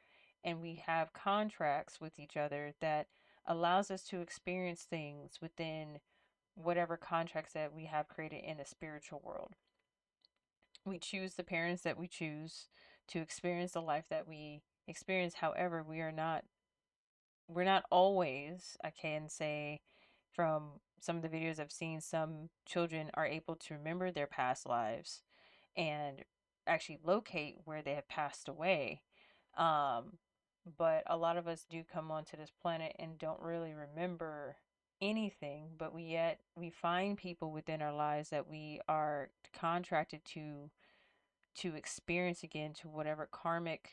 and we have contracts with each other that allows us to experience things within whatever contracts that we have created in the spiritual world. We choose the parents that we choose to experience the life that we experience. However, we're not always, I can say, from some of the videos I've seen, some children are able to remember their past lives and actually locate where they have passed away. But a lot of us do come onto this planet and don't really remember anything, but we find people within our lives that we are contracted to to experience again, to whatever karmic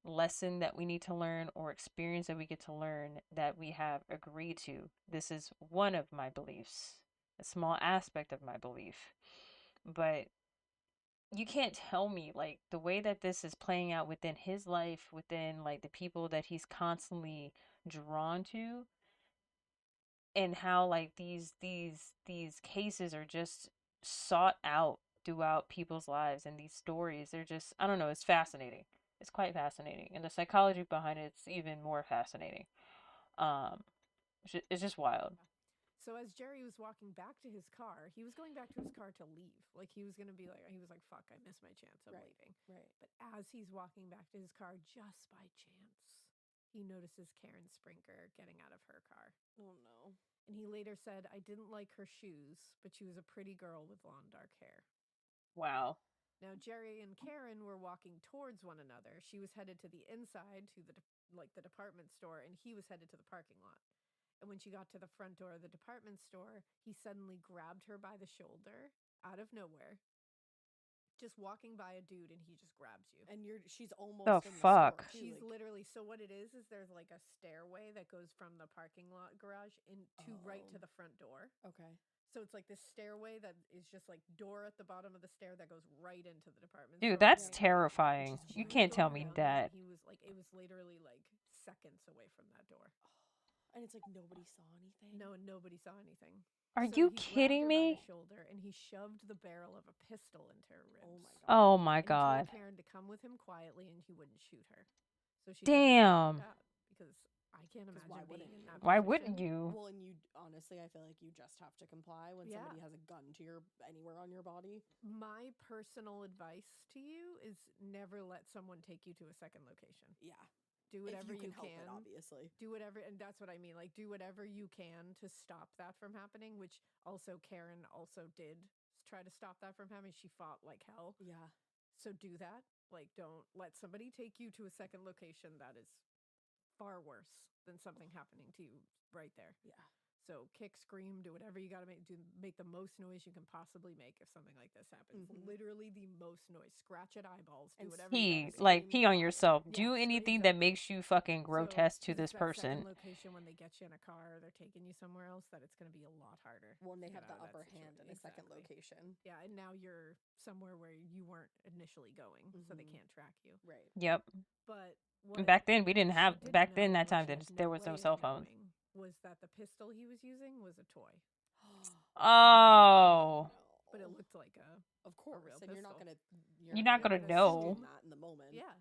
lesson that we need to learn or experience that we get to learn that we have agreed to. This is one of my beliefs, a small aspect of my belief. But you can't tell me, like, the way that this is playing out within his life, within like the people that he's constantly drawn to, and how like these cases are just sought out throughout people's lives, and these stories, they're just, I don't know, it's fascinating. It's quite fascinating, and the psychology behind it's even more fascinating. um it's just wild. So as Jerry was walking back to his car, he was going back to his car to leave. Like he was going to be like, he was like, fuck, I missed my chance. I'm leaving. Right. But as he's walking back to his car, just by chance, he notices Karen Sprinker getting out of her car. Oh no. And he later said, I didn't like her shoes, but she was a pretty girl with long dark hair. Wow. Now, Jerry and Karen were walking towards one another. She was headed to the inside, to the department store, and he was headed to the parking lot. And when she got to the front door of the department store, he suddenly grabbed her by the shoulder out of nowhere. Just walking by a dude, and he just grabs you. And she's almost The in fuck? the store, too, She's like... literally, so what it is there's like a stairway that goes from the parking lot garage into right to the front door. Okay. So it's like this stairway that is just like door at the bottom of the stair that goes right into the department Dude, store. that's terrifying. You can't tell me that. He was like, it was literally like seconds away from that door. And it's like nobody saw anything? No, nobody saw anything. Are So you he kidding grabbed her me? by the shoulder, and he shoved the barrel of a pistol into her ribs. Oh my And god. he told Karen to come with him quietly, and he wouldn't shoot her. So she Damn. just out, because I can't imagine why being wouldn't in you? that Why position. wouldn't you? Well, and you honestly, I feel like you just have to comply when Yeah. somebody has a gun to anywhere on your body. My personal advice to you is never let someone take you to a second location. Yeah. Do whatever if you can. can. Help it, obviously. Do whatever, and that's what I mean. Like, do whatever you can to stop that from happening, which also Karen also did try to stop that from happening. She fought like hell. Yeah. So do that. Like, don't let somebody take you to a second location that is far worse than something happening to you right there. Yeah. So kick, scream, do whatever you got to make the most noise you can possibly make if something like this happens. Mhm. Literally the most noise. Scratch at eyeballs. Do And whatever you Pee, gotta do. like pee on yourself. Yeah, Do anything exactly. that makes you fucking grotesque to this that person. second location, when they get you in a car or they're taking you somewhere else, that it's going to be a lot harder. When they to have get the out of that upper hand in a second Exactly. location. Yeah, and now you're somewhere where you weren't initially going, so they can't track you. Right. Yep. But And back then we didn't have. she Back didn't then know, that or time she had there was no way cell of phones. knowing, was that the pistol he was using was a toy. Oh. But it looked like Of course, real and you're not pistol. gonna You're not gonna know. assume that in the moment. Yeah.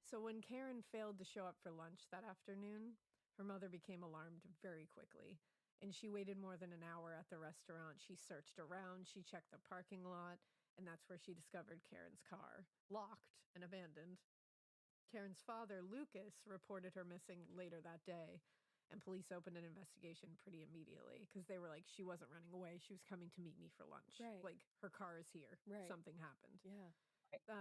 So when Karen failed to show up for lunch that afternoon, her mother became alarmed very quickly, and she waited more than an hour at the restaurant. She searched around, she checked the parking lot, and that's where she discovered Karen's car, locked and abandoned. Karen's father, Lucas, reported her missing later that day, and police opened an investigation pretty immediately because they were like, she wasn't running away. She was coming to meet me for lunch. Right. Like, her car is here. Right. Something happened. Yeah.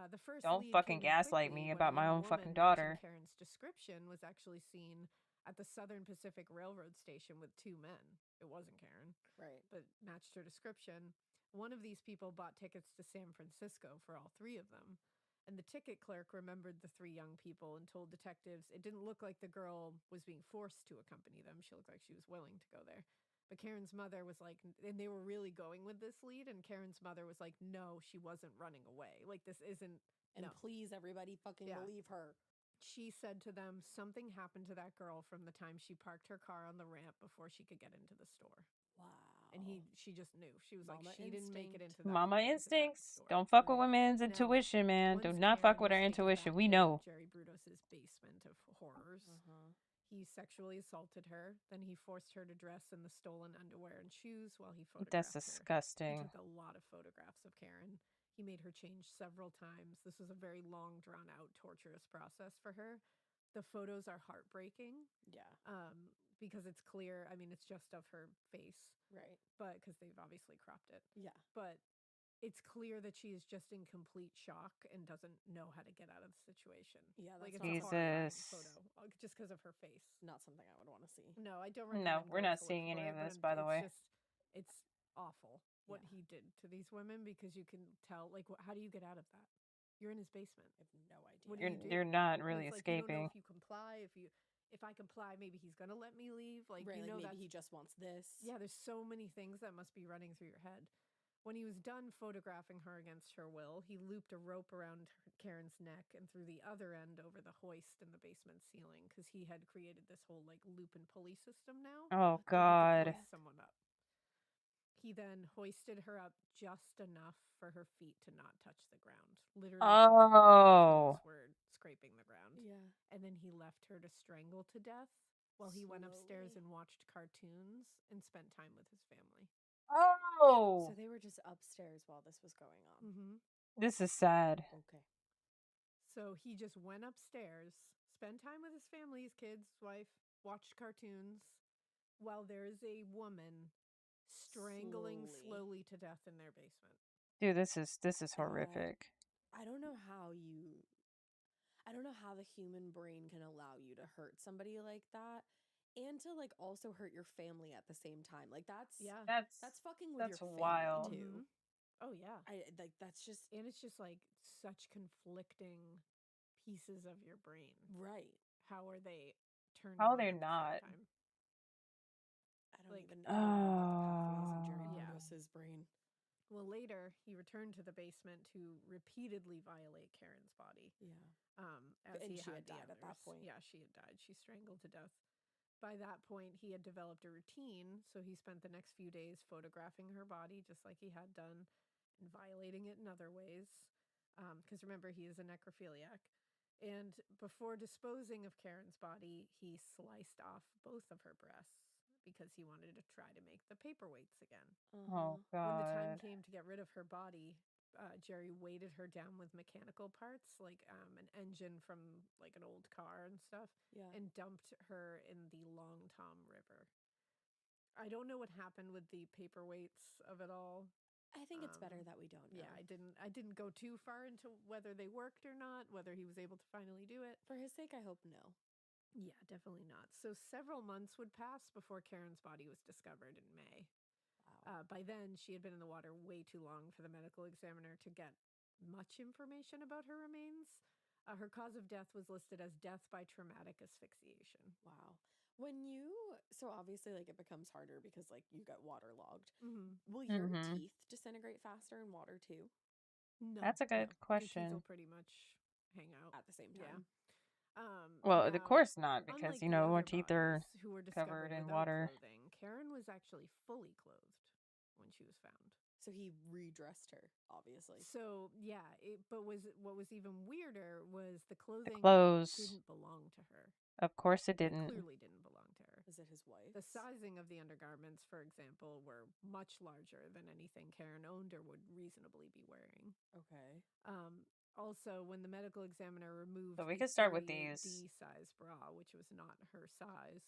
The first Don't lead fucking came in gaslight quickly me when about a my young own woman fucking matching daughter. Karen's description was actually seen at the Southern Pacific Railroad station with two men. It wasn't Karen. Right. But matched her description. One of these people bought tickets to San Francisco for all three of them. And the ticket clerk remembered the three young people and told detectives it didn't look like the girl was being forced to accompany them. She looked like she was willing to go there. But Karen's mother was like, and they were really going with this lead, and Karen's mother was like, no, she wasn't running away. Like, this isn't... And no. please, everybody fucking believe her. She said to them, something happened to that girl from the time she parked her car on the ramp before she could get into the store. Wow. And she just knew. She was Mama like, she didn't make it into that Mama into that instincts. store. Don't fuck with women's intuition, man. Do Once not fuck Karen with her was taken intuition. back We to know. Jerry Brudos's basement of horrors. He sexually assaulted her. Then he forced her to dress in the stolen underwear and shoes while he photographed That's her. disgusting. He took a lot of photographs of Karen. He made her change several times. This was a very long, drawn-out, torturous process for her. The photos are heartbreaking. Yeah. Because it's clear. I mean, it's just of her face. Right. But because they've obviously cropped it. Yeah. But it's clear that she is just in complete shock and doesn't know how to get out of the situation. Yeah, that's like it's Jesus. a horrifying photo, just because of her face. Not something I would want to see. No, I don't. No, we're not going to look seeing for any it, of this, but by the way. It's awful what he did to these women, because you can tell. Like, how do you get out of that? You're in his basement. I have no idea. What do you do? You're not And really it's like, you don't know escaping. if you comply. If I comply, maybe he's gonna let me leave. Like, right, you know, like maybe he just wants this. Yeah, there's so many things that must be running through your head. When he was done photographing her against her will, he looped a rope around Karen's neck and threw the other end over the hoist in the basement ceiling because he had created this whole like loop and pulley system now. Oh, That God. he could hoist someone up. He then hoisted her up just enough for her feet to not touch the ground. Literally, Oh. toes were scraping the ground. Yeah. And then he left her to strangle to death while he went upstairs and watched cartoons and spent time with his family. Oh. So they were just upstairs while this was going on. Mm-hmm. This is sad. Okay. So he just went upstairs, spent time with his family, his kids, wife, watched cartoons, while there is a woman strangling slowly to death in their basement. Dude, this is horrific. I don't know how the human brain can allow you to hurt somebody like that and to like also hurt your family at the same time. Like that's fucking with your family wild. too. Mm-hmm. Oh yeah. That's just, and it's just like such conflicting pieces of your brain. Right. How are they turned How on they're at the not. same time? I don't even know about the pathways in Jerry Yeah. Burgos's brain. Well, later he returned to the basement to repeatedly violate Karen's body. Yeah. As and he she had the died at that others. point. Yeah, she had died. She strangled to death. By that point, he had developed a routine, so he spent the next few days photographing her body just like he had done and violating it in other ways. Because remember, he is a necrophiliac. And before disposing of Karen's body, he sliced off both of her breasts because he wanted to try to make the paperweights again. Oh, God. When the time came to get rid of her body, Jerry weighted her down with mechanical parts, like an engine from like an old car and stuff, and dumped her in the Long Tom River. I don't know what happened with the paperweights of it all. I think it's better that we don't know. Yeah, I didn't go too far into whether they worked or not, whether he was able to finally do it. For his sake, I hope no. Yeah, definitely not. So several months would pass before Karen's body was discovered in May. Wow. By then, she had been in the water way too long for the medical examiner to get much information about her remains. Her cause of death was listed as death by traumatic asphyxiation. Wow. So obviously, like, it becomes harder because, like, you get waterlogged. Mm-hmm. Will your teeth disintegrate faster in water, too? No. That's a good question. Your teeth will pretty much hang out. At the same time. Well, of course not, because, you know, our teeth are covered in water. Clothing, Karen was actually fully clothed when she was found. So he redressed her, obviously. So, yeah, what was even weirder was the clothing clothes didn't belong to her. Of course it didn't. It clearly didn't belong to her. Is it his wife? The sizing of the undergarments, for example, were much larger than anything Karen owned or would reasonably be wearing. Okay. Also, when the medical examiner removed So we the could start with 38D these. size bra, which was not her size,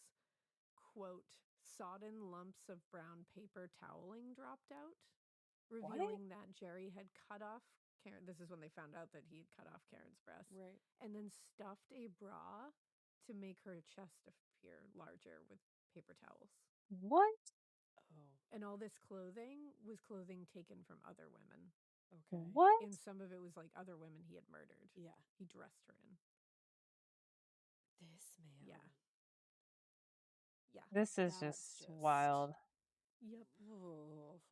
quote, sodden lumps of brown paper toweling dropped out, revealing that Jerry had cut off Karen. This is when they found out that he had cut off Karen's breast. Right. And then stuffed a bra to make her chest appear larger with paper towels. What? Oh. And all this clothing was clothing taken from other women. Okay. What? And some of it was like other women he had murdered. Yeah. He dressed her in. This man. Yeah. Yeah. This is just wild. Yep. Oh.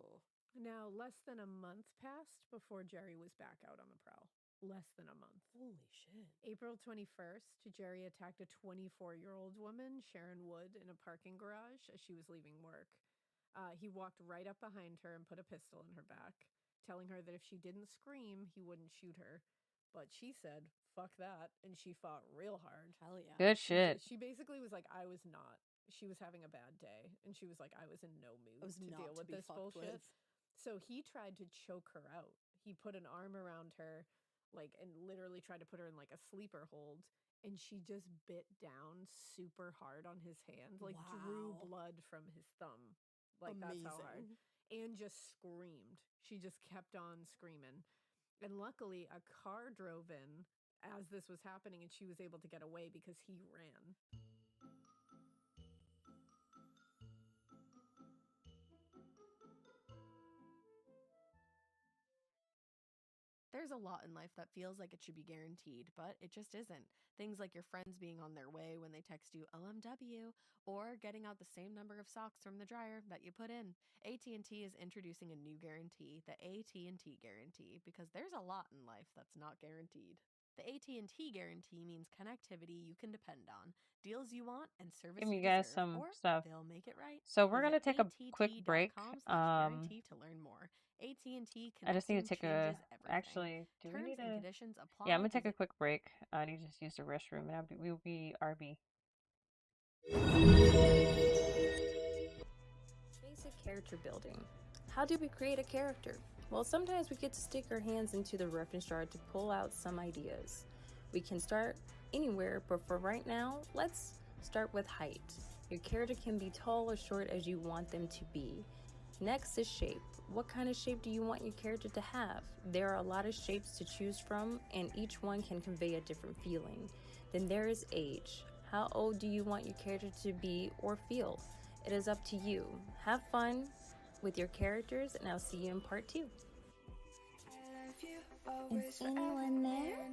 Now, less than a month passed before Jerry was back out on the prowl. Less than a month. Holy shit. April 21st, Jerry attacked a 24-year-old woman, Sharon Wood, in a parking garage as she was leaving work. He walked right up behind her and put a pistol in her back, telling her that if she didn't scream, he wouldn't shoot her. But she said, fuck that, and she fought real hard. Hell yeah. Good shit. She basically was like, I was not. She was having a bad day, and she was like, I was in no mood to deal with this bullshit. So he tried to choke her out. He put an arm around her, like, and literally tried to put her in like a sleeper hold, and she just bit down super hard on his hand, like drew blood from his thumb. Like, amazing. That's how hard. And just screamed. She just kept on screaming. And luckily, a car drove in as this was happening, and she was able to get away because he ran. There's a lot in life that feels like it should be guaranteed, but it just isn't. Things like your friends being on their way when they text you LMW, or getting out the same number of socks from the dryer that you put in. AT&T is introducing a new guarantee, the AT&T guarantee, because there's a lot in life that's not guaranteed. The AT&T guarantee means connectivity you can depend on, deals you want, and service Give you you guys deserve, some or stuff. they'll make it right. So we're Visit gonna take a quick break. att.com/guarantee to learn more. AT&T I just need to connecting take a. changes everything. Actually, do we Terms need and a? conditions apply. Yeah, I'm gonna take a Visit- quick break. I need to just use the restroom, and we'll be RB. Basic character building. How do we create a character? Well, sometimes we get to stick our hands into the reference jar to pull out some ideas. We can start anywhere, but for right now, let's start with height. Your character can be tall or short as you want them to be. Next is shape. What kind of shape do you want your character to have? There are a lot of shapes to choose from, and each one can convey a different feeling. Then there is age. How old do you want your character to be or feel? It is up to you. Have fun with your characters, and I'll see you in part 2. Is anyone there?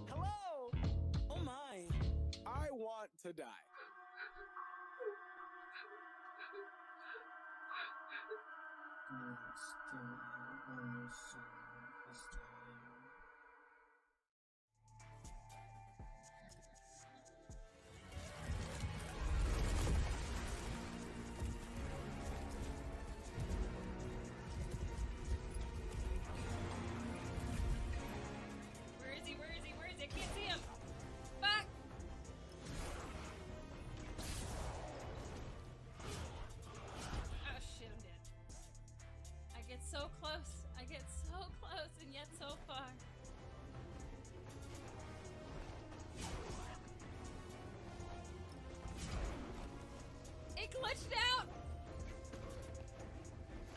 Hello! Oh my! I want to die. Where is he? Where is he? Where is he? I can't see him. Fuck! Oh shit, I'm dead. I get so close. I get so close and yet so far. It glitched out!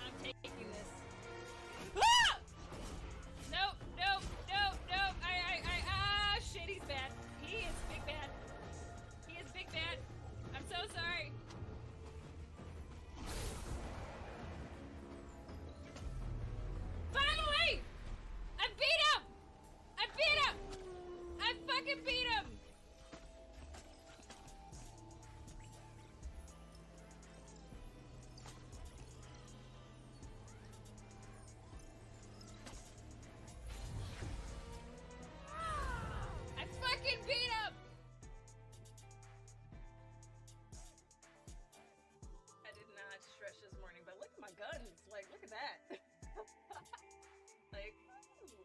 I'm taking this. Ah! Nope, nope, nope, nope. Shit, he's bad. He is big bad. He is big bad. I'm so sorry. Finally! I beat him! I beat him! I fucking beat him! I fucking beat him! I did not stretch this morning, but look at my guns. Like, look at that. Like, ooh.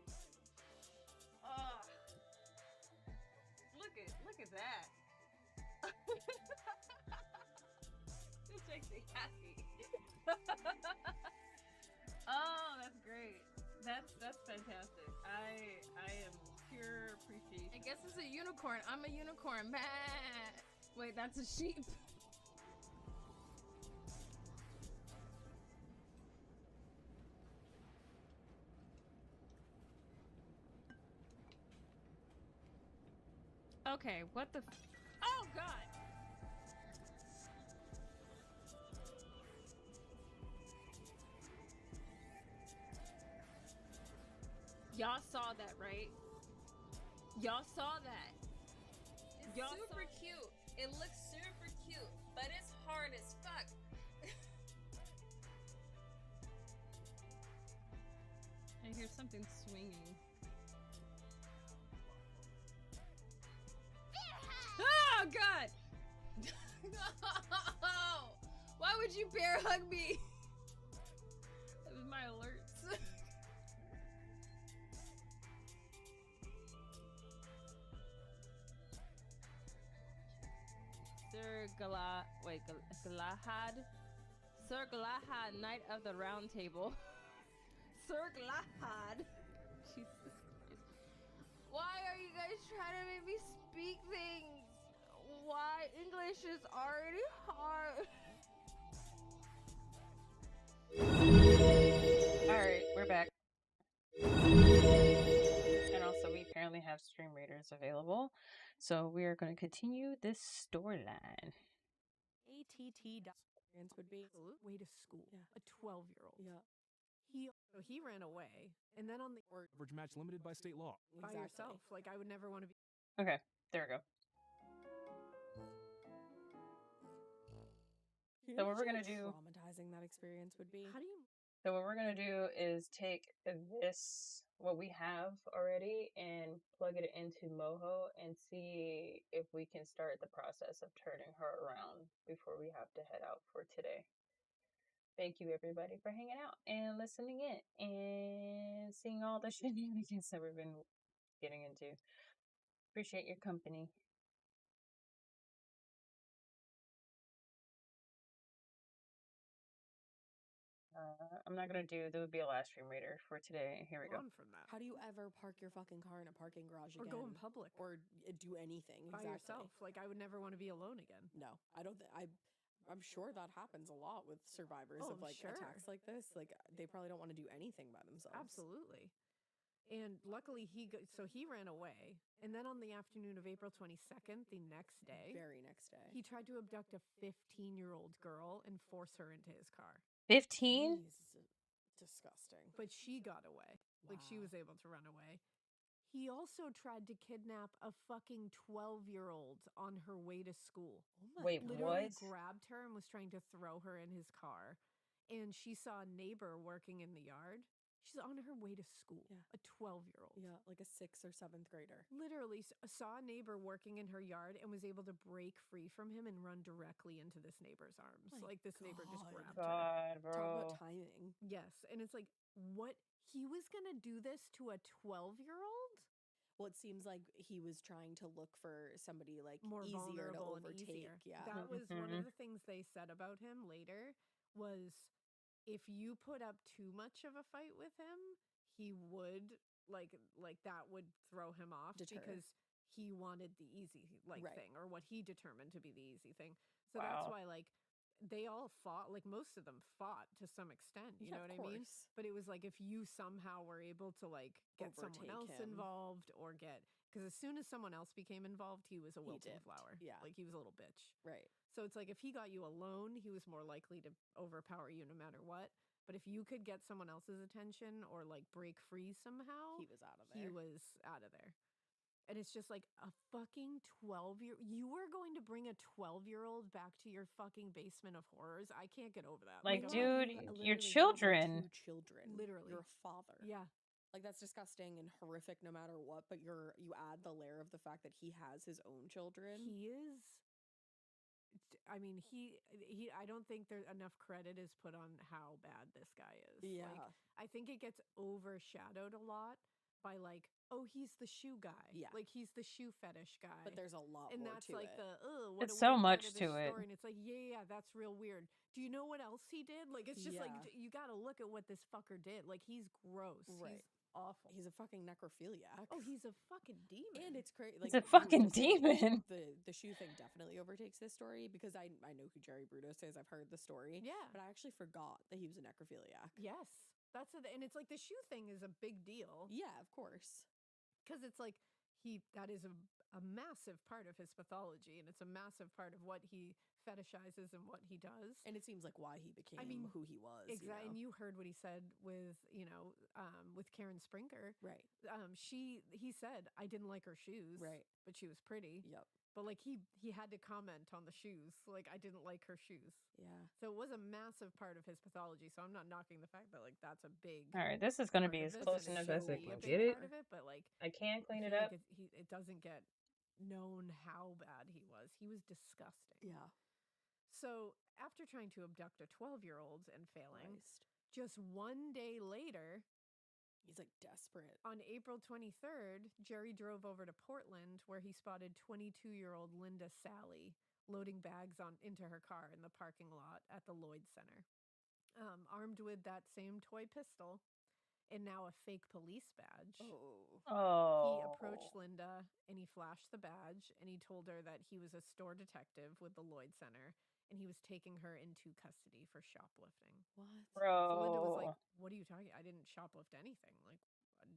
Look at that. This makes me happy. Oh, that's great. That's fantastic. I am pure appreciation. I guess it's a unicorn. I'm a unicorn. Bah. Wait, that's a sheep. Okay, what the oh god! Y'all saw that, right? Y'all saw that. It's y'all super cute. It looks super cute, but it's hard as fuck. I hear something swinging. Oh god! No! Why would you bear hug me? That was my alerts. Galahad. Sir Galahad, Knight of the Round Table. Sir Galahad. Jesus Christ. Why are you guys trying to make me speak things? Why? English is already hard. Alright, we're back. have stream readers available. So we are going to continue this storyline. ATT experience would be way to school. A 12-year-old. He ran away, and then on the Coverage match limited by state law. by yourself. Like I would never want to be. Okay, there we go. So what we're gonna do? Traumatizing that experience would be. How do you? So what we're gonna do is take this, what we have already, and plug it into Moho and see if we can start the process of turning her around before we have to head out for today. Thank you everybody for hanging out and listening in and seeing all the shenanigans that we've been getting into. Appreciate your company. I'm not gonna do. There would be a last stream reader for today. Here we go. From that. How do you ever park your fucking car in a parking garage Or again? go in public. Or do anything By yourself. Like I would never want to be alone again. No, I don't. I'm sure that happens a lot with survivors of like attacks like this. Like they probably don't want to do anything by themselves. Absolutely. And luckily he ran away. And then on the afternoon of April 22nd, the next day, very next day, he tried to abduct a 15-year-old girl and force her into his car. 15? Disgusting. But she got away. Wow. Like she was able to run away. He also tried to kidnap a fucking 12-year-old on her way to school. Oh my. Wait, literally what? Grabbed her and was trying to throw her in his car. And she saw a neighbor working in the yard. She's on her way to school. Yeah. A 12-year-old. Yeah, like a 6th or 7th grader. Literally saw a neighbor working in her yard and was able to break free from him and run directly into this neighbor's arms. My like this neighbor just grabbed God, her. bro. Talk about timing. Yes, and it's like, what? He was gonna do this to a 12-year-old? Well, it seems like he was trying to look for somebody like more easier to vulnerable overtake. And easier. Yeah, that was one of the things they said about him later. Was if you put up too much of a fight with him, he would like that would throw him off. Deter. Because he wanted the easy thing, or what he determined to be the easy thing. So Wow. that's why like they all fought, like most of them fought to some extent, you know what I mean? But it was like if you somehow were able to like get someone else involved or because as soon as someone else became involved, he was a wilting flower. Yeah. Like he was a little bitch. Right. So it's like if he got you alone, he was more likely to overpower you no matter what. But if you could get someone else's attention or like break free somehow, he was out of there. He was out of there. And it's just like a fucking 12-year. You were going to bring a 12-year-old back to your fucking basement of horrors. I can't get over that. Like, dude, your children. 2 children. Literally. You're a father. Yeah. Like that's disgusting and horrific no matter what, but you add the layer of the fact that he has his own children. He is. I mean, he I don't think there's enough credit is put on how bad this guy is. Yeah. Like, I think it gets overshadowed a lot by like, oh, he's the shoe guy. Yeah. Like he's the shoe fetish guy. But there's a lot and more that's to like it. What it's a so weird much part of to this it. story. And it's like, yeah, that's real weird. Do you know what else he did? Like, it's just like, you got to look at what this fucker did. Like, he's gross. Right. He's awful. He's a fucking necrophiliac. Oh, he's a fucking demon. And it's crazy. He's a fucking demon. The shoe thing definitely overtakes this story because I know who Jerry Brudos is. I've heard the story. Yeah. But I actually forgot that he was a necrophiliac. Yes. And it's like the shoe thing is a big deal. Yeah, of course. Because it's like that is a massive part of his pathology, and it's a massive part of what he fetishizes and what he does. And it seems like why he became who he was. Exactly. And you heard what he said with with Karen Sprinker. Right. He said, I didn't like her shoes. Right. But she was pretty. Yep. But like he had to comment on the shoes. Like, I didn't like her shoes. Yeah. So it was a massive part of his pathology. So I'm not knocking the fact that like that's a big. All right, this is going to be as close enough as I can get it. Part of it, but like I can clean it up. Like it doesn't get known how bad he was. He was disgusting. Yeah. So after trying to abduct a 12-year-old and failing, just one day later. He's like desperate. On April 23rd, Jerry drove over to Portland where he spotted 22-year-old Linda Sally loading bags into her car in the parking lot at the Lloyd Center. Armed with that same toy pistol and now a fake police badge. He approached Linda and he flashed the badge and he told her that he was a store detective with the Lloyd Center and he was taking her into custody for shoplifting. What? Bro. So Linda was like, what are you talking? I didn't shoplift anything. Like,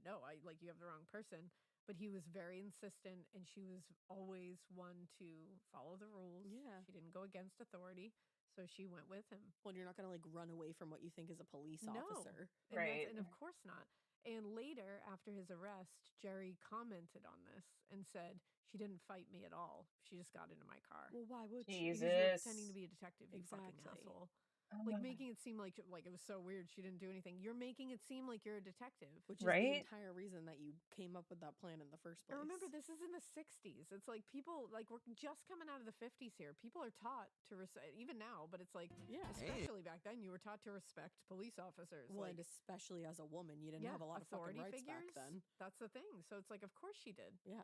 no, you have the wrong person. But he was very insistent, and she was always one to follow the rules. Yeah. She didn't go against authority, so she went with him. Well, you're not going to like run away from what you think is a police officer. And and of course not. And later, after his arrest, Jerry commented on this and said, she didn't fight me at all. She just got into my car. Well, why would she? Jesus. Because you're pretending to be a detective, you fucking asshole. Like making it seem like it was so weird she didn't do anything. You're making it seem like you're a detective. Which is the entire reason that you came up with that plan in the first place. And remember, this is in the 60s. It's like people, like we're just coming out of the 50s here. People are taught to respect, even now, but it's like, especially back then, you were taught to respect police officers. Well, like, and especially as a woman, you didn't have a lot of fucking rights back then. That's the thing. So it's like, of course she did. Yeah.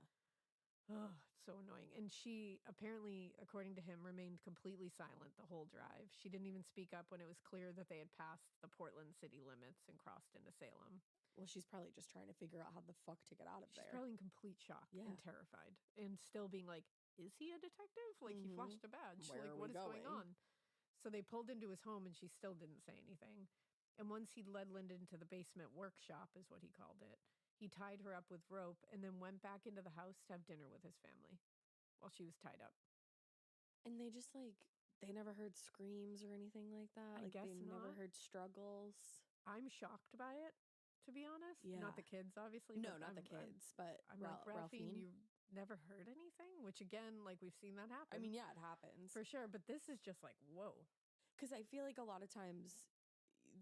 Oh, it's so annoying. And she apparently, according to him, remained completely silent the whole drive. She didn't even speak up when it was clear that they had passed the Portland city limits and crossed into Salem. Well, she's probably just trying to figure out how the fuck to get out of there. She's probably in complete shock and terrified and still being like, is he a detective? Like, he flashed a badge. Where like, are what we is going going? on? So they pulled into his home and she still didn't say anything. And once he led Linda into the basement workshop, is what he called it, he tied her up with rope and then went back into the house to have dinner with his family while she was tied up. And they just like, they never heard screams or anything like that? I Like, guess they never not. heard struggles? I'm shocked by it, to be honest. Yeah. Not the kids, obviously. No, but not the kids, but I'm like, Ralphine, you never heard anything? Which, again, like, we've seen that happen. I mean, yeah, it happens. For sure, but this is just like, whoa. Because I feel like a lot of times,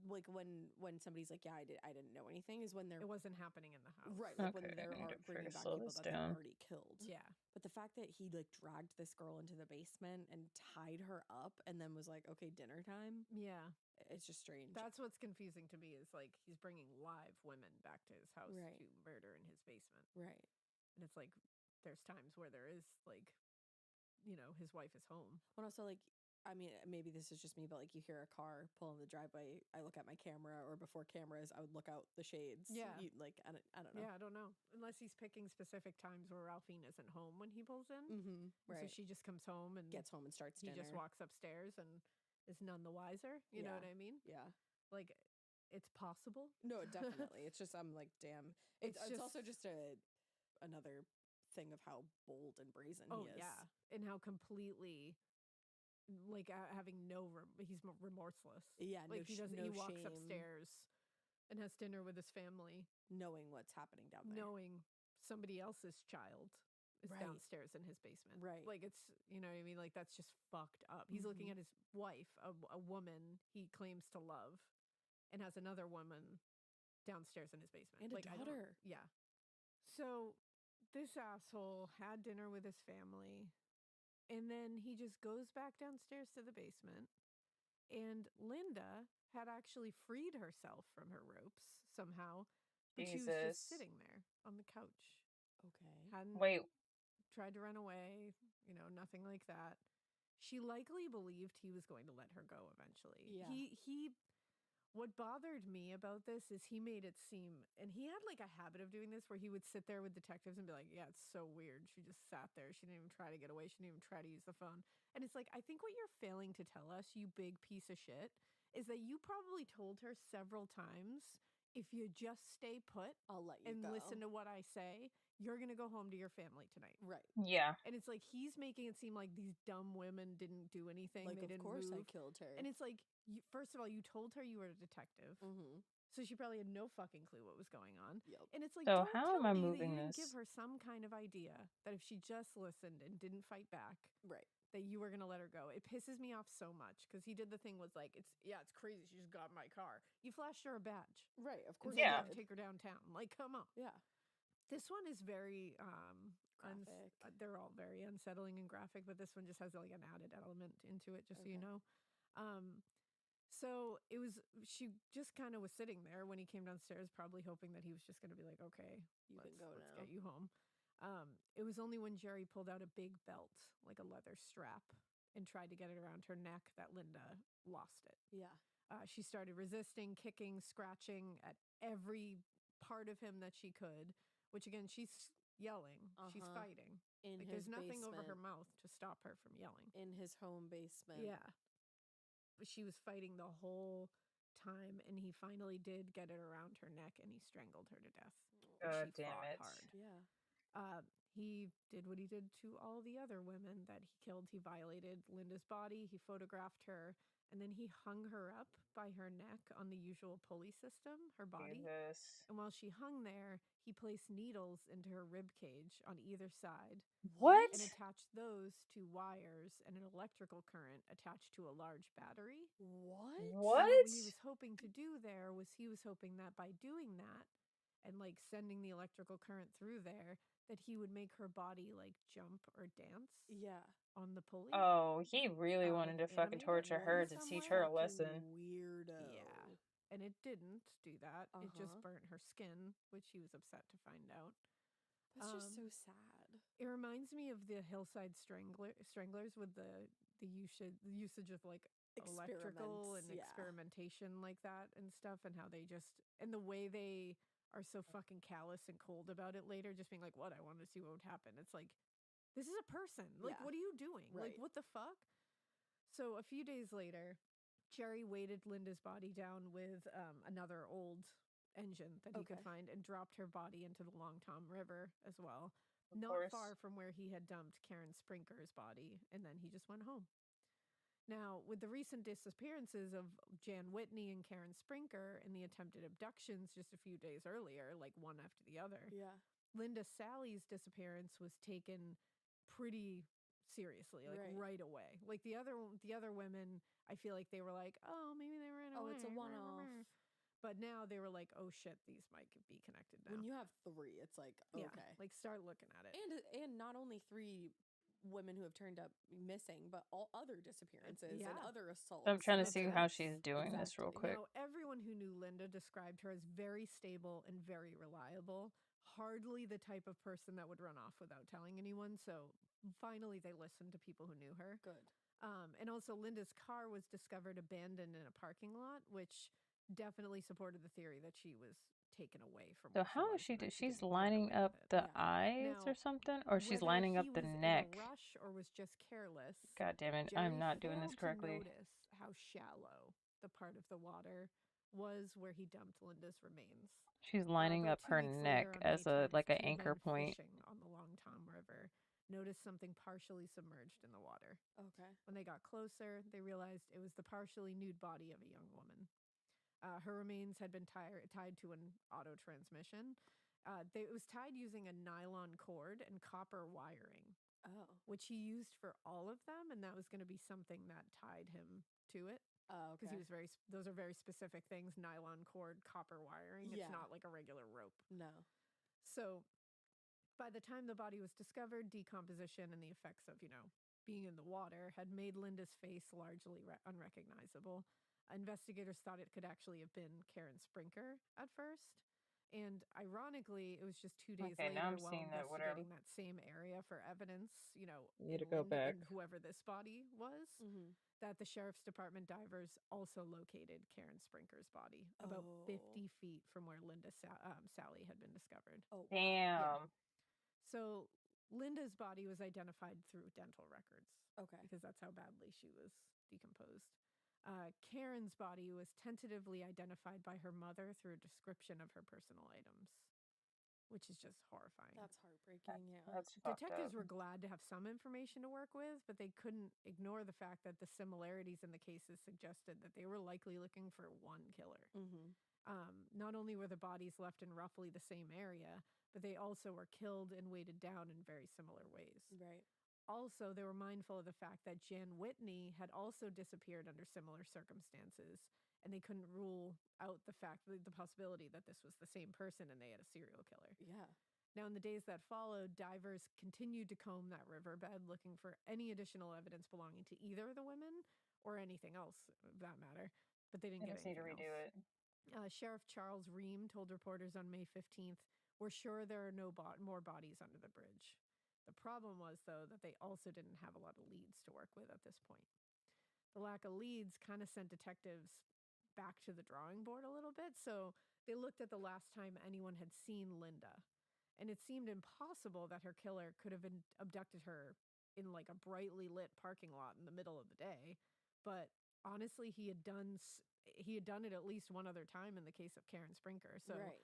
like when somebody's like, yeah, I didn't know anything, is when it wasn't happening in the house. Right, like when they're bringing back people that they've already killed. Yeah. But the fact that he like dragged this girl into the basement and tied her up and then was like, okay, dinner time. Yeah. It's just strange. That's what's confusing to me, is like he's bringing live women back to his house Right. to murder in his basement. Right. And it's like there's times where there is like, you know, his wife is home. But also, like, I mean, maybe this is just me, but like you hear a car pull in the driveway, I look at my camera, or before cameras, I would look out the shades. Yeah. Like, I don't know. Yeah, I don't know. Unless he's picking specific times where Ralphine isn't home when he pulls in. Mm-hmm. Right. So she just comes home and gets home and starts dinner. He just walks upstairs and is none the wiser. You know what I mean? Yeah. Like, it's possible. No, definitely. It's just, I'm like, damn. It's also just another thing of how bold and brazen he is. Yeah. And how completely, like, having he's remorseless. Yeah, like, he walks shame. upstairs and has dinner with his family, knowing what's happening down there, knowing somebody else's child is downstairs in his basement. Right. Like, it's, you know what I mean? Like, that's just fucked up. He's looking at his wife, a woman he claims to love, and has another woman downstairs in his basement. And like, a daughter. Yeah. So this asshole had dinner with his family, and then he just goes back downstairs to the basement, and Linda had actually freed herself from her ropes somehow, but she was just sitting there on the couch. Okay. Hadn't tried to run away, you know, nothing like that. She likely believed he was going to let her go eventually. Yeah. What bothered me about this is he made it seem, and he had like a habit of doing this where he would sit there with detectives and be like, yeah, it's so weird. She just sat there. She didn't even try to get away. She didn't even try to use the phone. And it's like, I think what you're failing to tell us, you big piece of shit, is that you probably told her several times, if you just stay put, I'll let you and go. listen to what I say, you're going to go home to your family tonight. Right. Yeah. And it's like, he's making it seem like these dumb women didn't do anything. Like, they of didn't course move. I killed her. And it's like, first of all, you told her you were a detective. Mm-hmm. So she probably had no fucking clue what was going on. Yep. And it's like, So don't how tell am I me moving that you this? didn't give her some kind of idea that if she just listened and didn't fight back, right, that you were going to let her go. It pisses me off so much because he did the thing was like, it's crazy. She just got in my car. You flashed her a badge. Right, of course. Yeah. Take her downtown. Like, come on. Yeah. This one is very graphic. They're all very unsettling and graphic, but this one just has like an added element into it, just so you know. So she just kind of was sitting there when he came downstairs, probably hoping that he was just going to be like, okay, let's get you home. It was only when Jerry pulled out a big belt, like a leather strap, and tried to get it around her neck that Linda lost it. Yeah. She started resisting, kicking, scratching at every part of him that she could, which again, she's yelling. She's fighting. There's nothing over her mouth to stop her from yelling. In his home basement. Yeah. She was fighting the whole time, and he finally did get it around her neck, and he strangled her to death. God she damn fought it. hard. Yeah. He did what he did to all the other women that he killed. He violated Linda's body, he photographed her, and then he hung her up by her neck on the usual pulley system, her body. Jesus. And while she hung there, he placed needles into her rib cage on either side. What? And attached those to wires and an electrical current attached to a large battery. What? What? And what he was hoping to do there was he was hoping that by doing that and like sending the electrical current through there, that he would make her body like jump or dance. Yeah. On the pulley. Oh, he really wanted to fucking animate it torture her in to some teach way. her a lesson. Weirdo. Yeah. And it didn't do that. It just Uh-huh. burnt her skin, which he was upset to find out. That's just so sad. It reminds me of the hillside stranglers with the usage of like electrical and experimentation like that and stuff, and how they just, and the way they are so fucking callous and cold about it later, just being like, what, I wanted to see what would happen. It's like, this is a person. Like, what are you doing? Right. Like, what the fuck? So a few days later, Jerry weighted Linda's body down with another old engine that he could find and dropped her body into the Long Tom River as well. Not far from where he had dumped Karen Sprinker's body, and then he just went home. Now, with the recent disappearances of Jan Whitney and Karen Sprinker and the attempted abductions just a few days earlier, like one after the other, Linda Sally's disappearance was taken pretty seriously, like right away. Like the other women, I feel like they were like, oh, maybe they ran away. Oh, it's a one-off. But now they were like, oh shit, these might be connected now. When you have 3, it's like, okay. Yeah, like start looking at it. And not only 3 women who have turned up missing, but all other disappearances and other assaults. I'm trying to see how she's doing this real quick. Now, everyone who knew Linda described her as very stable and very reliable. Hardly the type of person that would run off without telling anyone. So finally, they listened to people who knew her. Good. And also, Linda's car was discovered abandoned in a parking lot, which definitely supported the theory that she was taken away from. So how is she? She's lining up the eyes or something, or she's lining up the neck. In a rush or was just careless. God damn it! Jerry I'm not doing this failed correctly. to notice how shallow the part of the water was where he dumped Linda's remains. She's lining up her neck as a like an anchor point. On the Long Tom River, noticed something partially submerged in the water. Okay. When they got closer, they realized it was the partially nude body of a young woman. Her remains had been tied to an auto transmission. It was tied using a nylon cord and copper wiring, which he used for all of them, and that was going to be something that tied him to it. Oh, okay. Because he was those are very specific things: nylon cord, copper wiring. It's not like a regular rope. No. So, by the time the body was discovered, decomposition and the effects of being in the water had made Linda's face largely unrecognizable. Investigators thought it could actually have been Karen Sprinker at first. And ironically, it was just 2 days later while investigating that same area for evidence, you need to go back. And whoever this body was, that the Sheriff's Department divers also located Karen Sprinker's body about 50 feet from where Linda Sally had been discovered. Oh, damn. Yeah. So Linda's body was identified through dental records. Okay. Because that's how badly she was decomposed. Karen's body was tentatively identified by her mother through a description of her personal items, which is just horrifying. That's heartbreaking, yeah. That's Detectives were glad to have some information to work with, but they couldn't ignore the fact that the similarities in the cases suggested that they were likely looking for one killer. Mm-hmm. Not only were the bodies left in roughly the same area, but they also were killed and weighted down in very similar ways. Right. Also, they were mindful of the fact that Jan Whitney had also disappeared under similar circumstances, and they couldn't rule out the possibility that this was the same person and they had a serial killer. Yeah. Now, in the days that followed, divers continued to comb that riverbed looking for any additional evidence belonging to either of the women or anything else, of that matter, but they didn't get anything need to redo else. it. Sheriff Charles Ream told reporters on May 15th, "We're sure there are no more bodies under the bridge." The problem was, though, that they also didn't have a lot of leads to work with at this point. The lack of leads kind of sent detectives back to the drawing board a little bit, so they looked at the last time anyone had seen Linda, and it seemed impossible that her killer could have abducted her in like a brightly lit parking lot in the middle of the day. But honestly, he had done it at least one other time in the case of Karen Sprinker. So, right.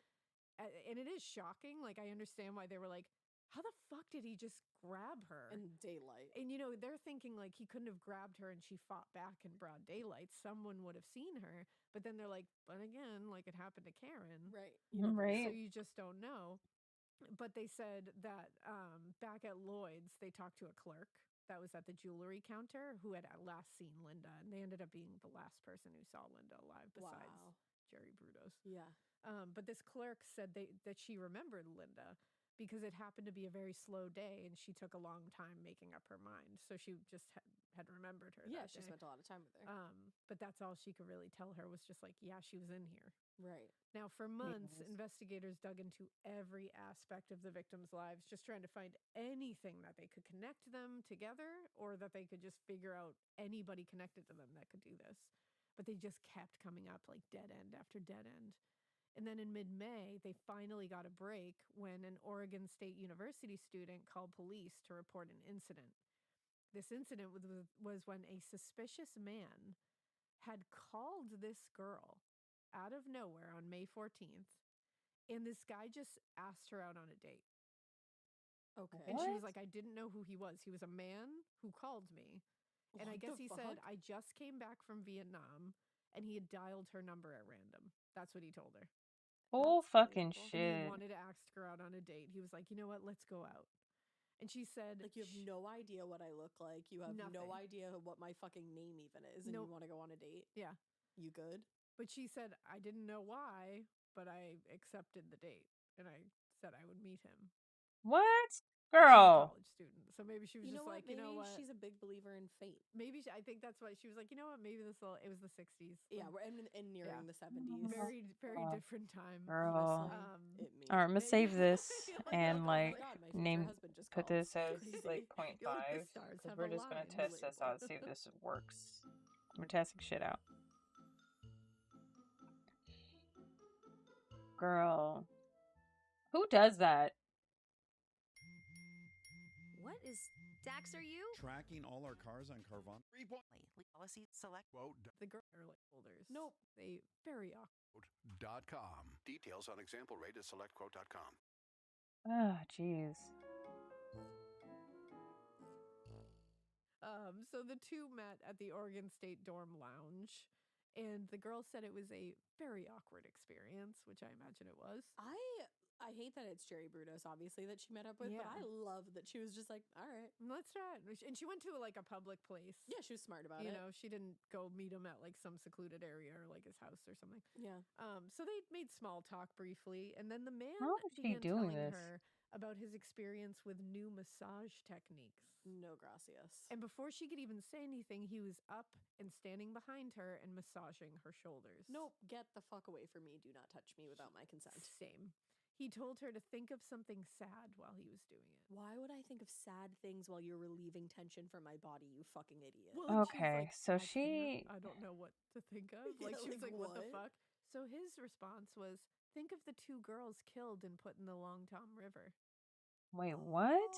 And it is shocking. Like, I understand why they were like, how the fuck did he just grab her? In daylight. And, you know, they're thinking like he couldn't have grabbed her and she fought back in broad daylight. Someone would have seen her. But then they're like, but again, like it happened to Karen. Right. Right. So you just don't know. But they said that back at Lloyd's, they talked to a clerk that was at the jewelry counter who had last seen Linda. And they ended up being the last person who saw Linda alive besides Jerry Brudos. Yeah. But this clerk said that she remembered Linda because it happened to be a very slow day and she took a long time making up her mind. So she just had remembered her. Yeah, that she day. spent a lot of time with her. But that's all she could really tell her was just like, yeah, she was in here. Right. Now, for months, investigators dug into every aspect of the victims' lives, just trying to find anything that they could connect them together or that they could just figure out anybody connected to them that could do this. But they just kept coming up like dead end after dead end. And then in mid-May, they finally got a break when an Oregon State University student called police to report an incident. This incident was when a suspicious man had called this girl out of nowhere on May 14th, and this guy just asked her out on a date. Okay. And she was like, I didn't know who he was. He was a man who called me. And I guess he said, I just came back from Vietnam, and he had dialed her number at random. That's what he told her. Full fucking And shit. he wanted to ask her out on a date. He was like, you know what? Let's go out. And she said, like, you have no idea what I look like. You have Nothing. no idea what my fucking name even is. And you want to go on a date? Yeah. You good? But she said, I didn't know why, but I accepted the date. And I said I would meet him. What? She's a Girl. college student. So maybe she was You just know like, what? you know Maybe what? she's a big believer in fate. Maybe I think that's why she was like, you know what? Maybe it was the 60s. Yeah, we're in nearing the 70s. Very, very different time. Girl. Honestly, All right, I'm gonna save this and oh my like God, my future name husband just put called. this as Crazy. like 0.5 You're like, the stars because have we're just gonna aligned. test this out, see if this works. We're testing shit out. Girl, who does that? What is Dax? Are you tracking all our cars on Carvana? Policy select Quote. The girl holders. Nope. They very awkward. .com. Details on example rate at selectquote.com. Oh, jeez. So the two met at the Oregon State dorm lounge, and the girl said it was a very awkward experience, which I imagine it was. I hate that it's Jerry Brudos, obviously, that she met up with, but I love that she was just like, all right. Let's try it. And she went to like a public place. Yeah, she was smart about you it. You know, she didn't go meet him at like some secluded area or like his house or something. Yeah. So they made small talk briefly, and then the man How is she began doing telling this? her about his experience with new massage techniques. No gracias. And before she could even say anything, he was up and standing behind her and massaging her shoulders. Nope, get the fuck away from me. Do not touch me without my consent. Same. He told her to think of something sad while he was doing it. Why would I think of sad things while you're relieving tension from my body, you fucking idiot? Well, Okay, like, so I don't know what to think of. Like, Yeah, she was like, like, what the what? fuck? So his response was, think of the two girls killed and put in the Long Tom River. Wait, what?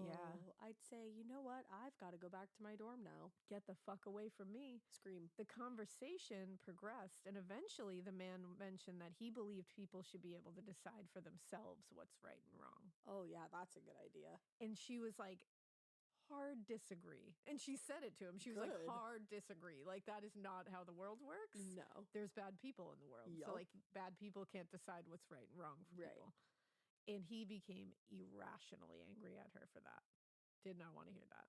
Yeah. I'd say, you know what? I've got to go back to my dorm now. Get the fuck away from me. Scream. The conversation progressed, and eventually the man mentioned that he believed people should be able to decide for themselves what's right and wrong. Oh, yeah, that's a good idea. And she was like, hard disagree. And she said it to him. She was like, Good. hard disagree. Like, that is not how the world works. No. There's bad people in the world. Yup. So, like, bad people can't decide what's right and wrong for people. And he became irrationally angry at her for that. Did not want to hear that.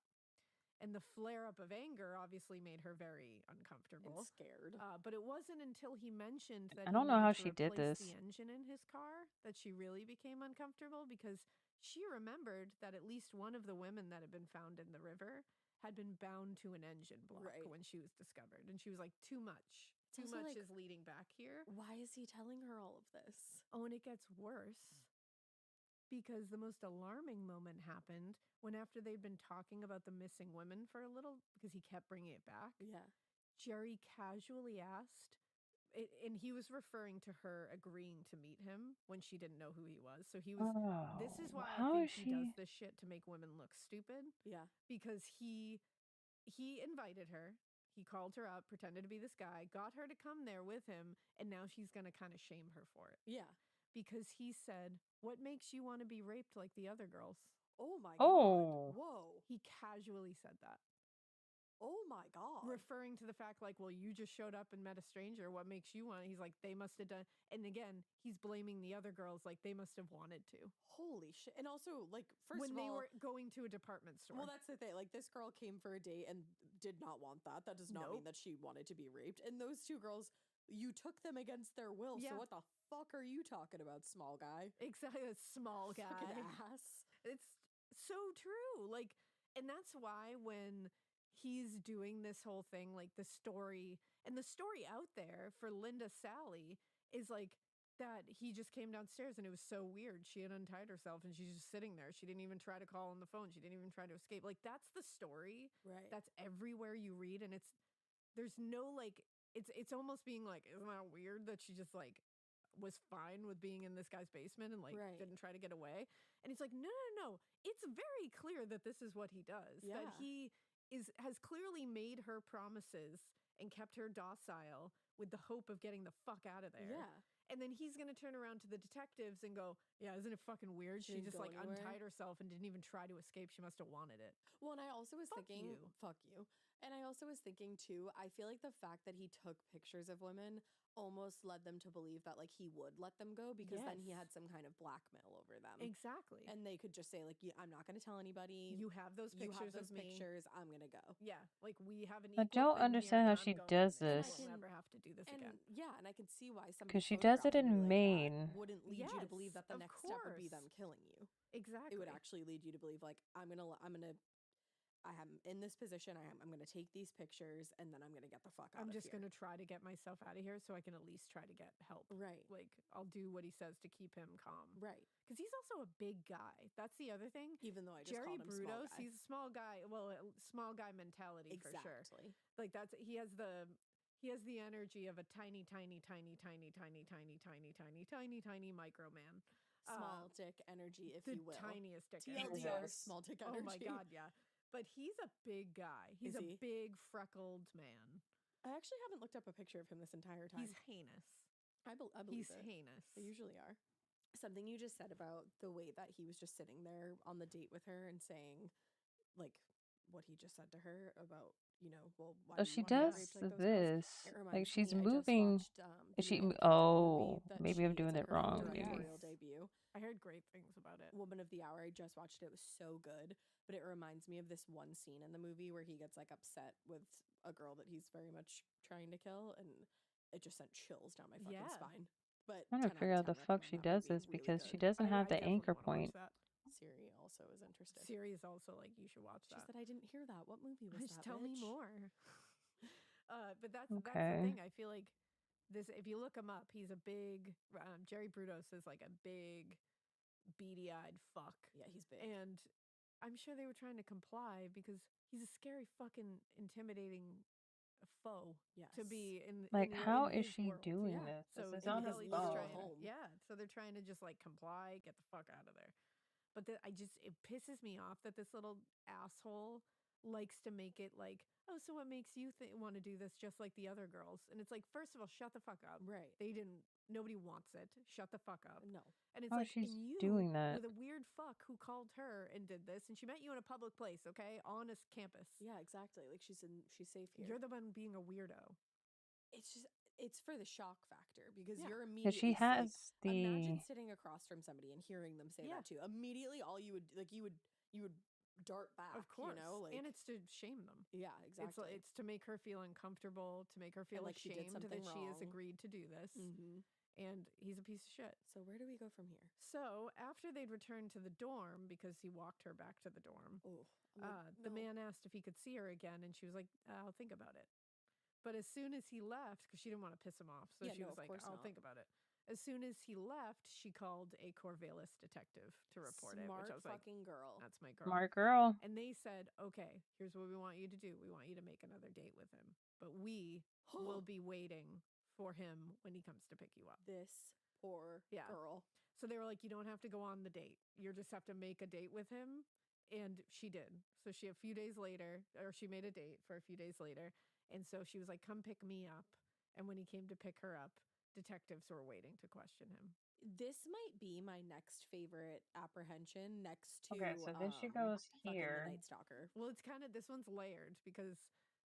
And the flare-up of anger obviously made her very uncomfortable. And scared. But it wasn't until he mentioned that I don't know how she did replace this. the engine in his car that she really became uncomfortable, because she remembered that at least one of the women that had been found in the river had been bound to an engine block when she was discovered. And she was like, too much. Too much is leading back here. Why is he telling her all of this? Oh, and it gets worse. Because the most alarming moment happened when, after they'd been talking about the missing women for a little, because he kept bringing it back, Jerry casually asked, and he was referring to her agreeing to meet him when she didn't know who he was. So he was, this is why I think he does this shit to make women look stupid. Yeah. Because he invited her. He called her up, pretended to be this guy, got her to come there with him, and now she's going to kind of shame her for it. Yeah. because he said, "What makes you want to be raped like the other girls?" Oh my Oh. god. Whoa. He casually said that. Oh my god. Referring to the fact, like, well, you just showed up and met a stranger. What makes you want? He's like, they must have done. And again, he's blaming the other girls, like they must have wanted to. Holy shit. And also, like, first when of they all, were going to a department store. well, that's the thing. Like, this girl came for a date and did not want that. That does not mean that she wanted to be raped. And those two girls, you took them against their will. Yeah. So what the fuck are you talking about, small guy? Exactly, a small guy. Fucking ass. It's so true. Like, and that's why when he's doing this whole thing, like the story out there for Linda Sally is like that he just came downstairs and it was so weird. She had untied herself and she's just sitting there. She didn't even try to call on the phone. She didn't even try to escape. Like, that's the story. Right. That's everywhere you read. And there's no like, it's almost being like, isn't that weird that she just like was fine with being in this guy's basement and like didn't try to get away? And it's like, no. It's very clear that this is what he does. Yeah. That he has clearly made her promises and kept her docile with the hope of getting the fuck out of there. Yeah. And then he's going to turn around to the detectives and go, yeah, isn't it fucking weird? She Didn't just go like anywhere. untied herself and didn't even try to escape. She must have wanted it. Well, and I also was Fuck thinking, you. fuck you. And I also was thinking too, I feel like the fact that he took pictures of women almost led them to believe that like he would let them go because then he had some kind of blackmail over them. Exactly. And they could just say like, I'm not going to tell anybody. You have those pictures of me. I'm going to go. Yeah. Like we have an I equal don't thing understand here, how and she I'm going, does and this. We'll never have to do this again. Yeah, and I could see why somebody Because she does it in photographing you like Maine. that wouldn't lead you to believe that the Yes, next of step would be course. them killing you. Exactly. It would actually lead you to believe like I am in this position. I'm going to take these pictures and then I'm going to get the fuck out I'm of just here. going to try to get myself out of here so I can at least try to get help. Right. Like, I'll do what he says to keep him calm. Right. Because he's also a big guy. That's the other thing. Even though I just Jerry called him small Brudos, guy. he's a small guy. Well, small guy mentality for sure. Exactly. Like he has the energy of a tiny micro man. Small dick energy, if the you will. tiniest dick TLDR, energy. small dick energy. Oh my god, yeah. But he's a big guy. He's a big freckled man. I actually haven't looked up a picture of him this entire time. He's heinous. I believe He's it. heinous. They usually are. Something you just said about the way that he was just sitting there on the date with her and saying, like, what he just said to her about, well, why Oh, do you she want to get does raped like those girls? this. It Like reminds she's me, moving. I just watched, Is she? the Oh, movie that maybe I'm doing it's it like her wrong. Maybe. directorial debut. I heard great things about it. Woman of the Hour. I just watched it. It was so good. But it reminds me of this one scene in the movie where he gets like upset with a girl that he's very much trying to kill, and it just sent chills down my fucking spine. But I'm trying to figure out the fuck she does this because she doesn't have the anchor point. Siri also is interested. Siri is also like, you should watch that. She said, I didn't hear that. What movie was Just that? tell me bitch? more. But that's the Okay. thing. I feel like this. If you look him up, he's a big. Jerry Brudos is like a big, beady-eyed fuck. Yeah, he's big. And I'm sure they were trying to comply because he's a scary, fucking, intimidating foe. Yes. To be in. Like, in how in is his she world. doing Yeah. this? So This is on his Kelly's phone. trying- Yeah. So they're trying to just like comply, get the fuck out of there. But it pisses me off that this little asshole likes to make it like, oh, so what makes you want to do this just like the other girls? And it's like, first of all, shut the fuck up. Right. Nobody wants it. Shut the fuck up. No. And it's Oh, like, she's and you doing that. with a weird fuck who called her and did this, and she met you in a public place, okay, on a campus. Yeah, exactly. Like she's safe here. You're the one being a weirdo. It's for the shock factor because Yeah. you're 'Cause immediately she has safe. the. Imagine sitting across from somebody and hearing them say Yeah. that too. Immediately, all you would dart back. Of course. you know, like, and it's to shame them. yeah, exactly. It's to make her feel uncomfortable, to make her feel like she did ashamed that something she has wrong. agreed to do this. Mm-hmm. And he's a piece of shit. So where do we go from here? So after they'd returned to the dorm, because he walked her back to the dorm, the man asked if he could see her again, and she was like, I'll think about it. But as soon as he left, because she didn't want to piss him off, so Yeah, she no, was of like, course I'll not. think about it. As soon as he left, she called a Corvallis detective to report it, which I was like, fucking girl. that's my girl. Smart girl. And they said, okay, here's what we want you to do. We want you to make another date with him. But we will be waiting for him when he comes to pick you up. This poor girl. So they were like, you don't have to go on the date. You just have to make a date with him. And she did. So she made a date for a few days later. And so she was like, come pick me up. And when he came to pick her up, detectives were waiting to question him. This might be my next favorite apprehension next to Okay, so then she goes fucking here. the Night Stalker. Well, it's kind of, this one's layered because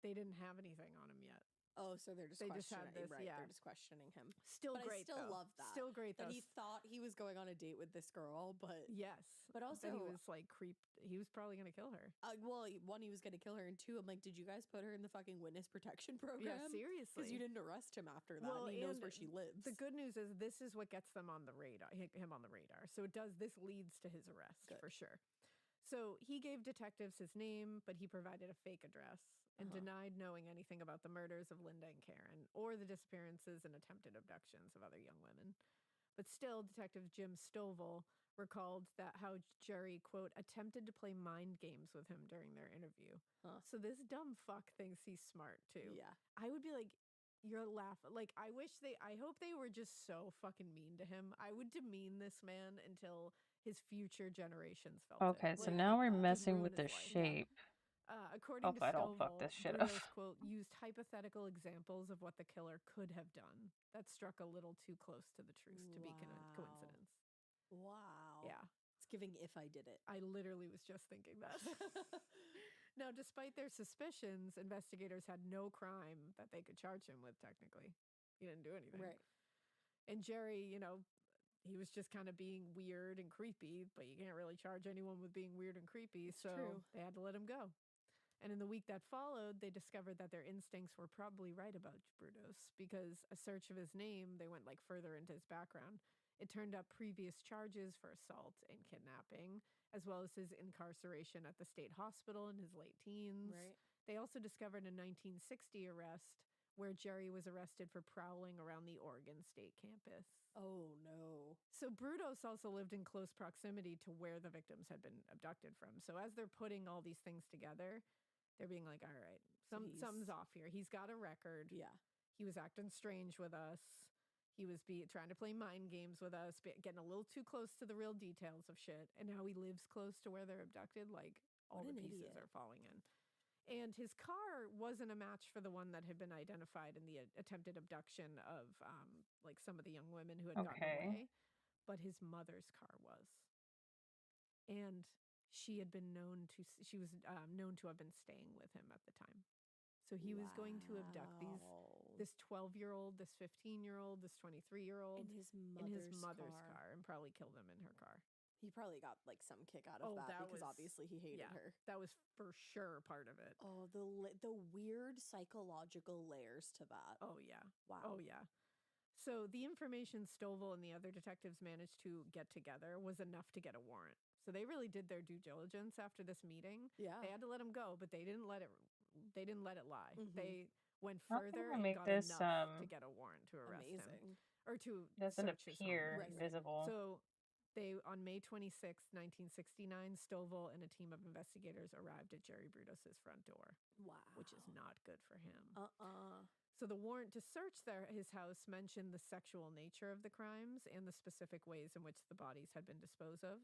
they didn't have anything on him yet. Oh, so they're just questioning him. Right, they're just questioning him. Still but great, I still though. love that. Still great, that though. he thought he was going on a date with this girl, but yes. But also that he was like creeped. He was probably going to kill her. Well, one, he was going to kill her, and two, I'm like, did you guys put her in the fucking witness protection program? Yeah, seriously. Because you didn't arrest him after that, Well, and he knows where she lives. The good news is this is what gets them on the radar. Him on the radar. So this leads to his arrest for sure. So he gave detectives his name, but he provided a fake address and denied knowing anything about the murders of Linda and Karen or the disappearances and attempted abductions of other young women. But still, Detective Jim Stovall recalled that how Jerry, quote, attempted to play mind games with him during their interview. So this dumb fuck thinks he's smart too. Yeah. I would be like, you're laughing. Like, I hope they were just so fucking mean to him. I would demean this man until his future generations felt it. Okay, so now we're messing with the shape. According to I don't fuck Stovall, this shit up. Bruno's, quote, used hypothetical examples of what the killer could have done that struck a little too close to the truth to be coincidence. Wow. Yeah. It's giving If I Did It. I literally was just thinking that. Now, despite their suspicions, investigators had no crime that they could charge him with, technically. He didn't do anything. Right. And Jerry, he was just kind of being weird and creepy, but you can't really charge anyone with being weird and creepy, so true. they had to let him go. And in the week that followed, they discovered that their instincts were probably right about Brutus, because a search of his name, they went like further into his background. It turned up previous charges for assault and kidnapping, as well as his incarceration at the state hospital in his late teens. Right. They also discovered a 1960 arrest where Jerry was arrested for prowling around the Oregon State campus. Oh, no. So Brutus also lived in close proximity to where the victims had been abducted from. So as they're putting all these things together, they're being like, all right, something's off here. He's got a record. Yeah. He was acting strange with us. He was trying to play mind games with us, getting a little too close to the real details of shit. And now he lives close to where they're abducted. Like, all the pieces are falling in. And his car wasn't a match for the one that had been identified in the attempted abduction of like some of the young women who had gotten away. But his mother's car was. And she was known to have been staying with him at the time. So he was going to abduct this 12-year-old, this 15-year-old, this 23-year-old in his mother's car and probably kill them in her car. He probably got like some kick out of that because obviously he hated her. That was for sure part of it. Oh, the weird psychological layers to that. Oh yeah. Wow. Oh yeah. So the information Stovall and the other detectives managed to get together was enough to get a warrant. So they really did their due diligence after this meeting. Yeah. They had to let him go, but they didn't let it lie. Mhm. They went How further can I and make got this, enough to get a warrant to arrest him. Amazing. Or to doesn't search his home. appear visible. So on May 26, 1969, Stovall and a team of investigators arrived at Jerry Brutus's front door. Wow. Which is not good for him. Uh-uh. So the warrant to search his house mentioned the sexual nature of the crimes and the specific ways in which the bodies had been disposed of,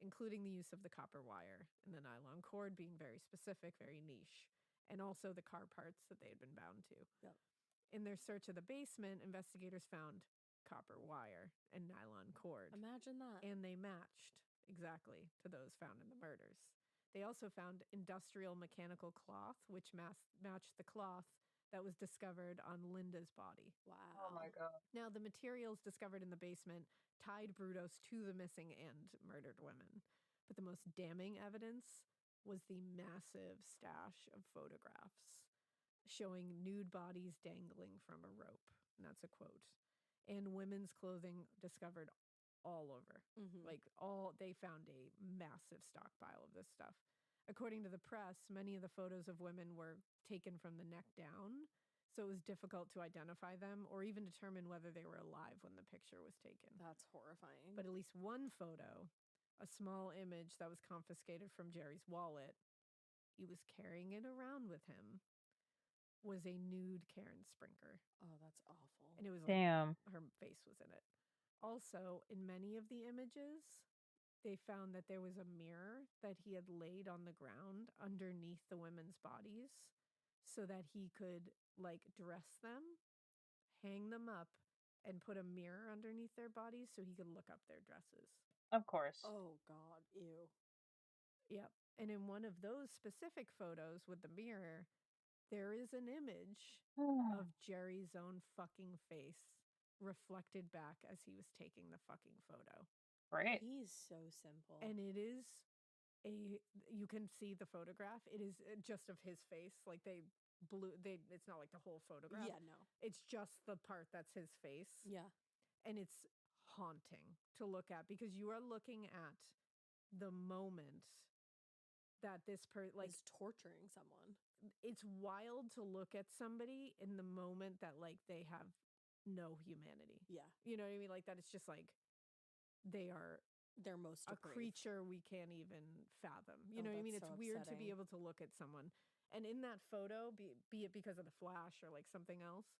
including the use of the copper wire and the nylon cord being very specific, very niche, and also the car parts that they had been bound to. Yep. In their search of the basement, investigators found copper wire and nylon cord. Imagine that. And they matched exactly to those found in the murders. They also found industrial mechanical cloth, which matched the cloth that was discovered on Linda's body. Wow. Oh my God. Now, the materials discovered in the basement tied Brutus to the missing and murdered women. But the most damning evidence was the massive stash of photographs showing nude bodies dangling from a rope. And that's a quote. And women's clothing discovered all over. Mhm. They found a massive stockpile of this stuff. According to the press, many of the photos of women were taken from the neck down, so it was difficult to identify them or even determine whether they were alive when the picture was taken. That's horrifying. But at least one photo, a small image that was confiscated from Jerry's wallet, he was carrying it around with him, was a nude Karen Sprinker. Oh, that's awful. And it was Damn. her face was in it. Also, in many of the images, they found that there was a mirror that he had laid on the ground underneath the women's bodies so that he could dress them, hang them up, and put a mirror underneath their bodies so he could look up their dresses. Of course. Oh, God. Ew. Yep. And in one of those specific photos with the mirror, there is an image of Jerry's own fucking face reflected back as he was taking the fucking photo. Right. He's so simple. And it is you can see the photograph. It is just of his face. Like it's not like the whole photograph. Yeah, no. It's just the part that's his face. Yeah. And it's haunting to look at because you are looking at the moment that this is torturing someone. It's wild to look at somebody in the moment that like they have no humanity. Yeah. You know what I mean? Like that it's just like they're most a depraved. Creature we can't even fathom. You know what I mean? It's so weird to be upsetting. able to look at someone. And in that photo, be it because of the flash or like something else,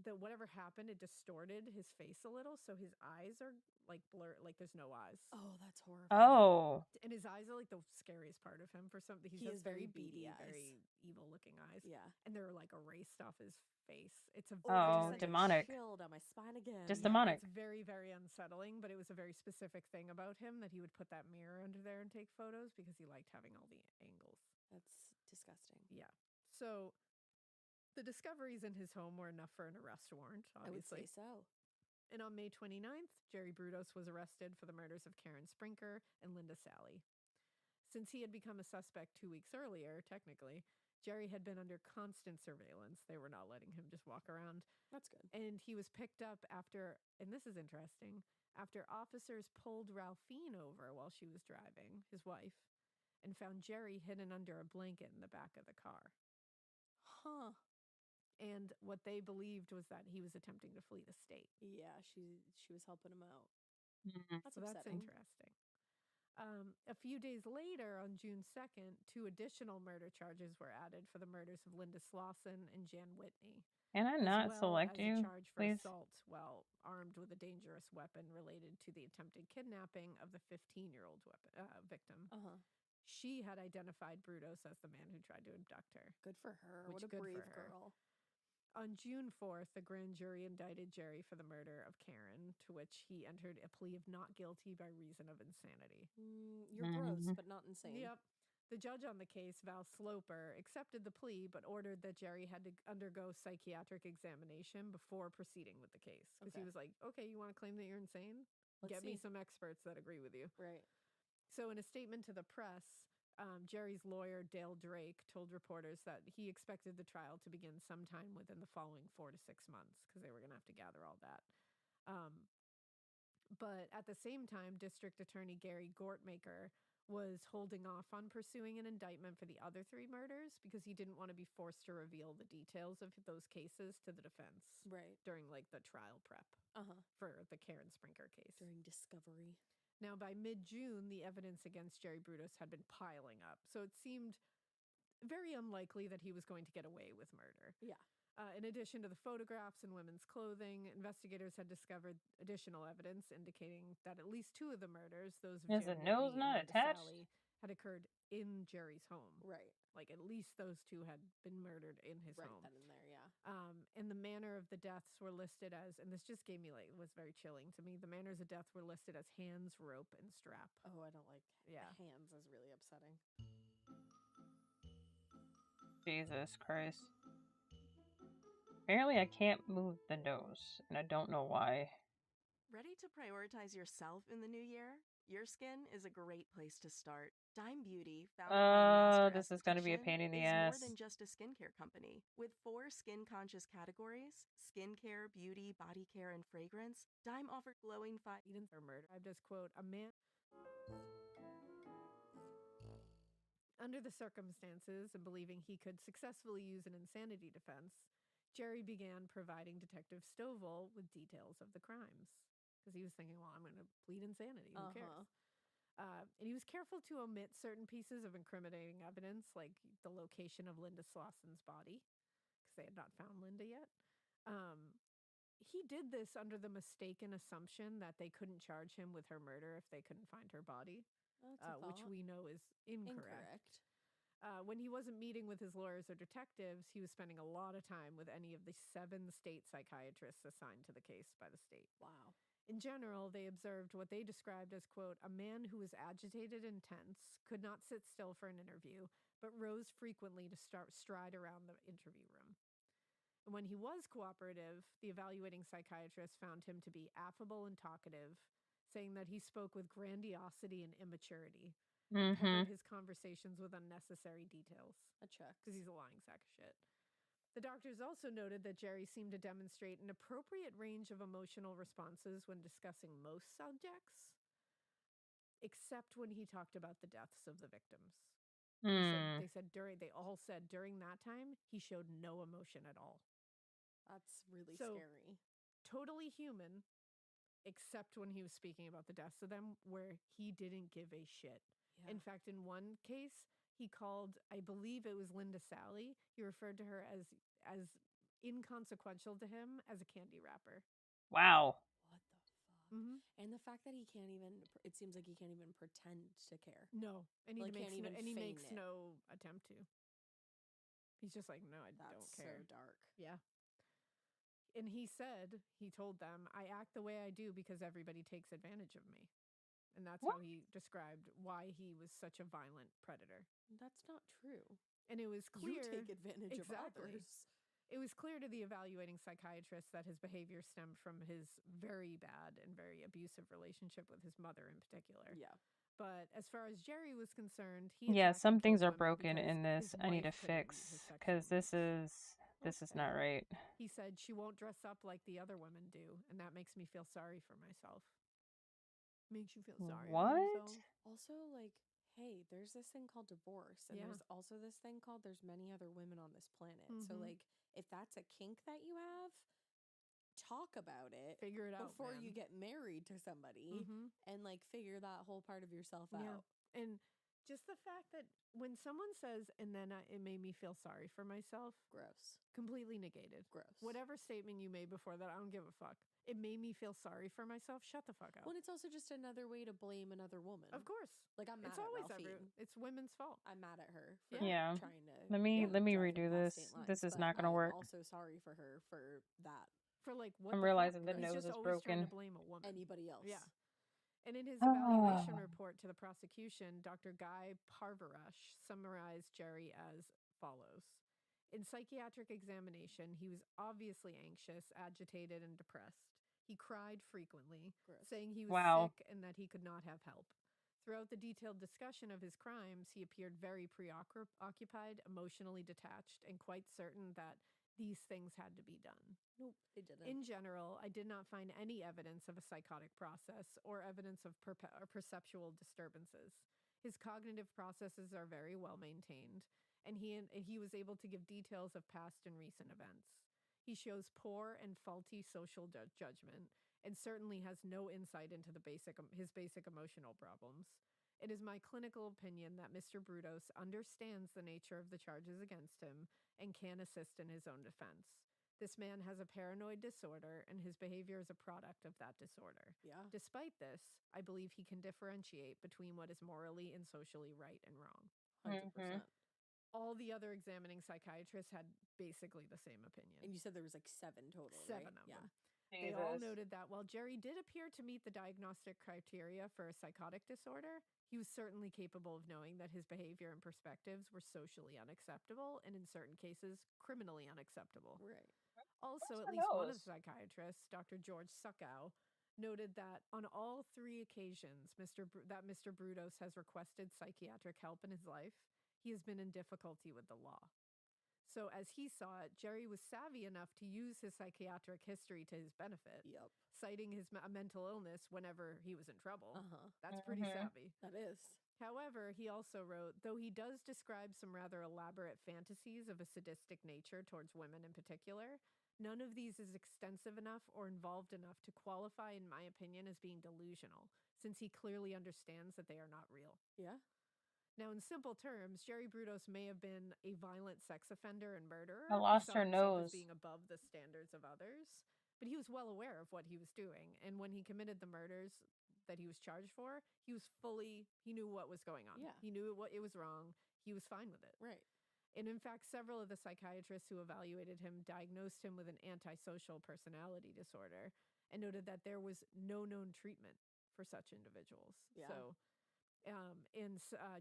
that whatever happened, it distorted his face a little, so his eyes are like blurred, like there's no eyes. Oh, that's horrifying. Oh. And his eyes are like the scariest part of him for something. He has has very beady eyes. Very evil looking eyes. Yeah. And they're like erased off his face. It's a demonic. Chill down my spine again. Just demonic. It's very, very unsettling, but it was a very specific thing about him that he would put that mirror under there and take photos because he liked having all the angles. That's disgusting. Yeah. So the discoveries in his home were enough for an arrest warrant, obviously. I would say so. And on May 29th, Jerry Brudos was arrested for the murders of Karen Sprinker and Linda Sally. Since he had become a suspect 2 weeks earlier, technically, Jerry had been under constant surveillance. They were not letting him just walk around. That's good. And he was picked up after, and this is interesting, after officers pulled Ralphine over while she was driving, his wife, and found Jerry hidden under a blanket in the back of the car. Huh. And what they believed was that he was attempting to flee the state. Yeah, she was helping him out. That's interesting. A few days later, on June 2nd, 2 additional murder charges were added for the murders of Linda Slauson and Jan Whitney. Can I not select you, a charge for please? assault while armed with a dangerous weapon related to the attempted kidnapping of the 15-year-old victim. She had identified Brudos as the man who tried to abduct her. Good for her. What a brave girl. On June 4th, the grand jury indicted Jerry for the murder of Karen, to which he entered a plea of not guilty by reason of insanity. You're gross, but not insane. Yep. The judge on the case, Val Sloper, accepted the plea, but ordered that Jerry had to undergo psychiatric examination before proceeding with the case. Because he was like, okay, you want to claim that you're insane? Get me some experts that agree with you. Right. So in a statement to the press, Jerry's lawyer, Dale Drake, told reporters that he expected the trial to begin sometime within the following 4 to 6 months because they were going to have to gather all that. But at the same time, District Attorney Gary Gortmaker was holding off on pursuing an indictment for the other 3 murders because he didn't want to be forced to reveal the details of those cases to the defense during like the trial prep for the Karen Sprinker case. During discovery. Now, by mid-June, the evidence against Jerry Brudos had been piling up, so it seemed very unlikely that he was going to get away with murder. Yeah. In addition to the photographs and women's clothing, investigators had discovered additional evidence indicating that at least 2 of the murders, those of Is the nose not attached? Sally, had occurred in Jerry's home. Right. Like at least those 2 had been murdered in his home. Right then and there, yeah. And the manner of the deaths were listed as, and this just gave me like, was very chilling to me. The manners of death were listed as hands, rope, and strap. Oh, I don't like hands is really upsetting. Jesus Christ. Apparently I can't move the nose, and I don't know why. Ready to prioritize yourself in the new year? Your skin is a great place to start. Dime Beauty, founded by a master this is going to be a pain in the is ass. more than just a skincare company. With 4 skin-conscious categories, skincare, beauty, body care, and fragrance, Dime offers glowing for murder. I just quote, a man... Under the circumstances and believing he could successfully use an insanity defense, Jerry began providing Detective Stovall with details of the crimes. Because he was thinking, well, I'm going to plead insanity. Who cares? And he was careful to omit certain pieces of incriminating evidence, like the location of Linda Slauson's body, because they had not found Linda yet. He did this under the mistaken assumption that they couldn't charge him with her murder if they couldn't find her body, which we know is incorrect. When he wasn't meeting with his lawyers or detectives, he was spending a lot of time with any of the 7 state psychiatrists assigned to the case by the state. Wow. In general, they observed what they described as, quote, a man who was agitated and tense, could not sit still for an interview, but rose frequently to stride around the interview room. And when he was cooperative, the evaluating psychiatrist found him to be affable and talkative, saying that he spoke with grandiosity and immaturity, and peppered his conversations with unnecessary details. A check. Because he's a lying sack of shit. The doctors also noted that Jerry seemed to demonstrate an appropriate range of emotional responses when discussing most subjects, except when he talked about the deaths of the victims. They all said during that time, he showed no emotion at all. That's really scary. Totally human, except when he was speaking about the deaths of them, where he didn't give a shit. Yeah. In fact, in one case, he called, I believe it was Linda Sally. He referred to her as inconsequential to him as a candy wrapper. Wow. What the fuck? Mm-hmm. And the fact that he can't even, it seems like he can't even pretend to care. No. And he, like, makes no attempt to. He's just like, no, I don't care. That's so dark. Yeah. And he told them, I act the way I do because everybody takes advantage of me. And that's how he described why he was such a violent predator. That's not true. And it was clear. You take advantage of others. It was clear to the evaluating psychiatrist that his behavior stemmed from his very bad and very abusive relationship with his mother in particular. Yeah. But as far as Jerry was concerned, some things are broken in this. I need to fix because this is not right. He said, she won't dress up like the other women do, and that makes me feel sorry for myself. Makes you feel sorry for yourself. Also, like, hey, there's this thing called divorce, and there's also this thing called there's many other women on this planet. Mm-hmm. So, like, if that's a kink that you have, talk about it. Figure it out before you get married to somebody, and like figure that whole part of yourself out. And just the fact that when someone says, and then it made me feel sorry for myself. Gross. Completely negated. Gross. Whatever statement you made before that, I don't give a fuck. It made me feel sorry for myself. Shut the fuck up. Well, it's also just another way to blame another woman. Of course. Like, I'm mad it's at always Ralphine. It's women's fault. I'm mad at her for trying to let me redo this. This is not going to work. I'm also sorry for her for that. For like what I'm realizing the nose is broken. Trying to blame a woman. Anybody else. Yeah. And in his evaluation report to the prosecution, Dr. Guy Parvarush summarized Jerry as follows. In psychiatric examination, he was obviously anxious, agitated, and depressed. He cried frequently, saying he was sick and that he could not have help. Throughout the detailed discussion of his crimes, he appeared very preoccupied, emotionally detached, and quite certain that these things had to be done. Nope, they didn't. In general, I did not find any evidence of a psychotic process or evidence of perceptual disturbances. His cognitive processes are very well maintained, and he was able to give details of past and recent events. He shows poor and faulty social judgment and certainly has no insight into his basic emotional problems. It is my clinical opinion that Mr. Brudos understands the nature of the charges against him and can assist in his own defense. This man has a paranoid disorder, and his behavior is a product of that disorder. Yeah. Despite this, I believe he can differentiate between what is morally and socially right and wrong. 100%. All the other examining psychiatrists had basically the same opinion. And you said there was like 7 total, 7 right? of them. They all noted that while Jerry did appear to meet the diagnostic criteria for a psychotic disorder, he was certainly capable of knowing that his behavior and perspectives were socially unacceptable and in certain cases criminally unacceptable. Right. Also, at least one of the psychiatrists, Dr. George Suckow, noted that on all 3 occasions Mr. Brudos has requested psychiatric help in his life, he has been in difficulty with the law. So as he saw it, Jerry was savvy enough to use his psychiatric history to his benefit, citing his mental illness whenever he was in trouble. That's pretty savvy. That is. However, he also wrote, though he does describe some rather elaborate fantasies of a sadistic nature towards women in particular, none of these is extensive enough or involved enough to qualify, in my opinion, as being delusional, since he clearly understands that they are not real. Yeah. Now, in simple terms, Jerry Brudos may have been a violent sex offender and murderer. I lost her As nose. being above the standards of others, but he was well aware of what he was doing. And when he committed the murders that he was charged for, he knew what was going on. Yeah. He knew it was wrong. he was fine with it. Right. And in fact, several of the psychiatrists who evaluated him diagnosed him with an antisocial personality disorder and noted that there was no known treatment for such individuals. Yeah. So,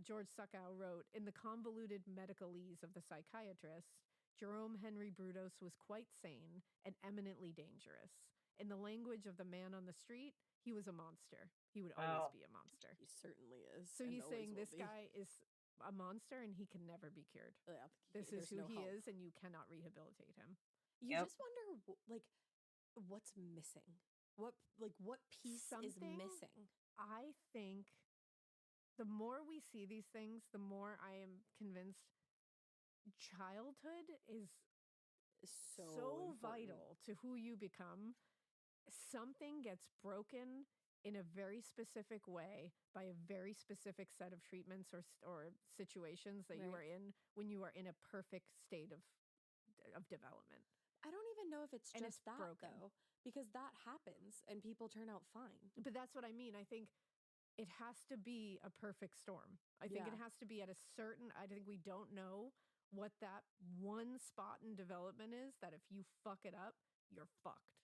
George Suckow wrote, in the convoluted medicalese of the psychiatrist, Jerome Henry Brudos was quite sane and eminently dangerous. In the language of the man on the street, he was a monster. He would always be a monster. He certainly is. So and he's always saying will this be. guy is a monster and he can never be cured. Yeah, This is there's who no he hope. is, and you cannot rehabilitate him. You just wonder, like, what's missing? What piece is missing? I think the more we see these things, the more I am convinced childhood is so vital to who you become. Something gets broken in a very specific way by a very specific set of treatments or situations that you are in when you are in a perfect state of development. I don't even know if it's And just it's that broken. though, because that happens and people turn out fine. But that's what I mean. I think it has to be a perfect storm. I think it has to be at a certain, I think we don't know what that one spot in development is that if you fuck it up, you're fucked.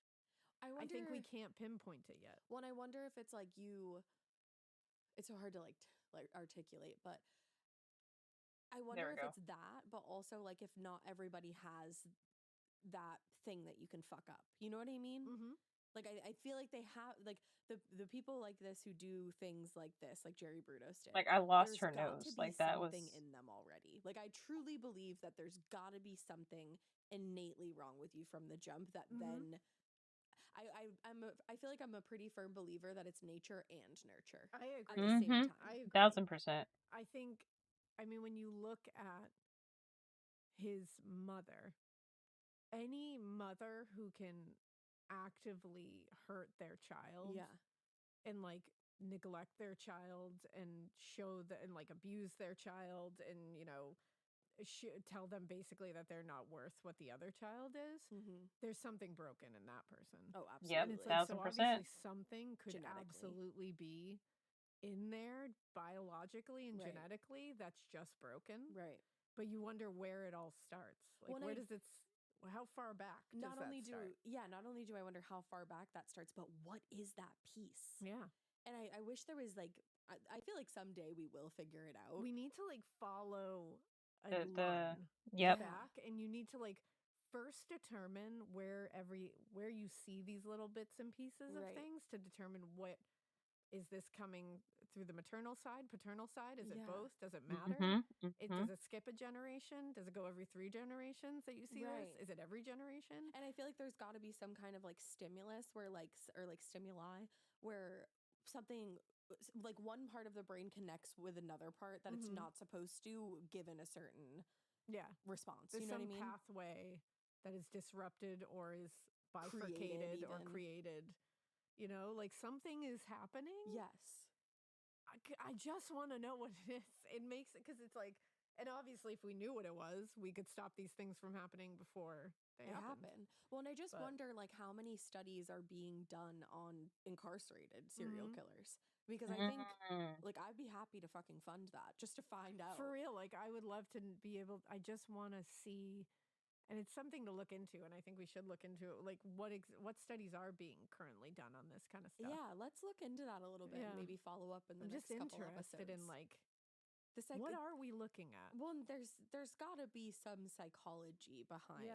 I think we can't pinpoint it yet. Well, and I wonder if it's like it's so hard to like articulate, but I wonder if it's that, but also like if not everybody has that thing that you can fuck up. You know what I mean? Mm-hmm. Like I feel like they have like the people like this who do things like this, like Jerry Brudos did. Like I lost her there's got nose. to be Like that was something in them already. Like I truly believe that there's got to be something innately wrong with you from the jump that then I feel like I'm a pretty firm believer that it's nature and nurture. I agree. At the same time. I agree. 1000%. I think, I mean, when you look at his mother, any mother who can actively hurt their child and like neglect their child and show that and like abuse their child and, you know, tell them basically that they're not worth what the other child is, there's something broken in that person. Oh, absolutely. Yep, And it's like, so 1000%. obviously something could Genetically. absolutely be in there biologically and genetically that's just broken. Right. But you wonder where it all starts. Like, where does it, how far back does not that only start? not only do I wonder how far back that starts, but what is that piece? Yeah. And I wish there was like, I feel like someday we will figure it out. We need to like follow a line back, and you need to like first determine where you see these little bits and pieces of things to determine what is this coming through the maternal side, paternal side? Is it both? Does it matter? Does it skip a generation? Does it go every 3 generations that you see this? Is it every generation? And I feel like there's got to be some kind of like stimulus where like or like stimuli where something like one part of the brain connects with another part that it's not supposed to given a certain response. There's you know some what I mean? pathway that is disrupted or is bifurcated or created. You know, like something is happening. Yes. I just want to know what it is. It makes it because it's like, and obviously if we knew what it was, we could stop these things from happening before they happen. Well, and I just wonder like how many studies are being done on incarcerated serial killers. Because I think, like, I'd be happy to fucking fund that just to find out. For real, like, I would love to be able, I just want to see, and it's something to look into, and I think we should look into it, like, what studies are being currently done on this kind of stuff. Yeah, let's look into that a little bit and maybe follow up in the next couple episodes. I'm just interested in, like, what are we looking at? Well, there's got to be some psychology behind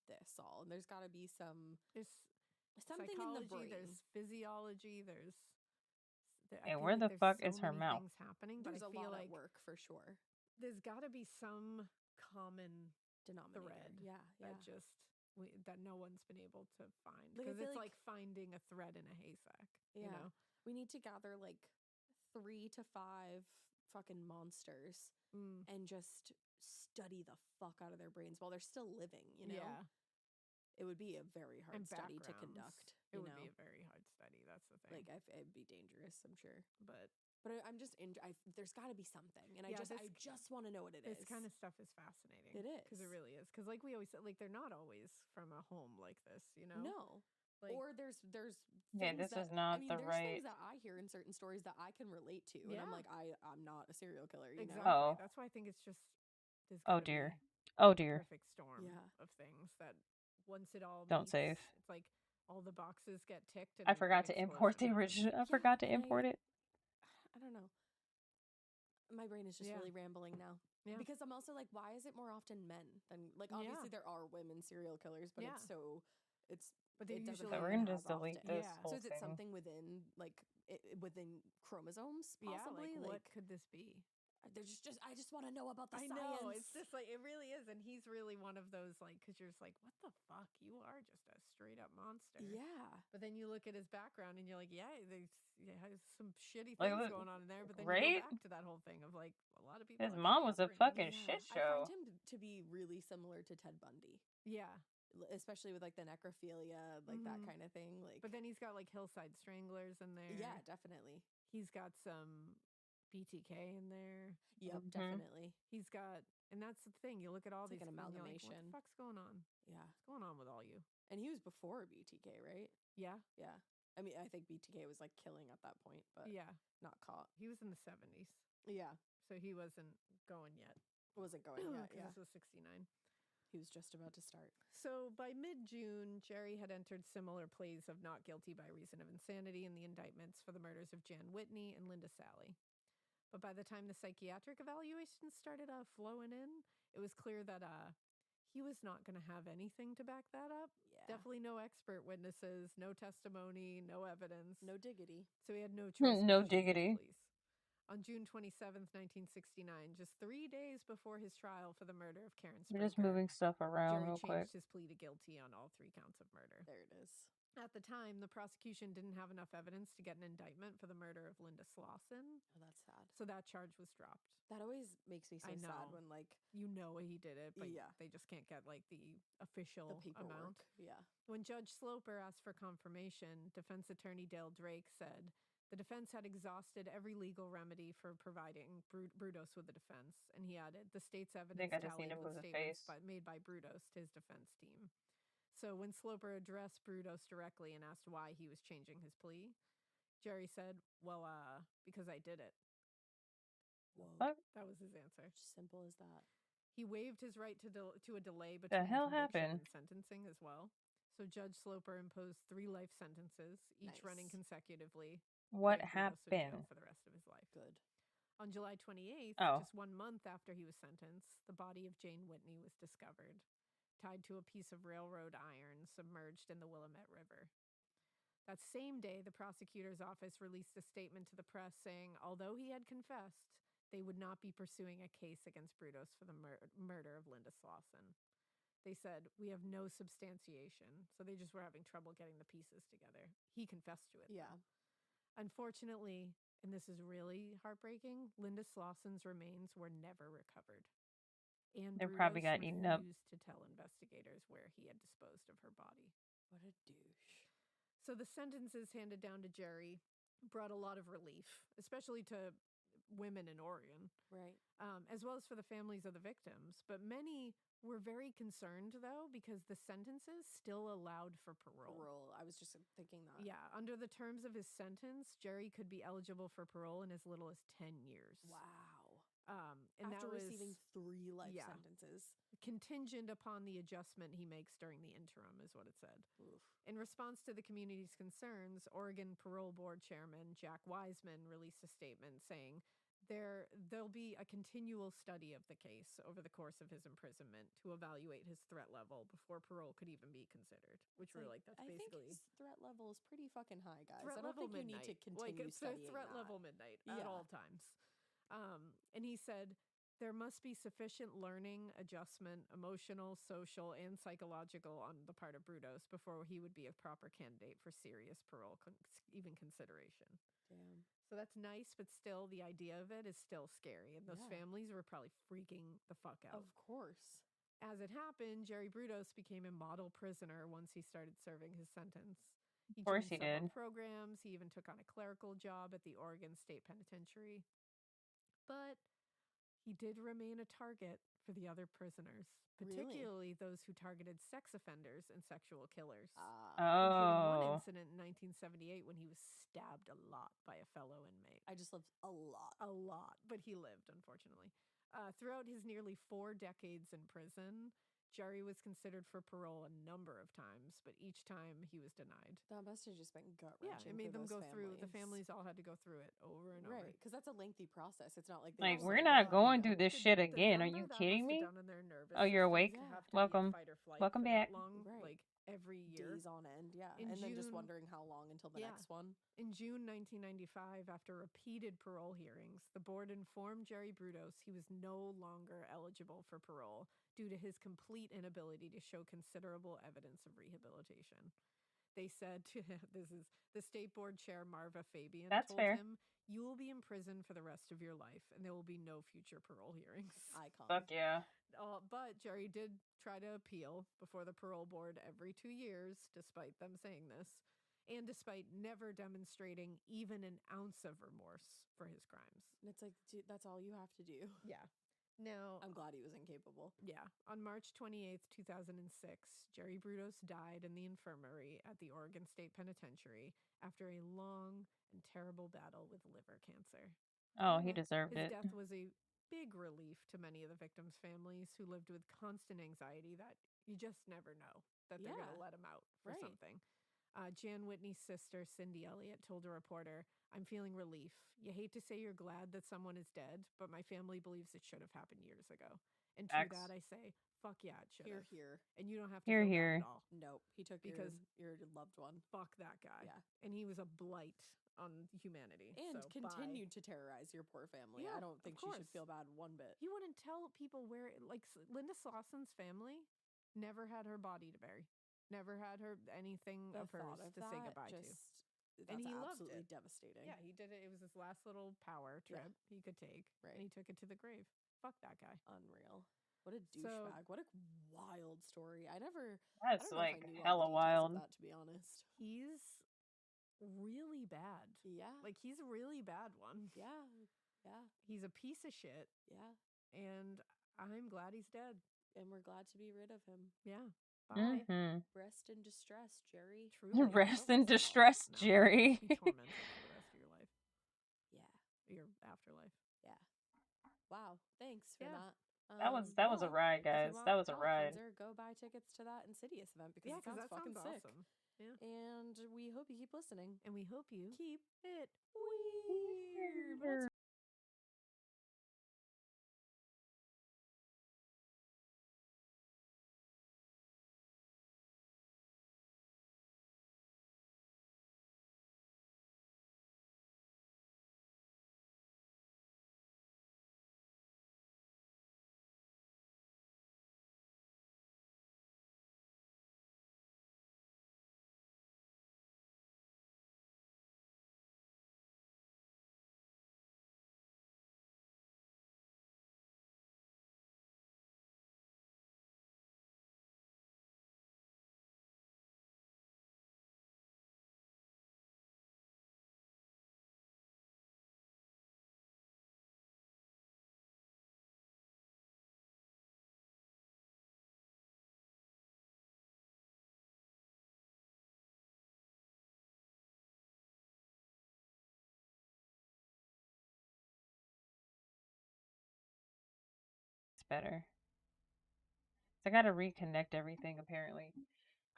this all, and there's got to be something in the brain. There's physiology, there's... And where the fuck is her mouth? Happening, there's but I a feel lot like at work for sure. There's got to be some common denominator thread that no one's been able to find, like, because it's like finding a thread in a haystack. You know, we need to gather like 3 to 5 fucking monsters and just study the fuck out of their brains while they're still living. You know, it would be a very hard study to conduct. It would be a very hard study. That's the thing. Like, it'd be dangerous, I'm sure. But I'm just there's got to be something, and I just want to know what it is. This kind of stuff is fascinating. It is, because it really is. Because like we always said, like they're not always from a home like this. You know, no. Like, or there's Yeah, things this that is not the there's right. things that I hear in certain stories that I can relate to, and I'm Yeah. like, I'm not a serial killer, you exactly. know? Oh. That's why I think it's just there's Oh gotta dear. be Oh a dear. perfect storm Yeah. of things that once it all Don't meets, save. it's like all the boxes get ticked. And I forgot an to import the explosion original. I Yeah, forgot to and import it. I don't know. My brain is just Yeah. really rambling now. Yeah. Because I'm also like, why is it more often men than like Yeah. obviously there are women serial killers, but Yeah. But they're it doesn't usually- So we're happen gonna as just delete often. this Yeah. whole So is it thing. something within like within chromosomes possibly? Yeah, like what could this be? There's just I just want to know about the I science. know, it's just like it really is, and he's really one of those like because you're just like, what the fuck, you are just a straight up monster. Yeah. But then you look at his background and you're like, yeah, has some shitty Like, things look, going on in there. But then right? you go back to that whole thing of like a lot of people. His have mom shitty was a upbringings. fucking Yeah. shit I show. find him to be really similar to Ted Bundy. Yeah. Especially with like the necrophilia, like that kind of thing. Like, but then he's got like Hillside Stranglers in there. Yeah, definitely. He's got some BTK in there. Yep, definitely. He's got, and that's the thing. You look at all It's these like an and you're like, amalgamation. what the fuck's going on? Yeah. What's going on with all you? And he was before BTK, right? Yeah. Yeah. I mean, I think BTK was like killing at that point, but Yeah. not caught. He was in the 70s. Yeah. So he wasn't going yet. Wasn't going yet. Yeah. This was 69. He was just about to start. So by mid-June, Jerry had entered similar pleas of not guilty by reason of insanity in the indictments for the murders of Jan Whitney and Linda Sally. But by the time the psychiatric evaluations started flowing in, it was clear that he was not going to have anything to back that up. Yeah. Definitely no expert witnesses, no testimony, no evidence. No diggity. So he had no choice. No diggity. On June 27th, 1969, just 3 days before his trial for the murder of Karen We're Sprinker, just moving stuff around Jerry real quick. changed his plea to guilty on all 3 counts of murder. There it is. At the time, the prosecution didn't have enough evidence to get an indictment for the murder of Linda Slauson. Oh, that's sad. So that charge was dropped. That always makes me so sad when like you know he did it, but yeah. they just can't get like the official amount. Yeah. When Judge Sloper asked for confirmation, defense attorney Dale Drake said the defense had exhausted every legal remedy for providing Brudos with a defense, and he added the state's evidence tallied with statements made by Brudos to his defense team. So when Sloper addressed Brudos directly and asked why he was changing his plea, Jerry said, well, because I did it. Whoa. That was his answer. Simple as that. He waived his right to a delay between The hell conviction happened? and sentencing as well. So Judge Sloper imposed 3 life sentences, each running consecutively. What putting Brudos in jail happened? for the rest of his life? Good. On July 28th, Oh. just 1 month after he was sentenced, the body of Jane Whitney was discovered, tied to a piece of railroad iron submerged in the Willamette River. That same day, the prosecutor's office released a statement to the press saying, although he had confessed, they would not be pursuing a case against Brudos for the murder of Linda Slauson. They said, we have no substantiation, so they just were having trouble getting the pieces together. He confessed to it. Yeah. Unfortunately, and this is really heartbreaking, Linda Slauson's remains were never recovered. And They probably Brudos got eaten up. refused to tell investigators where he had disposed of her body. What a douche. So the sentences handed down to Jerry brought a lot of relief, especially to women in Oregon. Right. As well as for the families of the victims. But many were very concerned, though, because the sentences still allowed for parole. I was just thinking that. Yeah. Under the terms of his sentence, Jerry could be eligible for parole in as little as 10 years. Wow. And after that was, receiving 3 life sentences. Contingent upon the adjustment he makes during the interim, is what it said. Oof. In response to the community's concerns, Oregon Parole Board Chairman Jack Wiseman released a statement saying there'll be a continual study of the case over the course of his imprisonment to evaluate his threat level before parole could even be considered. Which we're like, that's basically... I think his threat level is pretty fucking high, guys. Threat I don't level think you midnight. need to continue it's studying threat that. level midnight at all times. And he said, there must be sufficient learning, adjustment, emotional, social, and psychological on the part of Brudos before he would be a proper candidate for serious parole, even consideration. Damn. So that's nice, but still, the idea of it is still scary. And those families were probably freaking the fuck out. Of course. As it happened, Jerry Brudos became a model prisoner once he started serving his sentence. Of course he joined several did. programs. He even took on a clerical job at the Oregon State Penitentiary. But he did remain a target for the other prisoners, particularly those who targeted sex offenders and sexual killers, including one incident in 1978 when he was stabbed a lot by a fellow inmate. I just lived a lot. A lot, but he lived, unfortunately. Throughout his nearly 4 decades in prison, Jerry was considered for parole a number of times, but each time he was denied. That must have just been gut-wrenching. Yeah, it made them go through. The families families all had to go through it over and over. Right, because that's a lengthy process. It's not like Like, we're not going through this shit again. Are you kidding me? Oh, you're awake? Welcome. Welcome back. Like every year. Days on end, yeah. And then just wondering how long until the next one. In June 1995, after repeated parole hearings, the board informed Jerry Brudos he was no longer eligible for parole due to his complete inability to show considerable evidence of rehabilitation. They said to this is the state board chair, Marva Fabian, told him, "You will be in prison for the rest of your life, and there will be no future parole hearings." Icon. Fuck yeah. But Jerry did try to appeal before the parole board every 2 years, despite them saying this, and despite never demonstrating even an ounce of remorse for his crimes. And it's like, dude, that's all you have to do. Yeah. Now, I'm glad he was incapable. Yeah. On March 28th, 2006, Jerry Brudos died in the infirmary at the Oregon State Penitentiary after a long and terrible battle with liver cancer. Oh, he deserved His it. death was a big relief to many of the victims' families who lived with constant anxiety that you just never know that they're going to let him out for something. Jan Whitney's sister, Cindy Elliott, told a reporter, "I'm feeling relief. You hate to say you're glad that someone is dead, but my family believes it should have happened years ago." And to that I say, fuck yeah, it should have. Here. And you don't have to feel bad at all. Nope. He took because your loved one. Fuck that guy. Yeah. And he was a blight on humanity. And continued to terrorize your poor family. Yeah, I don't think she should feel bad one bit. He wouldn't tell people where, like, Linda Slausson's family never had her body to bury. Never had her anything of hers to say goodbye to. That's And he loved absolutely it. devastating. Yeah, he did it. It was his last little power trip he could take. Right. And he took it to the grave. Fuck that guy. Unreal. What a douchebag. What a wild story. I don't know That's if like I knew all the hella details wild. of that, to be honest. He's really bad. Yeah. Like, he's a really bad one. Yeah. Yeah. He's a piece of shit. Yeah. And I'm glad he's dead. And we're glad to be rid of him. Yeah. Bye. Rest in distress, Jerry. Truly. Rest in distress, Jerry. Be tormented for the rest of your life. Yeah. Your afterlife. Yeah. Wow. Thanks for that. That was a ride, guys. That was a ride. Go buy tickets to that Insidious event because it sounds that fucking sounds sick. awesome. Yeah. And we hope you keep listening. And we hope you keep it weird. Better. So I gotta reconnect everything apparently.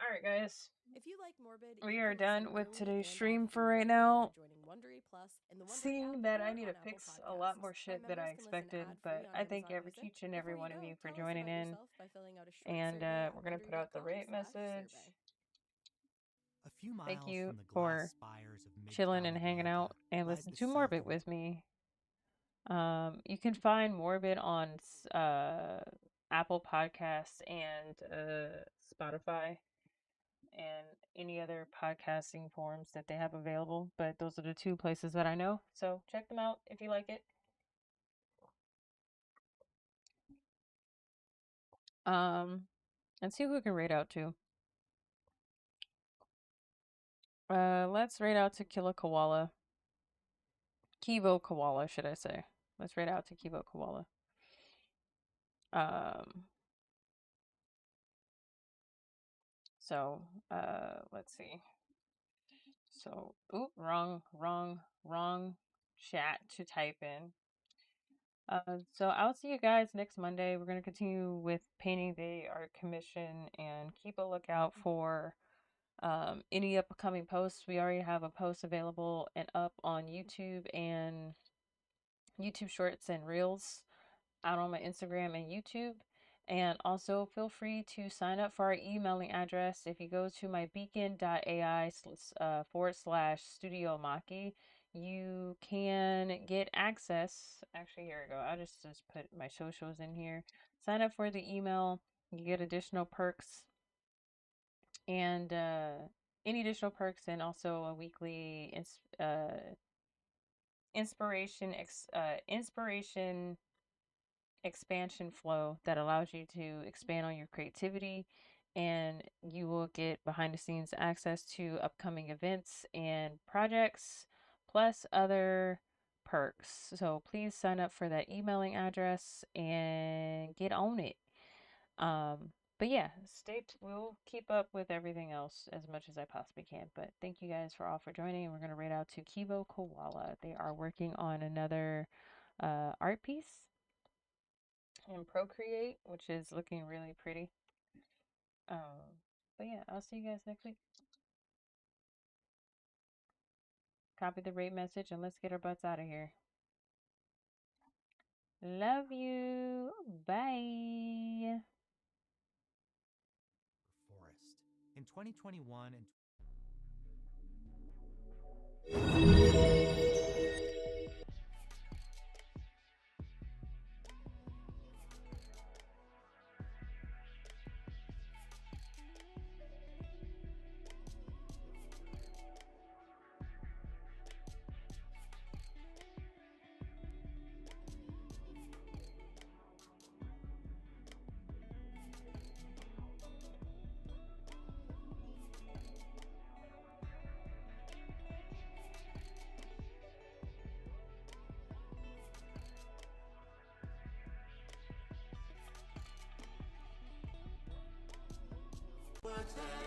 Alright, guys. If you like Morbid, We you are can listen done with early today's and stream ad-free for right right now. by joining Wondery Plus in the Wondery Seeing app that or I need to on Apple fix a lot more Podcasts. shit than I Prime members can listen expected, ad-free but on I thank Amazon Music. each and every Before one you of go, you for tell us joining about in. yourself by filling out a short And survey at we're gonna put out the rate message. A few miles Thank you from the for glass spires of chilling and hanging out and listening to Morbid with me. You can find Morbid on Apple Podcasts and Spotify and any other podcasting forums that they have available, but those are the 2 places that I know, so check them out if you like it. And see who we can rate out to. Let's rate out to Kivo Koala, should I say. Let's rate out to Kivo Koala. So let's see. So, oop, wrong chat to type in. So I'll see you guys next Monday. We're gonna continue with painting the art commission and keep a lookout for any upcoming posts. We already have a post available and up on YouTube and YouTube Shorts and Reels out on my Instagram and YouTube. And also feel free to sign up for our emailing address. If you go to my beacon.ai /studio maki, you can get access. Actually, here we go. I'll just put my socials in here. Sign up for the email. You get additional perks and any additional perks, and also a weekly inspiration expansion flow that allows you to expand on your creativity, and you will get behind the scenes access to upcoming events and projects plus other perks. So please sign up for that emailing address and get on it. But yeah, we'll keep up with everything else as much as I possibly can. But thank you guys for joining. And we're going to rate out to Kivo Koala. They are working on another art piece in Procreate, which is looking really pretty. But yeah, I'll see you guys next week. Copy the rate message and let's get our butts out of here. Love you. Bye. Forest. In 2021 and